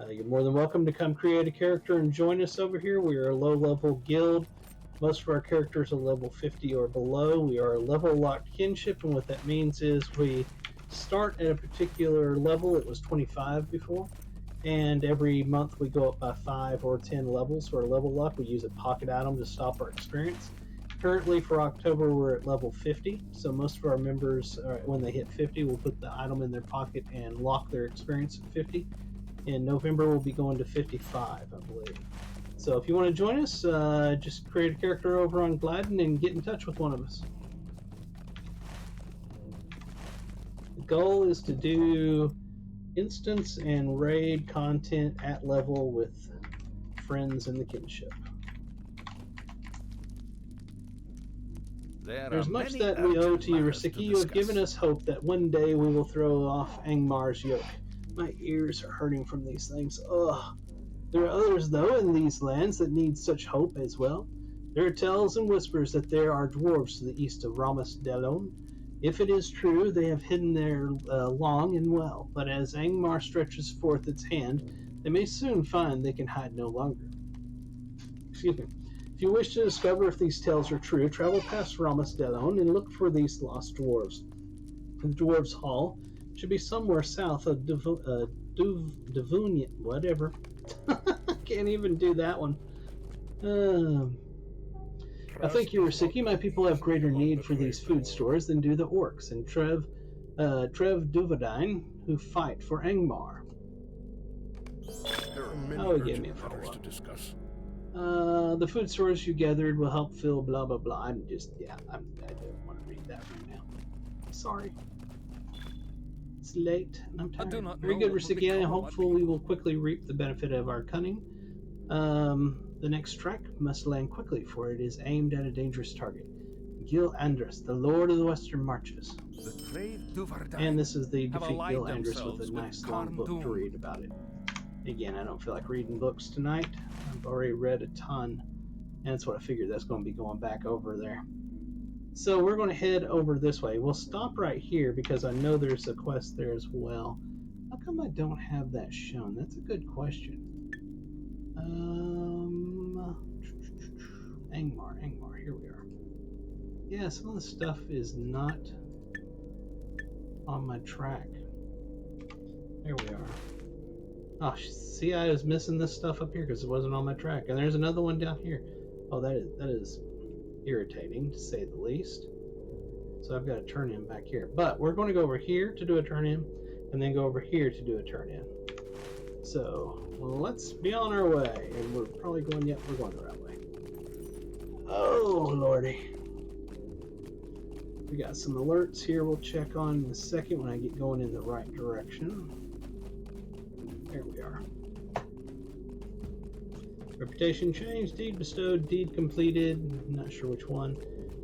You're more than welcome to come create a character and join us over here. We are a low-level guild. Most of our characters are level 50 or below. We are a level-locked kinship, and what that means is we start at a particular level. It was 25 before, and every month we go up by 5 or 10 levels for a level up. We use a pocket item to stop our experience. Currently for October we're at level 50, so most of our members, when they hit 50, will put the item in their pocket and lock their experience at 50. In November we'll be going to 55, I believe. So if you want to join us, just create a character over on Gladden and get in touch with one of us. The goal is to do instance and raid content at level with friends in the kinship. There's much that we owe to you, Risiki. You have given us hope that one day we will throw off Angmar's yoke. My ears are hurting from these things. Ugh. There are others, though, in these lands that need such hope as well. There are tales and whispers that there are dwarves to the east of Ramus Delon. If it is true, they have hidden there long and well, but as Angmar stretches forth its hand, they may soon find they can hide no longer. Excuse me. If you wish to discover if these tales are true, travel past Ramus Delon and look for these lost dwarves. The Dwarves' Hall should be somewhere south of Devunia, whatever. Can't even do that one. I think you're Risiki. My people have greater need for these food stores than do the orcs and Trev Duvadine, who fight for Angmar. There are many Oh, he gave me a urgent matters to follow-up. discuss. The food stores you gathered will help fill blah blah blah. I don't want to read that right now. Sorry. It's late and I'm I tired. do not Very know good, what will Risiki. I become of my hopeful we will quickly reap the benefit of our cunning. The next strike must land quickly, for it is aimed at a dangerous target. Gil Andrus, the Lord of the Western Marches. The Trade Duvardine And this is the have defeat allied Gil Andrus with themselves a with nice long book to Carn-dûm. read about it. Again, I don't feel like reading books tonight. I've already read a ton, and that's what I figured. That's going to be going back over there. So we're going to head over this way. We'll stop right here because I know there's a quest there as well. How come I don't have that shown? That's a good question. Angmar, here we are. Yeah, some of the stuff is not on my track. There we are. Oh, see, I was missing this stuff up here because it wasn't on my track. And there's another one down here. Oh, that is irritating, to say the least. So I've got to turn in back here. But we're going to go over here to do a turn in, and then go over here to do a turn in. So let's be on our way. And we're probably going, yep, we're going the right way. Oh, lordy. We got some alerts here we'll check on in a second when I get going in the right direction. There we are. Reputation changed, deed bestowed, deed completed, not sure which one,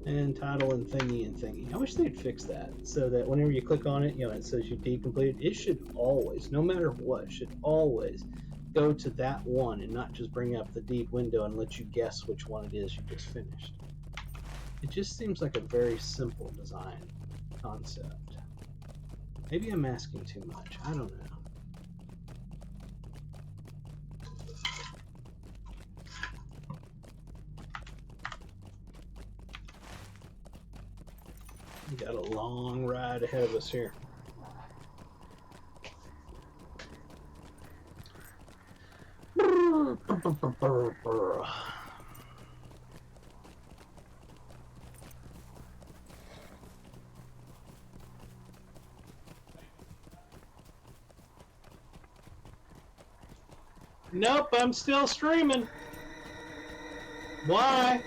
and title and thingy. I wish they'd fix that so that whenever you click on it, it says you deed completed. It should always, no matter what, should always go to that one and not just bring up the deed window and let you guess which one it is you just finished. It just seems like a very simple design concept. Maybe I'm asking too much. I don't know. We got a long ride ahead of us here. Nope, I'm still streaming. Why?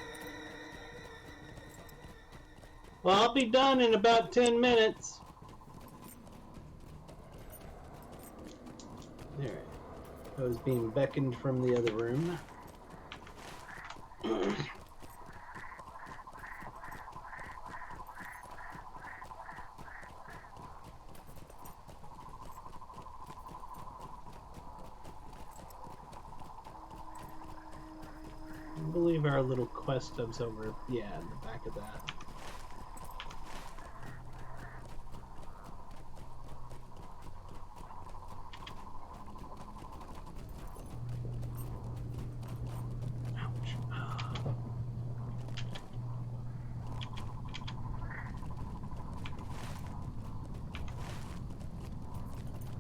Well, I'll be done in about 10 minutes. Alright. I was being beckoned from the other room. I believe our little quest hub's over, yeah, in the back of that.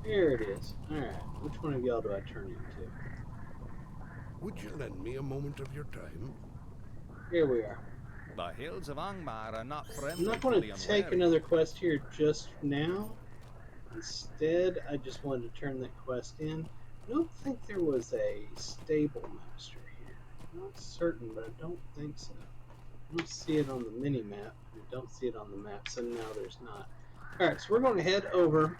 Here it is. Alright, which one of y'all do I turn into? Would you lend me a moment of your time? Here we are. The hills of Angmar are not I'm friendly not to going the to take unwary. another quest here just now. Instead, I just wanted to turn that quest in. I don't think there was a stable master here. I'm not certain, but I don't think so. I don't see it on the mini-map. I don't see it on the map, so no, there's not. Alright, so we're going to head over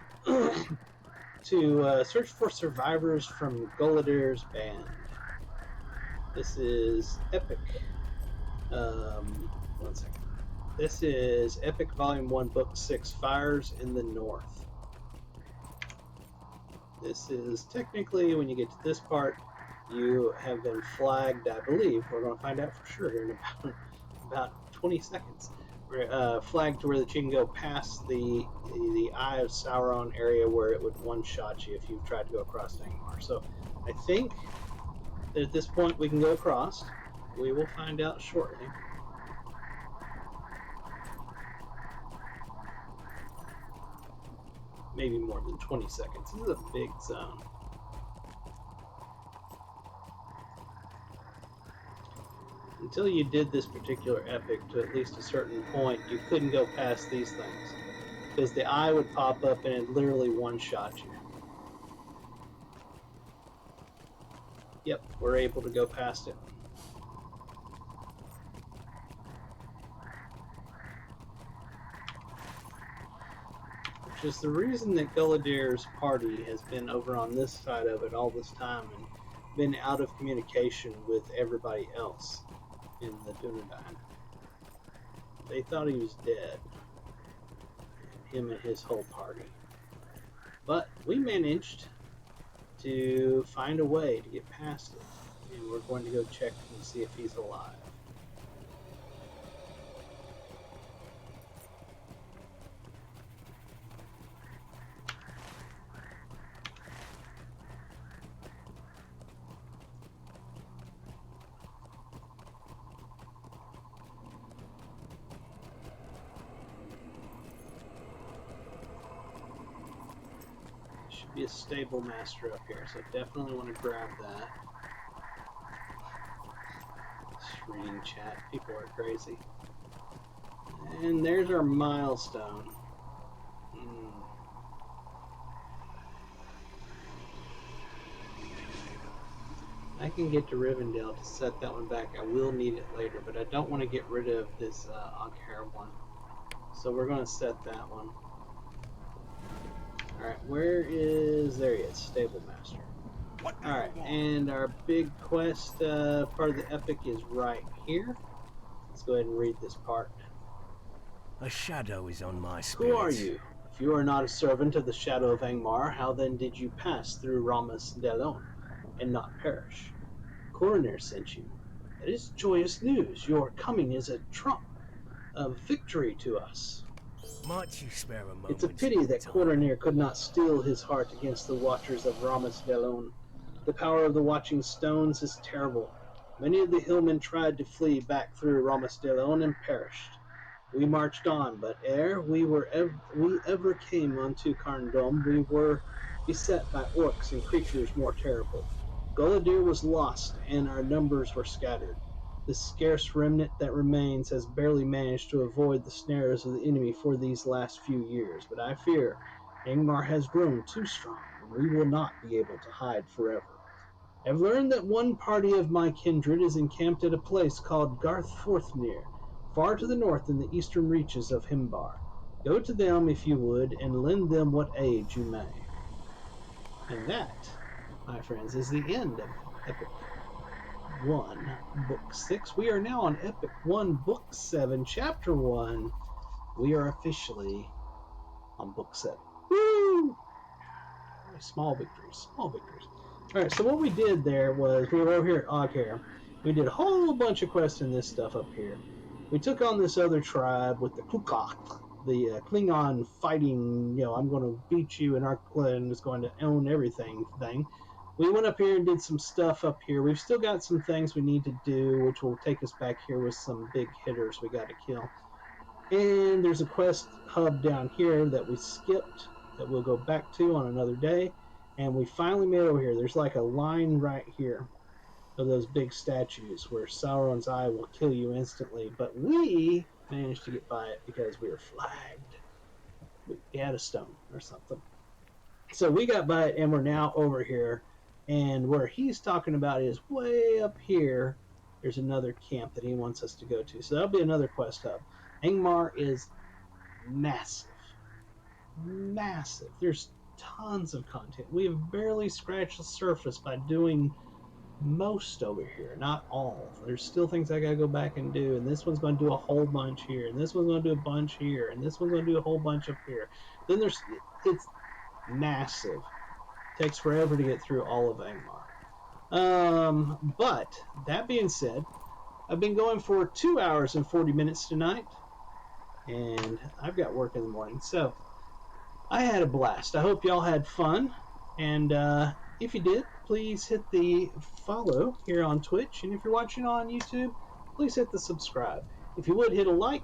to search for survivors from Guladir's band. This is Epic. One second. This is Epic Volume 1, Book 6, Fires in the North. This is technically, when you get to this part, you have been flagged, I believe. We're going to find out for sure here in about 20 seconds. We're flagged to where that you can go past the Eye of Sauron area where it would one-shot you if you tried to go across Angmar. So I think that at this point we can go across. We will find out shortly. maybe more than 20 seconds. This is a big zone. Until you did this particular epic to at least a certain point, you couldn't go past these things. Because the eye would pop up and it literally one-shot you. Yep, we're able to go past it. Which is the reason that Gulladir's party has been over on this side of it all this time and been out of communication with everybody else in the Dunedain. They thought he was dead. Him and his whole party. But we managed to find a way to get past it. And we're going to go check and see if he's alive. Should be a stable master up here, so definitely want to grab that. Just reading chat, people are crazy. And there's our milestone. I can get to Rivendell to set that one back. I will need it later, but I don't want to get rid of this Oghair one. So we're going to set that one. Alright, where is... there he is, Stable Master. Alright, and our big quest part of the epic is right here. Let's go ahead and read this part. A shadow is on my spirit. Who are you? If you are not a servant of the Shadow of Angmar, how then did you pass through Ramus Delon and not perish? Coroner sent you. That is joyous news. Your coming is a trump of victory to us. Might you spare a moment? It's a pity that Coroner could not steel his heart against the watchers of Ramus Delon. The power of the watching stones is terrible. Many of the hillmen tried to flee back through Ramus Delon and perished. We marched on, but ere we ever came unto Carndom, we were beset by orcs and creatures more terrible. Gulladir was lost, and our numbers were scattered. The scarce remnant that remains has barely managed to avoid the snares of the enemy for these last few years, but I fear Angmar has grown too strong, and we will not be able to hide forever. I've learned that one party of my kindred is encamped at a place called Garthforthnir, far to the north in the eastern reaches of Himbar. Go to them if you would, and lend them what aid you may. And that, my friends, is the end of Epic 1, Book 6. We are now on Epic 1, Book 7, Chapter 1. We are officially on Book 7. Woo! Small victories, small victories. Alright, so what we did there was, we were over here at Oghair. We did a whole bunch of quests in this stuff up here. We took on this other tribe with the Klukak, the Klingon fighting, I'm going to beat you and our clan is going to own everything thing. We went up here and did some stuff up here. We've still got some things we need to do, which will take us back here with some big hitters we got to kill. And there's a quest hub down here that we skipped that we'll go back to on another day. And we finally made it over here. There's like a line right here of those big statues where Sauron's eye will kill you instantly. But we managed to get by it because we were flagged. We had a stone or something. So we got by it and we're now over here. And where he's talking about is way up here. There's another camp that he wants us to go to. So that'll be another quest hub. Angmar is massive. Massive. There's tons of content. We have barely scratched the surface by doing most over here, not all. There's still things I gotta go back and do, and this one's going to do a whole bunch here, and this one's going to do a bunch here, and this one's going to do a whole bunch up here. Then it's massive. It takes forever to get through all of Angmar. But that being said, I've been going for 2 hours and 40 minutes tonight, and I've got work in the morning, so I had a blast. I hope y'all had fun, and if you did, please hit the follow here on Twitch, and if you're watching on YouTube, please hit the subscribe. If you would, hit a like,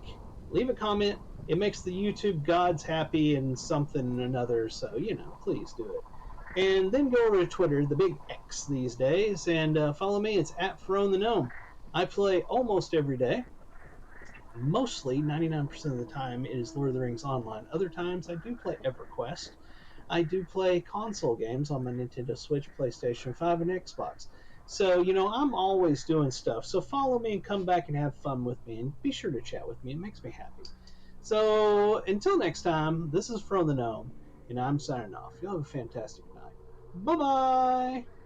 leave a comment, It makes the YouTube gods happy and something and another, so, please do it. And then go over to Twitter, the big X these days, and follow me. It's at Ferone the Gnome. I play almost every day. Mostly, 99% of the time, it is Lord of the Rings Online. Other times, I do play EverQuest. I do play console games on my Nintendo Switch, PlayStation 5, and Xbox. So, I'm always doing stuff. So follow me and come back and have fun with me. And be sure to chat with me. It makes me happy. So, until next time, this is From the Gnome, and I'm signing off. You all have a fantastic night. Bye-bye!